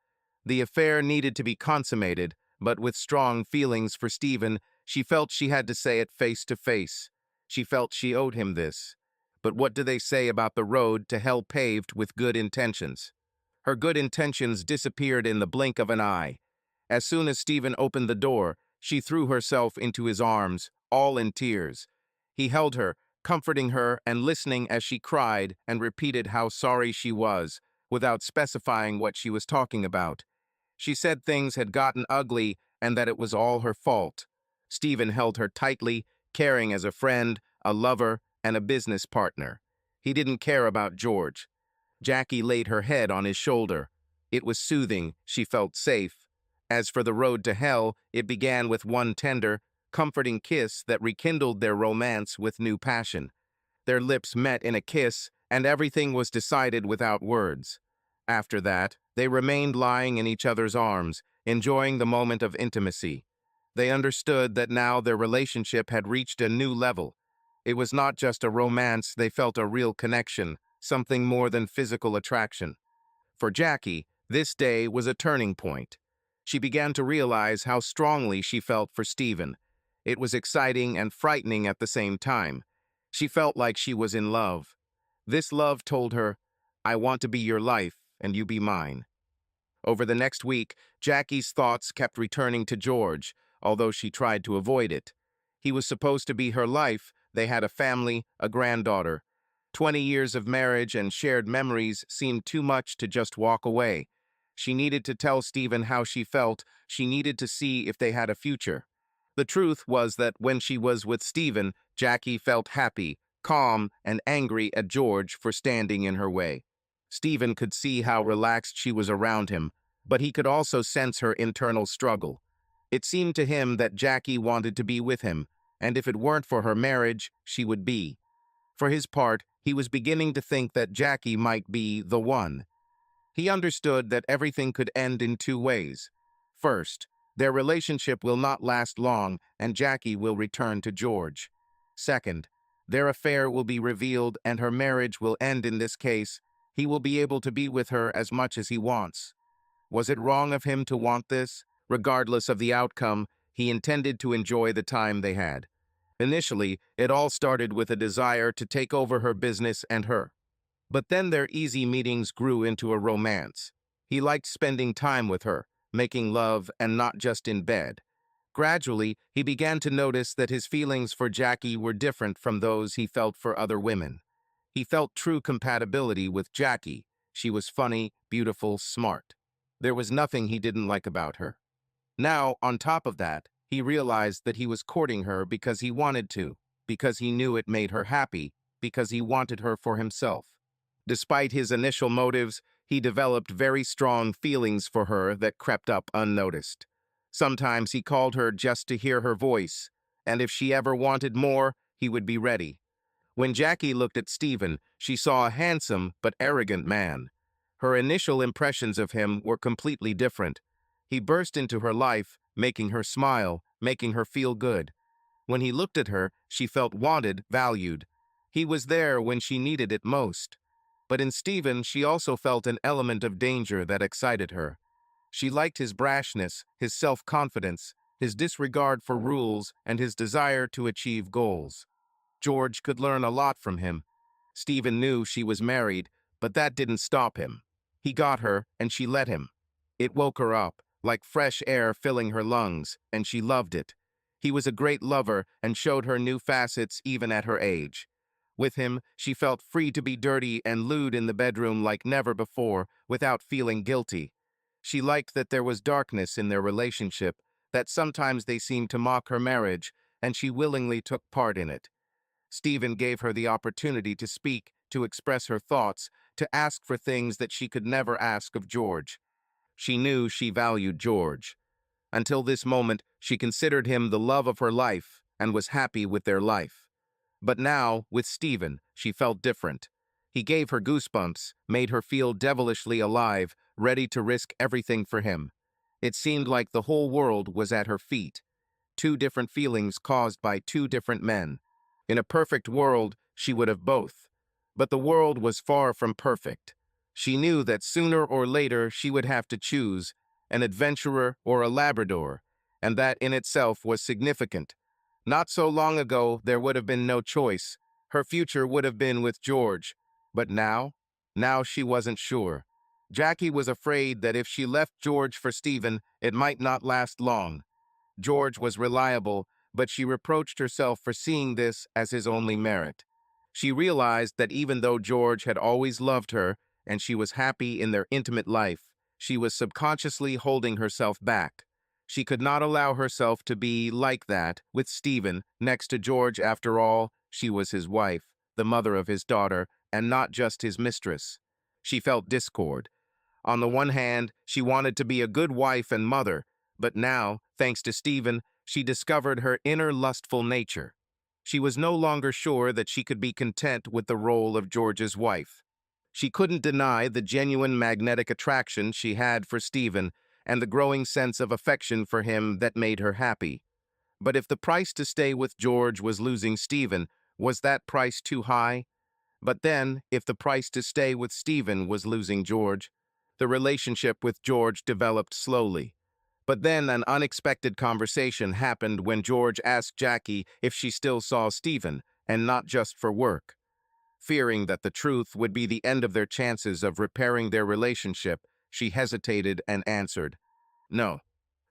S1: The affair needed to be consummated, but with strong feelings for Stephen, she felt she had to say it face to face. She felt she owed him this. But what do they say about the road to hell paved with good intentions? Her good intentions disappeared in the blink of an eye. As soon as Stephen opened the door, she threw herself into his arms, all in tears. He held her, comforting her and listening as she cried and repeated how sorry she was, without specifying what she was talking about. She said things had gotten ugly and that it was all her fault. Stephen held her tightly, caring as a friend, a lover, and a business partner. He didn't care about George. Jackie laid her head on his shoulder. It was soothing, she felt safe. As for the road to hell, it began with one tender, comforting kiss that rekindled their romance with new passion. Their lips met in a kiss, and everything was decided without words. After that, they remained lying in each other's arms, enjoying the moment of intimacy. They understood that now their relationship had reached a new level. It was not just a romance, they felt a real connection, something more than physical attraction. For Jackie, this day was a turning point. She began to realize how strongly she felt for Stephen. It was exciting and frightening at the same time. She felt like she was in love. This love told her, "I want to be your life, and you be mine." Over the next week, Jackie's thoughts kept returning to George, although she tried to avoid it. He was supposed to be her life. They had a family, a granddaughter. 20 years of marriage and shared memories seemed too much to just walk away. She needed to tell Stephen how she felt. She needed to see if they had a future. The truth was that when she was with Stephen, Jackie felt happy, calm, and angry at George for standing in her way. Stephen could see how relaxed she was around him. but he could also sense her internal struggle. It seemed to him that Jackie wanted to be with him, and if it weren't for her marriage, she would be. For his part, he was beginning to think that Jackie might be the one. He understood that everything could end in two ways. First, their relationship will not last long and Jackie will return to George. Second, their affair will be revealed and her marriage will end. In this case, he will be able to be with her as much as he wants. Was it wrong of him to want this? Regardless of the outcome, he intended to enjoy the time they had. Initially, it all started with a desire to take over her business and her. But then their easy meetings grew into a romance. He liked spending time with her, making love, and not just in bed. Gradually, he began to notice that his feelings for Jackie were different from those he felt for other women. He felt true compatibility with Jackie. She was funny, beautiful, smart. There was nothing he didn't like about her. Now, on top of that, he realized that he was courting her because he wanted to, because he knew it made her happy, because he wanted her for himself. Despite his initial motives, he developed very strong feelings for her that crept up unnoticed. Sometimes he called her just to hear her voice, and if she ever wanted more, he would be ready. When Jackie looked at Stephen, she saw a handsome but arrogant man. Her initial impressions of him were completely different. He burst into her life, making her smile, making her feel good. When he looked at her, she felt wanted, valued. He was there when she needed it most. But in Stephen, she also felt an element of danger that excited her. She liked his brashness, his self-confidence, his disregard for rules, and his desire to achieve goals. George could learn a lot from him. Stephen knew she was married, but that didn't stop him. He got her, and she let him. It woke her up, like fresh air filling her lungs, and she loved it. He was a great lover and showed her new facets even at her age. With him, she felt free to be dirty and lewd in the bedroom like never before, without feeling guilty. She liked that there was darkness in their relationship, that sometimes they seemed to mock her marriage, and she willingly took part in it. Stephen gave her the opportunity to speak, to express her thoughts, to ask for things that she could never ask of George. She knew she valued George. Until this moment, she considered him the love of her life and was happy with their life. But now, with Stephen, she felt different. He gave her goosebumps, made her feel devilishly alive, ready to risk everything for him. It seemed like the whole world was at her feet. Two different feelings caused by two different men. In a perfect world, she would have both. But the world was far from perfect. She knew that sooner or later she would have to choose an adventurer or a Labrador, and that in itself was significant. Not so long ago, there would have been no choice. Her future would have been with George. But now? Now she wasn't sure. Jackie was afraid that if she left George for Stephen, it might not last long. George was reliable, but she reproached herself for seeing this as his only merit. She realized that even though George had always loved her, and she was happy in their intimate life, she was subconsciously holding herself back. She could not allow herself to be like that with Stephen next to George. After all, she was his wife, the mother of his daughter, and not just his mistress. She felt discord. On the one hand, she wanted to be a good wife and mother, but now, thanks to Stephen, she discovered her inner lustful nature. She was no longer sure that she could be content with the role of George's wife. She couldn't deny the genuine magnetic attraction she had for Stephen and the growing sense of affection for him that made her happy. But if the price to stay with George was losing Stephen, was that price too high? But then, if the price to stay with Stephen was losing George, the relationship with George developed slowly. But then an unexpected conversation happened when George asked Jackie if she still saw Stephen, and not just for work. Fearing that the truth would be the end of their chances of repairing their relationship, she hesitated and answered, "No."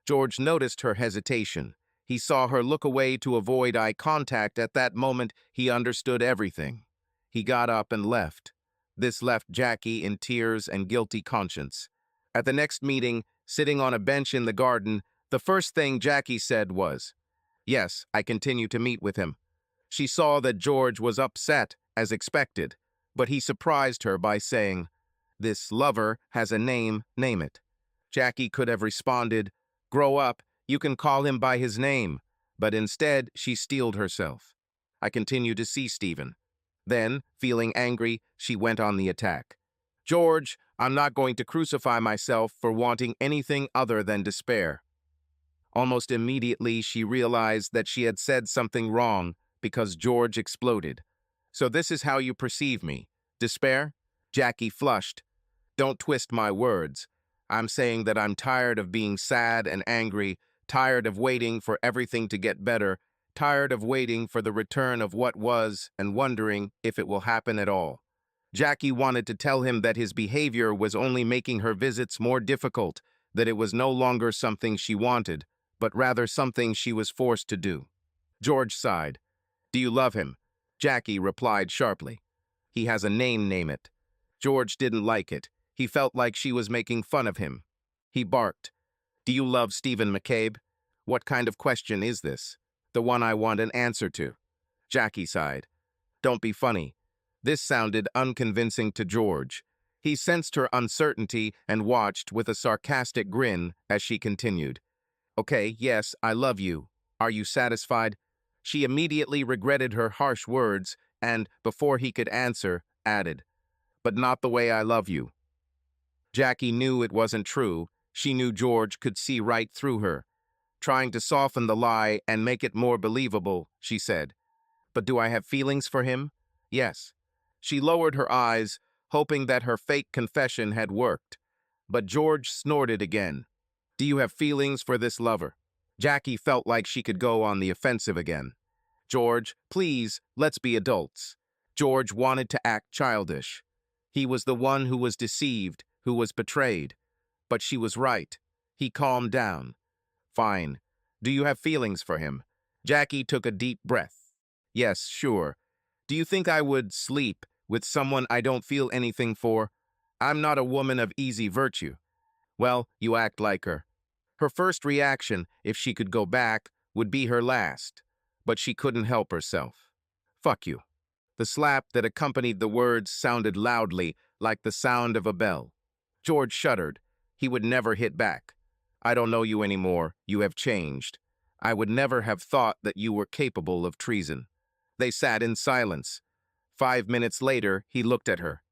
S1: George noticed her hesitation. He saw her look away to avoid eye contact. At that moment, he understood everything. He got up and left. This left Jackie in tears and guilty conscience. At the next meeting, sitting on a bench in the garden, the first thing Jackie said was, "Yes, I continue to meet with him." She saw that George was upset, as expected, but he surprised her by saying, "This lover has a name, name it." Jackie could have responded, "Grow up, you can call him by his name." But instead, she steeled herself. I continued to see Stephen. Then, feeling angry, she went on the attack. "George, I'm not going to crucify myself for wanting anything other than despair." Almost immediately, she realized that she had said something wrong because George exploded. "So this is how you perceive me? Despair?" Jackie flushed. "Don't twist my words. I'm saying that I'm tired of being sad and angry, tired of waiting for everything to get better, tired of waiting for the return of what was and wondering if it will happen at all." Jackie wanted to tell him that his behavior was only making her visits more difficult, that it was no longer something she wanted, but rather something she was forced to do. George sighed. "Do you love him?" Jackie replied sharply. "He has a name, name it." George didn't like it. He felt like she was making fun of him. He barked. "Do you love Stephen McCabe?" "What kind of question is this?" "The one I want an answer to." Jackie sighed. "Don't be funny." This sounded unconvincing to George. He sensed her uncertainty and watched with a sarcastic grin as she continued. "Okay, yes, I love you. Are you satisfied?" She immediately regretted her harsh words and, before he could answer, added, "But not the way I love you." Jackie knew it wasn't true. She knew George could see right through her. Trying to soften the lie and make it more believable, she said, "But do I have feelings for him?" "Yes." She lowered her eyes, hoping that her fake confession had worked. But George snorted again. "Do you have feelings for this lover?" Jackie felt like she could go on the offensive again. "George, please, let's be adults." George wanted to act childish. He was the one who was deceived, who was betrayed. But she was right. He calmed down. "Fine. Do you have feelings for him?" Jackie took a deep breath. "Yes, sure. Do you think I would sleep with someone I don't feel anything for? I'm not a woman of easy virtue." "Well, you act like her." Her first reaction, if she could go back, would be her last. But she couldn't help herself. "Fuck you." The slap that accompanied the words sounded loudly, like the sound of a bell. George shuddered. He would never hit back. "I don't know you anymore. You have changed. I would never have thought that you were capable of treason." They sat in silence. 5 minutes later, he looked at her.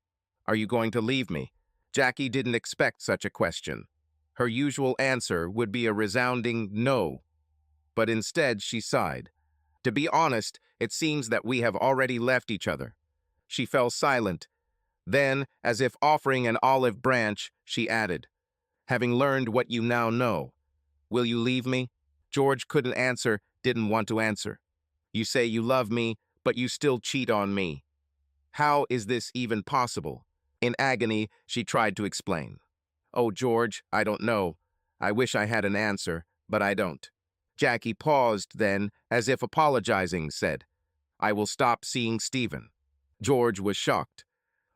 S1: "Are you going to leave me?" Jackie didn't expect such a question. Her usual answer would be a resounding no. But instead, she sighed. "To be honest, it seems that we have already left each other." She fell silent. Then, as if offering an olive branch, she added, "Having learned what you now know, will you leave me?" George couldn't answer, didn't want to answer. "You say you love me, but you still cheat on me. How is this even possible?" In agony, she tried to explain. "Oh, George, I don't know. I wish I had an answer, but I don't." Jackie paused then, as if apologizing, said, "I will stop seeing Stephen." George was shocked.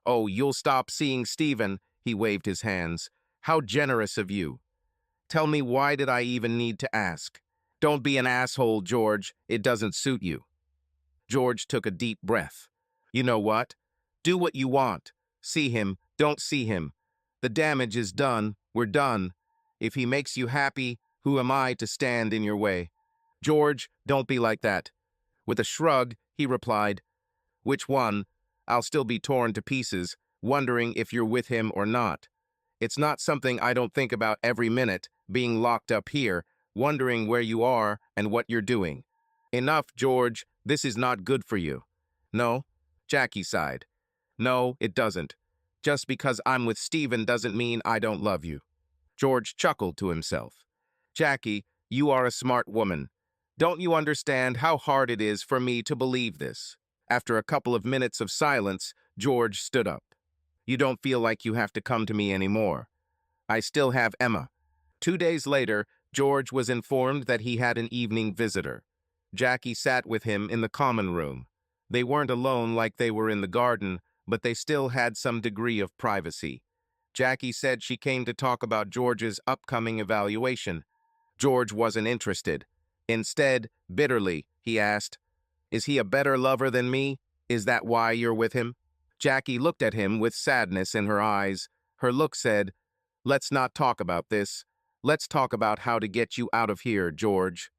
S1: "Oh, you'll stop seeing Stephen," he waved his hands. "How generous of you. Tell me, why did I even need to ask?" "Don't be an asshole, George. It doesn't suit you." George took a deep breath. "You know what? Do what you want. See him, don't see him. The damage is done. We're done. If he makes you happy, who am I to stand in your way?" "George, don't be like that." With a shrug, he replied, "Which one? I'll still be torn to pieces, wondering if you're with him or not. It's not something I don't think about every minute, being locked up here, wondering where you are and what you're doing. Enough, George. This is not good for you." "No?" Jackie sighed. "No, it doesn't. Just because I'm with Stephen doesn't mean I don't love you." George chuckled to himself. "Jackie, you are a smart woman. Don't you understand how hard it is for me to believe this?" After a couple of minutes of silence, George stood up. "You don't feel like you have to come to me anymore. I still have Emma." 2 days later, George was informed that he had an evening visitor. Jackie sat with him in the common room. They weren't alone like they were in the garden, but they still had some degree of privacy. Jackie said she came to talk about George's upcoming evaluation. George wasn't interested. Instead, bitterly, he asked, "Is he a better lover than me? Is that why you're with him?" Jackie looked at him with sadness in her eyes. Her look said, Let's not talk about this. Let's talk about how to get you out of here, George.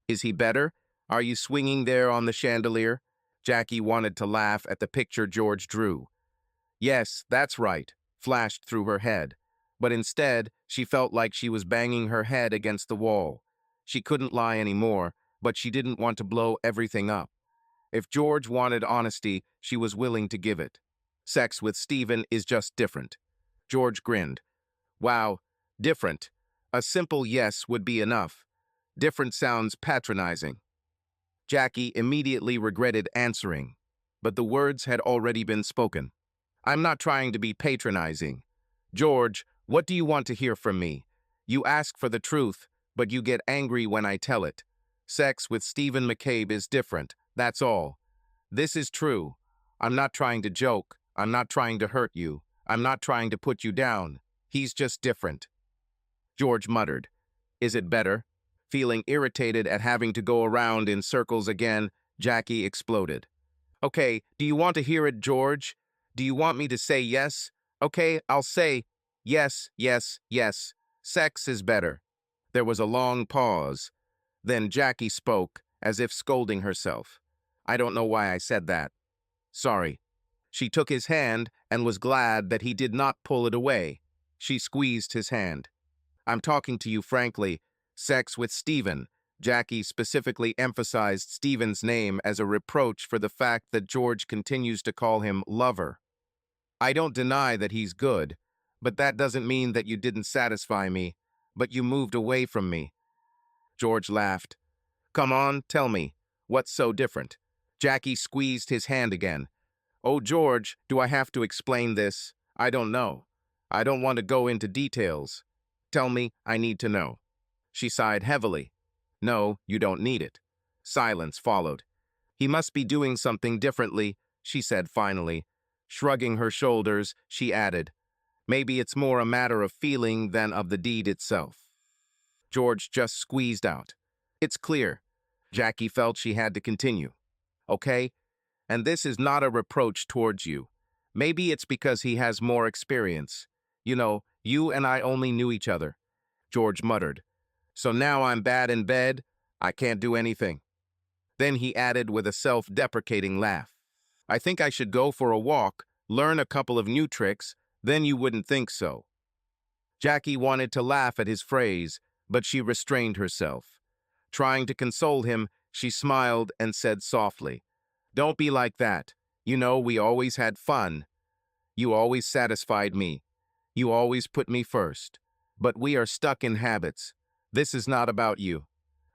S1: Is he better? Are you swinging there on the chandelier? Jackie wanted to laugh at the picture George drew. Yes, that's right, flashed through her head. But instead, she felt like she was banging her head against the wall. She couldn't lie anymore, but she didn't want to blow everything up. If George wanted honesty, she was willing to give it. Sex with Stephen is just different. George grinned. Wow, different. A simple yes would be enough. Different sounds patronizing. Jackie immediately regretted answering, but the words had already been spoken. I'm not trying to be patronizing. George, what do you want to hear from me? You ask for the truth, but you get angry when I tell it. Sex with Stephen McCabe is different, that's all. This is true. I'm not trying to joke. I'm not trying to hurt you. I'm not trying to put you down. He's just different. George muttered. Is it better? Feeling irritated at having to go around in circles again, Jackie exploded. Okay, do you want to hear it, George? Do you want me to say yes? Okay, I'll say yes, yes, yes. Sex is better. There was a long pause. Then Jackie spoke, as if scolding herself. I don't know why I said that. Sorry. She took his hand and was glad that he did not pull it away. She squeezed his hand. I'm talking to you frankly. Sex with Stephen. Jackie specifically emphasized Stephen's name as a reproach for the fact that George continues to call him lover. I don't deny that he's good, but that doesn't mean that you didn't satisfy me, but you moved away from me. George laughed. Come on, tell me. What's so different? Jackie squeezed his hand again. Oh, George, do I have to explain this? I don't know. I don't want to go into details. Tell me, I need to know. She sighed heavily. No, you don't need it. Silence followed. He must be doing something differently, she said finally. Shrugging her shoulders, she added, maybe it's more a matter of feeling than of the deed itself. George just squeezed out. It's clear. Jackie felt she had to continue. Okay? And this is not a reproach towards you. Maybe it's because he has more experience. You know, you and I only knew each other. George muttered. So now I'm bad in bed, I can't do anything. Then he added with a self-deprecating laugh. I think I should go for a walk, learn a couple of new tricks, then you wouldn't think so. Jackie wanted to laugh at his phrase, but she restrained herself. Trying to console him, she smiled and said softly, Don't be like that. You know, we always had fun. You always satisfied me. You always put me first. But we are stuck in habits. This is not about you.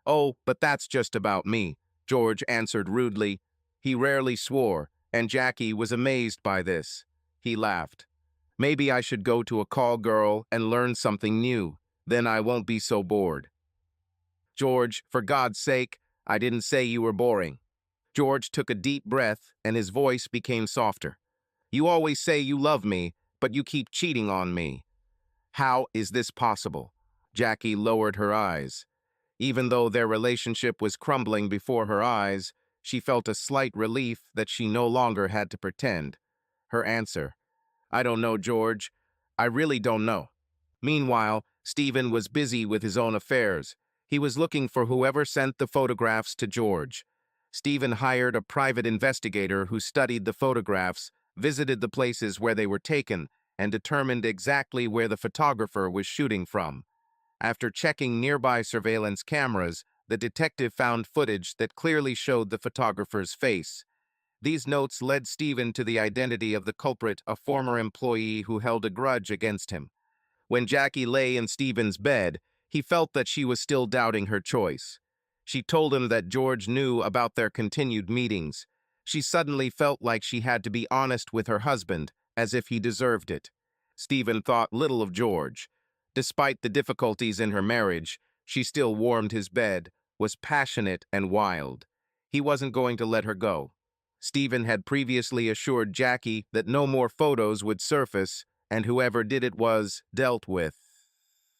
S1: Oh, but that's just about me, George answered rudely. He rarely swore, and Jackie was amazed by this. He laughed. Maybe I should go to a call girl and learn something new. Then I won't be so bored. George, for God's sake, I didn't say you were boring. George took a deep breath, and his voice became softer. You always say you love me, but you keep cheating on me. How is this possible? Jackie lowered her eyes. Even though their relationship was crumbling before her eyes, she felt a slight relief that she no longer had to pretend. Her answer, I don't know, George. I really don't know. Meanwhile, Stephen was busy with his own affairs. He was looking for whoever sent the photographs to George. Stephen hired a private investigator who studied the photographs, visited the places where they were taken, and determined exactly where the photographer was shooting from. After checking nearby surveillance cameras, the detective found footage that clearly showed the photographer's face. These notes led Stephen to the identity of the culprit, a former employee who held a grudge against him. When Jackie lay in Stephen's bed, he felt that she was still doubting her choice. She told him that George knew about their continued meetings. She suddenly felt like she had to be honest with her husband, as if he deserved it. Stephen thought little of George. Despite the difficulties in her marriage, she still warmed his bed, was passionate and wild. He wasn't going to let her go. Stephen had previously assured Jackie that no more photos would surface, and whoever did it was dealt with.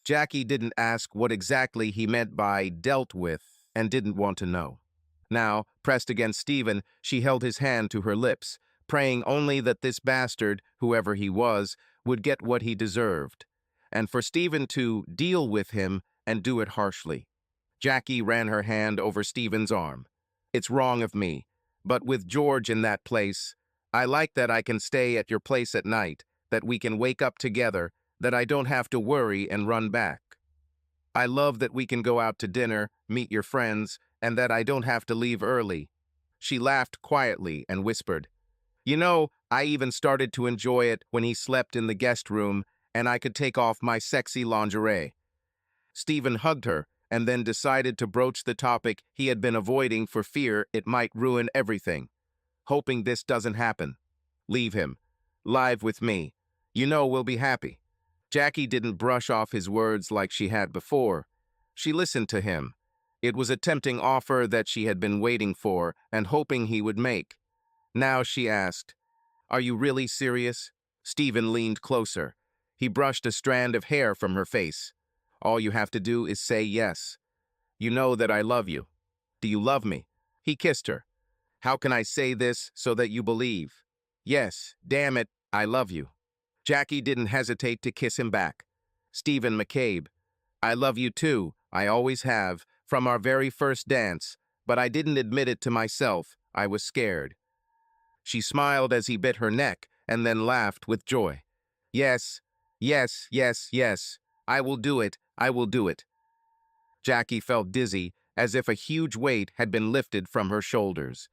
S1: Jackie didn't ask what exactly he meant by dealt with, and didn't want to know. Now, pressed against Stephen, she held his hand to her lips, praying only that this bastard, whoever he was, would get what he deserved. and for Stephen to deal with him and do it harshly. Jackie ran her hand over Stephen's arm. It's wrong of me, but with George in that place, I like that I can stay at your place at night, that we can wake up together, that I don't have to worry and run back. I love that we can go out to dinner, meet your friends, and that I don't have to leave early. She laughed quietly and whispered, "You know, I even started to enjoy it when he slept in the guest room and I could take off my sexy lingerie." Stephen hugged her and then decided to broach the topic he had been avoiding for fear it might ruin everything. "Hoping this doesn't happen. Leave him. Live with me. You know we'll be happy." Jackie didn't brush off his words like she had before. She listened to him. It was a tempting offer that she had been waiting for and hoping he would make. Now she asked, "Are you really serious?" Stephen leaned closer. He brushed a strand of hair from her face. "All you have to do is say yes. You know that I love you. Do you love me?" He kissed her. "How can I say this so that you believe?" "Yes, damn it, I love you." Jackie didn't hesitate to kiss him back. "Stephen McCabe, I love you too, I always have, from our very first dance, but I didn't admit it to myself, I was scared." She smiled as he bit her neck and then laughed with joy. "Yes, yes, yes, yes, I will do it, I will do it." Jackie felt dizzy, as if a huge weight had been lifted from her shoulders.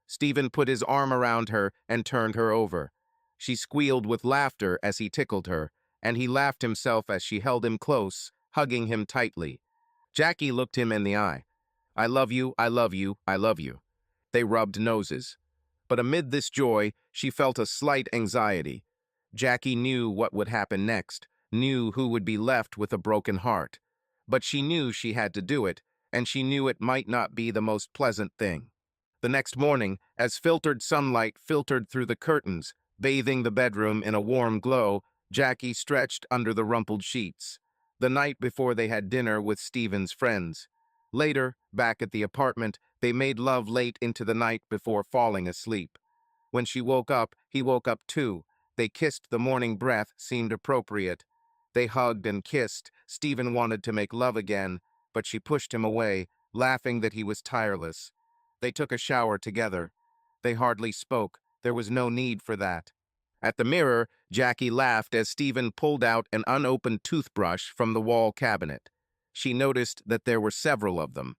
S1: Stephen put his arm around her and turned her over. She squealed with laughter as he tickled her, and he laughed himself as she held him close, hugging him tightly. Jackie looked him in the eye. "I love you, I love you, I love you." They rubbed noses. But amid this joy, she felt a slight anxiety. Jackie knew what would happen next, knew who would be left with a broken heart. But she knew she had to do it, and she knew it might not be the most pleasant thing. The next morning, as filtered sunlight filtered through the curtains, bathing the bedroom in a warm glow, Jackie stretched under the rumpled sheets. The night before they had dinner with Stephen's friends. Later, back at the apartment, they made love late into the night before falling asleep. When she woke up, he woke up too. They kissed. The morning breath seemed appropriate. They hugged and kissed. Stephen wanted to make love again, but she pushed him away, laughing that he was tireless. They took a shower together. They hardly spoke. There was no need for that. At the mirror, Jackie laughed as Stephen pulled out an unopened toothbrush from the wall cabinet. She noticed that there were several of them.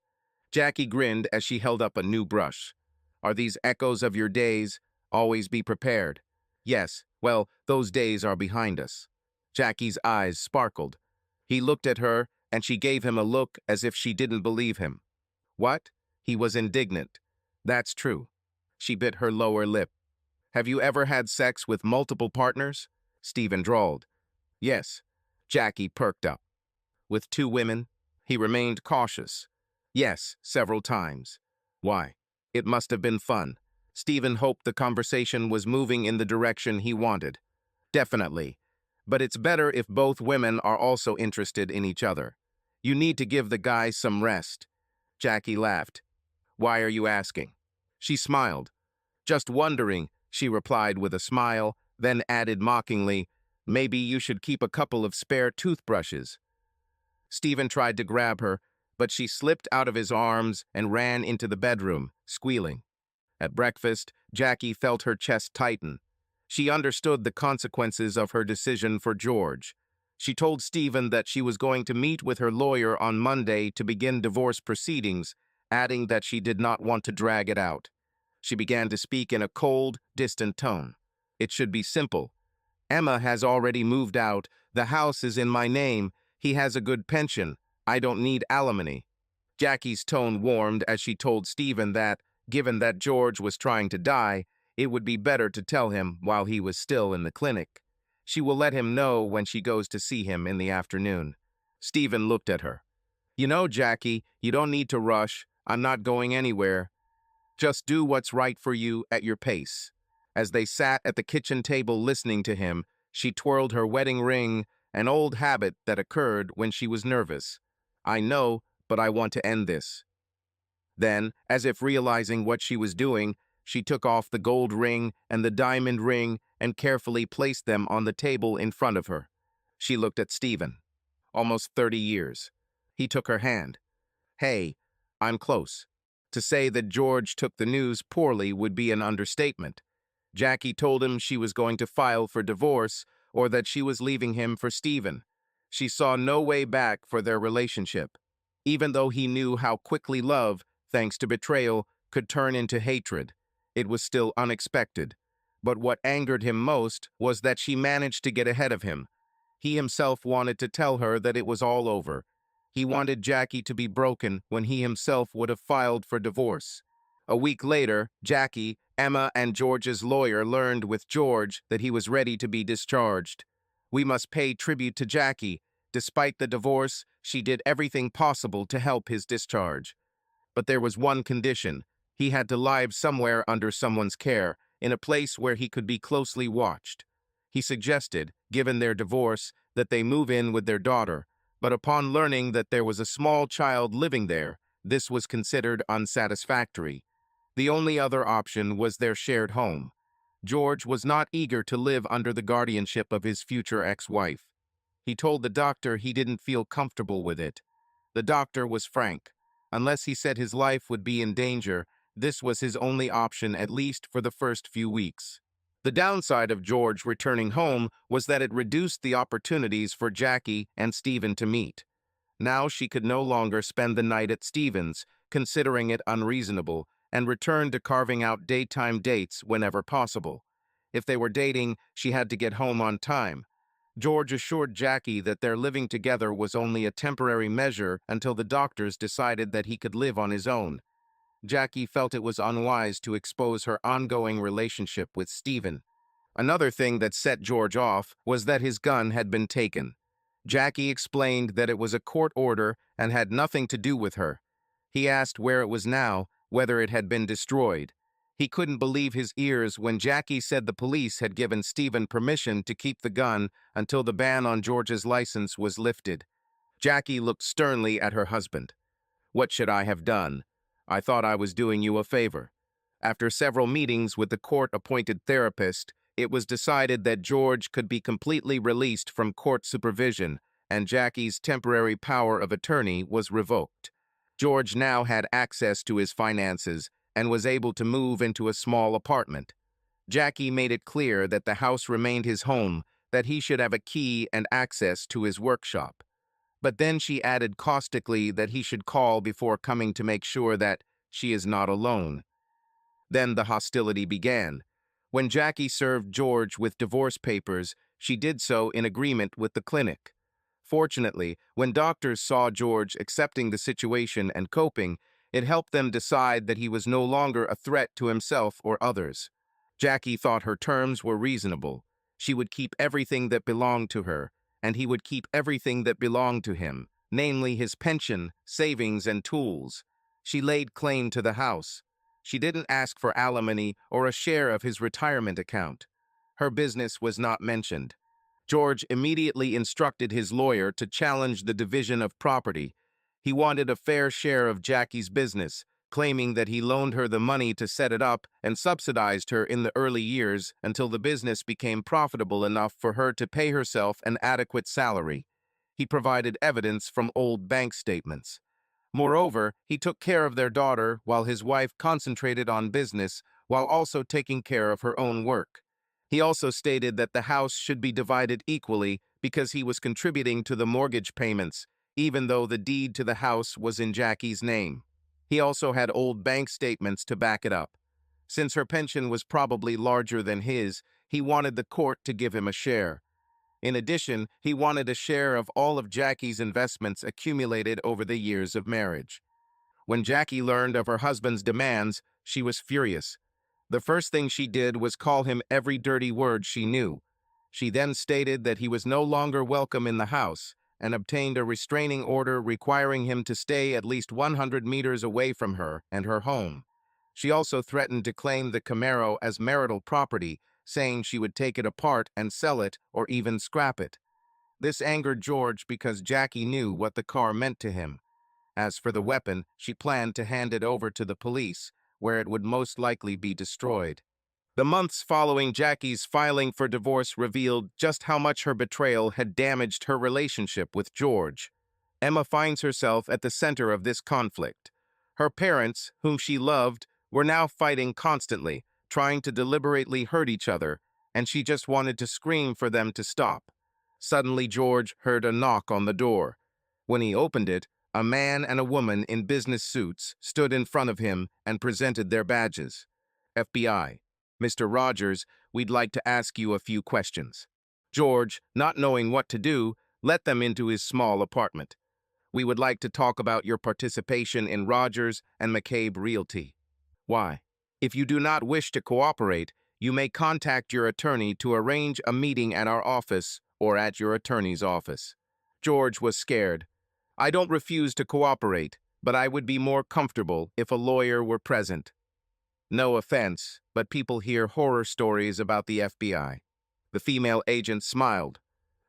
S1: Jackie grinned as she held up a new brush. "Are these echoes of your days? Always be prepared." "Yes, well, those days are behind us." Jackie's eyes sparkled. He looked at her, and she gave him a look as if she didn't believe him. "What?" He was indignant. "That's true." She bit her lower lip. "Have you ever had sex with multiple partners?" Stephen drawled. "Yes." Jackie perked up. "With two women?" He remained cautious. "Yes, several times." "Why?" "It must have been fun." Stephen hoped the conversation was moving in the direction he wanted. "Definitely. But it's better if both women are also interested in each other. You need to give the guys some rest." Jackie laughed. "Why are you asking?" She smiled. "Just wondering," she replied with a smile, then added mockingly, "Maybe you should keep a couple of spare toothbrushes." Stephen tried to grab her, but she slipped out of his arms and ran into the bedroom, squealing. At breakfast, Jackie felt her chest tighten. She understood the consequences of her decision for George. She told Stephen that she was going to meet with her lawyer on Monday to begin divorce proceedings, adding that she did not want to drag it out. She began to speak in a cold, distant tone. "It should be simple. Emma has already moved out. The house is in my name. He has a good pension. I don't need alimony." Jackie's tone warmed as she told Stephen that, given that George was trying to die, it would be better to tell him while he was still in the clinic. She will let him know when she goes to see him in the afternoon. Stephen looked at her. "You know, Jackie, you don't need to rush. I'm not going anywhere. Just do what's right for you at your pace." As they sat at the kitchen table listening to him, she twirled her wedding ring, an old habit that occurred when she was nervous. "I know, but I want to end this." Then, as if realizing what she was doing, she took off the gold ring and the diamond ring and carefully placed them on the table in front of her. She looked at Stephen. almost 30 years. He took her hand. "Hey, I'm close." To say that George took the news poorly would be an understatement. Jackie told him she was going to file for divorce or that she was leaving him for Stephen. She saw no way back for their relationship. Even though he knew how quickly love, thanks to betrayal, could turn into hatred, it was still unexpected. But what angered him most was that she managed to get ahead of him. He himself wanted to tell her that it was all over. He wanted Jackie to be broken when he himself would have filed for divorce. A week later, Jackie, Emma, and George's lawyer learned with George that he was ready to be discharged. "We must pay tribute to Jackie. Despite the divorce, she did everything possible to help his discharge. But there was one condition. He had to live somewhere under someone's care, in a place where he could be closely watched. He suggested, given their divorce, that they move in with their daughter, but upon learning that there was a small child living there, this was considered unsatisfactory. The only other option was their shared home. George was not eager to live under the guardianship of his future ex-wife. He told the doctor he didn't feel comfortable with it. The doctor was frank. Unless he said his life would be in danger, this was his only option, at least for the first few weeks. The downside of George returning home was that it reduced the opportunities for Jackie and Stephen to meet. Now she could no longer spend the night at Stephen's, considering it unreasonable, and return to carving out daytime dates whenever possible. If they were dating, she had to get home on time. George assured Jackie that their living together was only a temporary measure until the doctors decided that he could live on his own. Jackie felt it was unwise to expose her ongoing relationship with Stephen. Another thing that set George off was that his gun had been taken. Jackie explained that it was a court order and had nothing to do with her. He asked where it was now, whether it had been destroyed. He couldn't believe his ears when Jackie said the police had given Stephen permission to keep the gun until the ban on George's license was lifted. Jackie looked sternly at her husband. "What should I have done? I thought I was doing you a favor." After several meetings with the court-appointed therapist, it was decided that George could be completely released from court supervision, and Jackie's temporary power of attorney was revoked. George now had access to his finances and was able to move into a small apartment. Jackie made it clear that the house remained his home, that he should have a key and access to his workshop. But then she added caustically that he should call before coming to make sure that she is not alone. Then the hostility began. When Jackie served George with divorce papers, she did so in agreement with the clinic. Fortunately, when doctors saw George accepting the situation and coping, it helped them decide that he was no longer a threat to himself or others. Jackie thought her terms were reasonable. She would keep everything that belonged to her, and he would keep everything that belonged to him, namely his pension, savings, and tools. She laid claim to the house. She didn't ask for alimony or a share of his retirement account. Her business was not mentioned. George immediately instructed his lawyer to challenge the division of property. He wanted a fair share of Jackie's business, claiming that he loaned her the money to set it up and subsidized her in the early years until the business became profitable enough for her to pay herself an adequate salary. He provided evidence from old bank statements. Moreover, he took care of their daughter while his wife concentrated on business while also taking care of her own work. He also stated that the house should be divided equally because he was contributing to the mortgage payments, even though the deed to the house was in Jackie's name. He also had old bank statements to back it up. Since her pension was probably larger than his, he wanted the court to give him a share. In addition, he wanted a share of all of Jackie's investments accumulated over the years of marriage. When Jackie learned of her husband's demands, she was furious. The first thing she did was call him every dirty word she knew. She then stated that he was no longer welcome in the house and obtained a restraining order requiring him to stay at least 100 meters away from her and her home. She also threatened to claim the Camaro as marital property, saying she would take it apart and sell it or even scrap it. This angered George because Jackie knew what the car meant to him. As for the weapon, she planned to hand it over to the police, where it would most likely be destroyed. The months following Jackie's filing for divorce revealed just how much her betrayal had damaged her relationship with George. Emma finds herself at the center of this conflict. Her parents, whom she loved, were now fighting constantly, trying to deliberately hurt each other, and she just wanted to scream for them to stop. Suddenly, George heard a knock on the door. When he opened it, a man and a woman in business suits stood in front of him and presented their badges. FBI. Mr. Rogers, we'd like to ask you a few questions. George, not knowing what to do, let them into his small apartment. We would like to talk about your participation in Rogers and McCabe Realty. Why? If you do not wish to cooperate, you may contact your attorney to arrange a meeting at our office or at your attorney's office. George was scared. I don't refuse to cooperate, but I would be more comfortable if a lawyer were present. No offense, but people hear horror stories about the FBI. The female agent smiled.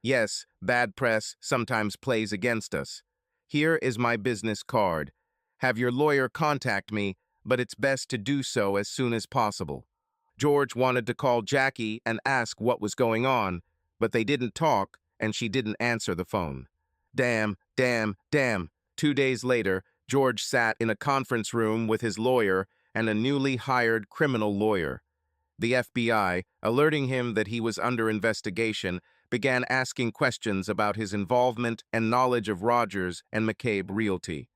S1: Yes, bad press sometimes plays against us. Here is my business card. Have your lawyer contact me, but it's best to do so as soon as possible. George wanted to call Jackie and ask what was going on, but they didn't talk, and she didn't answer the phone. Damn, damn, damn. 2 days later, George sat in a conference room with his lawyer and a newly hired criminal lawyer. The FBI, alerting him that he was under investigation, began asking questions about his involvement and knowledge of Rogers and McCabe Realty.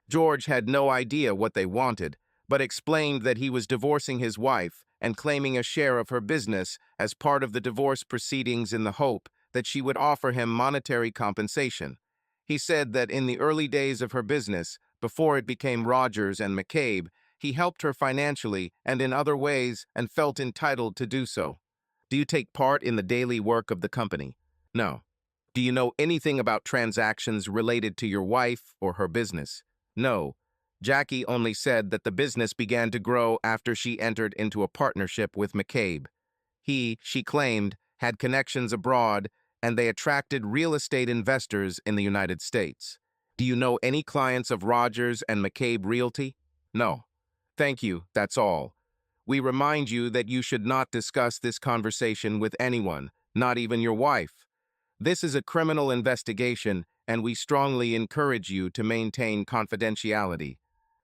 S1: George had no idea what they wanted, but explained that he was divorcing his wife and claiming a share of her business as part of the divorce proceedings in the hope that she would offer him monetary compensation. He said that in the early days of her business, before it became Rogers and McCabe, he helped her financially and in other ways and felt entitled to do so. Do you take part in the daily work of the company? No. Do you know anything about transactions related to your wife or her business? No. Jackie only said that the business began to grow after she entered into a partnership with McCabe. He, she claimed, had connections abroad, and they attracted real estate investors in the United States. Do you know any clients of Rogers and McCabe Realty? No. Thank you, that's all. We remind you that you should not discuss this conversation with anyone, not even your wife. This is a criminal investigation, and we strongly encourage you to maintain confidentiality.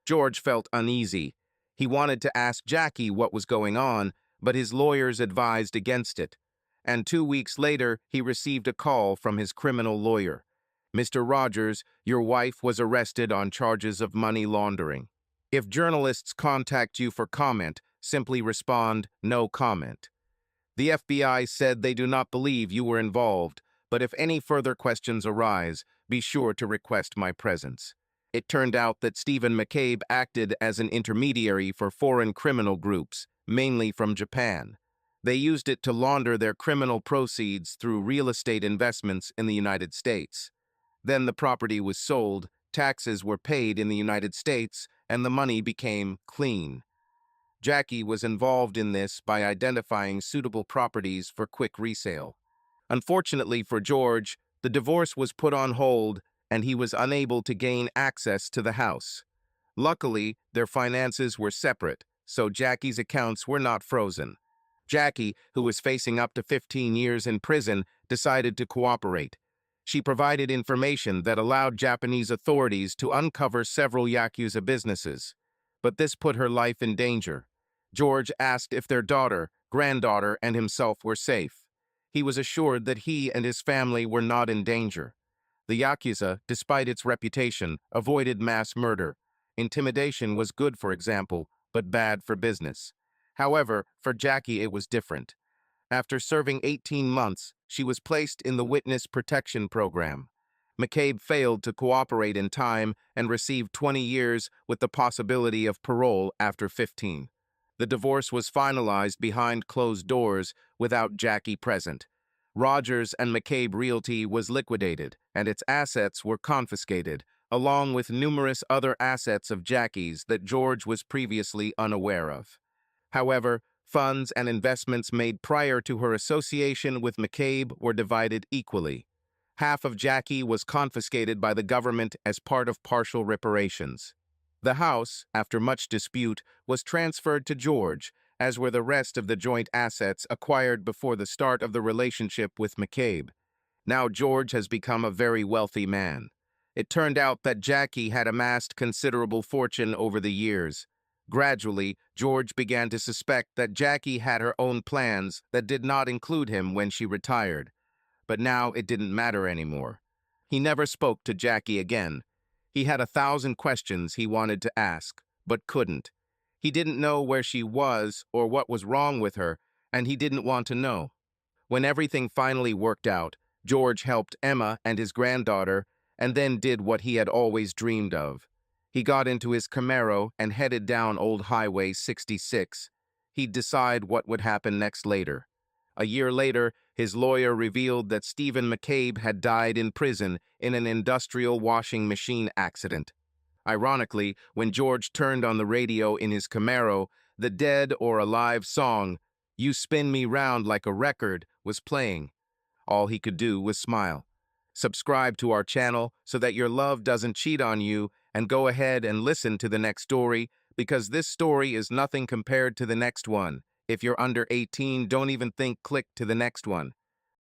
S1: George felt uneasy. He wanted to ask Jackie what was going on, but his lawyers advised against it. And 2 weeks later, he received a call from his criminal lawyer. Mr. Rogers, your wife was arrested on charges of money laundering. If journalists contact you for comment, simply respond, no comment. The FBI said they do not believe you were involved, but if any further questions arise, be sure to request my presence. It turned out that Stephen McCabe acted as an intermediary for foreign criminal groups, mainly from Japan. They used it to launder their criminal proceeds through real estate investments in the United States. Then the property was sold, taxes were paid in the United States, and the money became clean. Jackie was involved in this by identifying suitable properties for quick resale. Unfortunately for George, the divorce was put on hold and he was unable to gain access to the house. Luckily, their finances were separate, so Jackie's accounts were not frozen. Jackie, who was facing up to 15 years in prison, decided to cooperate. She provided information that allowed Japanese authorities to uncover several Yakuza businesses. But this put her life in danger. George asked if their daughter, granddaughter, and himself were safe. He was assured that he and his family were not in danger. The Yakuza, despite its reputation, avoided mass murder. Intimidation was good, for example, but bad for business. However, for Jackie it was different. After serving 18 months, she was placed in the Witness Protection Program. McCabe failed to cooperate in time and received 20 years with the possibility of parole after 15. The divorce was finalized behind closed doors without Jackie present. Rogers and McCabe Realty was liquidated, and its assets were confiscated, along with numerous other assets of Jackie's that George was previously unaware of. However, funds and investments made prior to her association with McCabe were divided equally. Half of Jackie was confiscated by the government as part of partial reparations. The house, after much dispute, was transferred to George, as were the rest of the joint assets acquired before the start of the relationship with McCabe. Now George has become a very wealthy man. It turned out that Jackie had amassed considerable fortune over the years. Gradually, George began to suspect that Jackie had her own plans that did not include him when she retired. But now it didn't matter anymore. He never spoke to Jackie again. He had 1,000 questions he wanted to ask, but couldn't. He didn't know where she was or what was wrong with her, and he didn't want to know. When everything finally worked out, George helped Emma and his granddaughter, and then did what he had always dreamed of. He got into his Camaro and headed down Old Highway 66. He'd decide what would happen next later. A year later, his lawyer revealed that Stephen McCabe had died in prison in an industrial washing machine accident. Ironically, when George turned on the radio in his Camaro, the dead or alive song, "You Spin Me Round Like a Record," was playing. All he could do was smile. Subscribe to our channel so that your love doesn't cheat on you, and go ahead and listen to the next story, because this story is nothing compared to the next one. If you're under 18, don't even think click to the next one.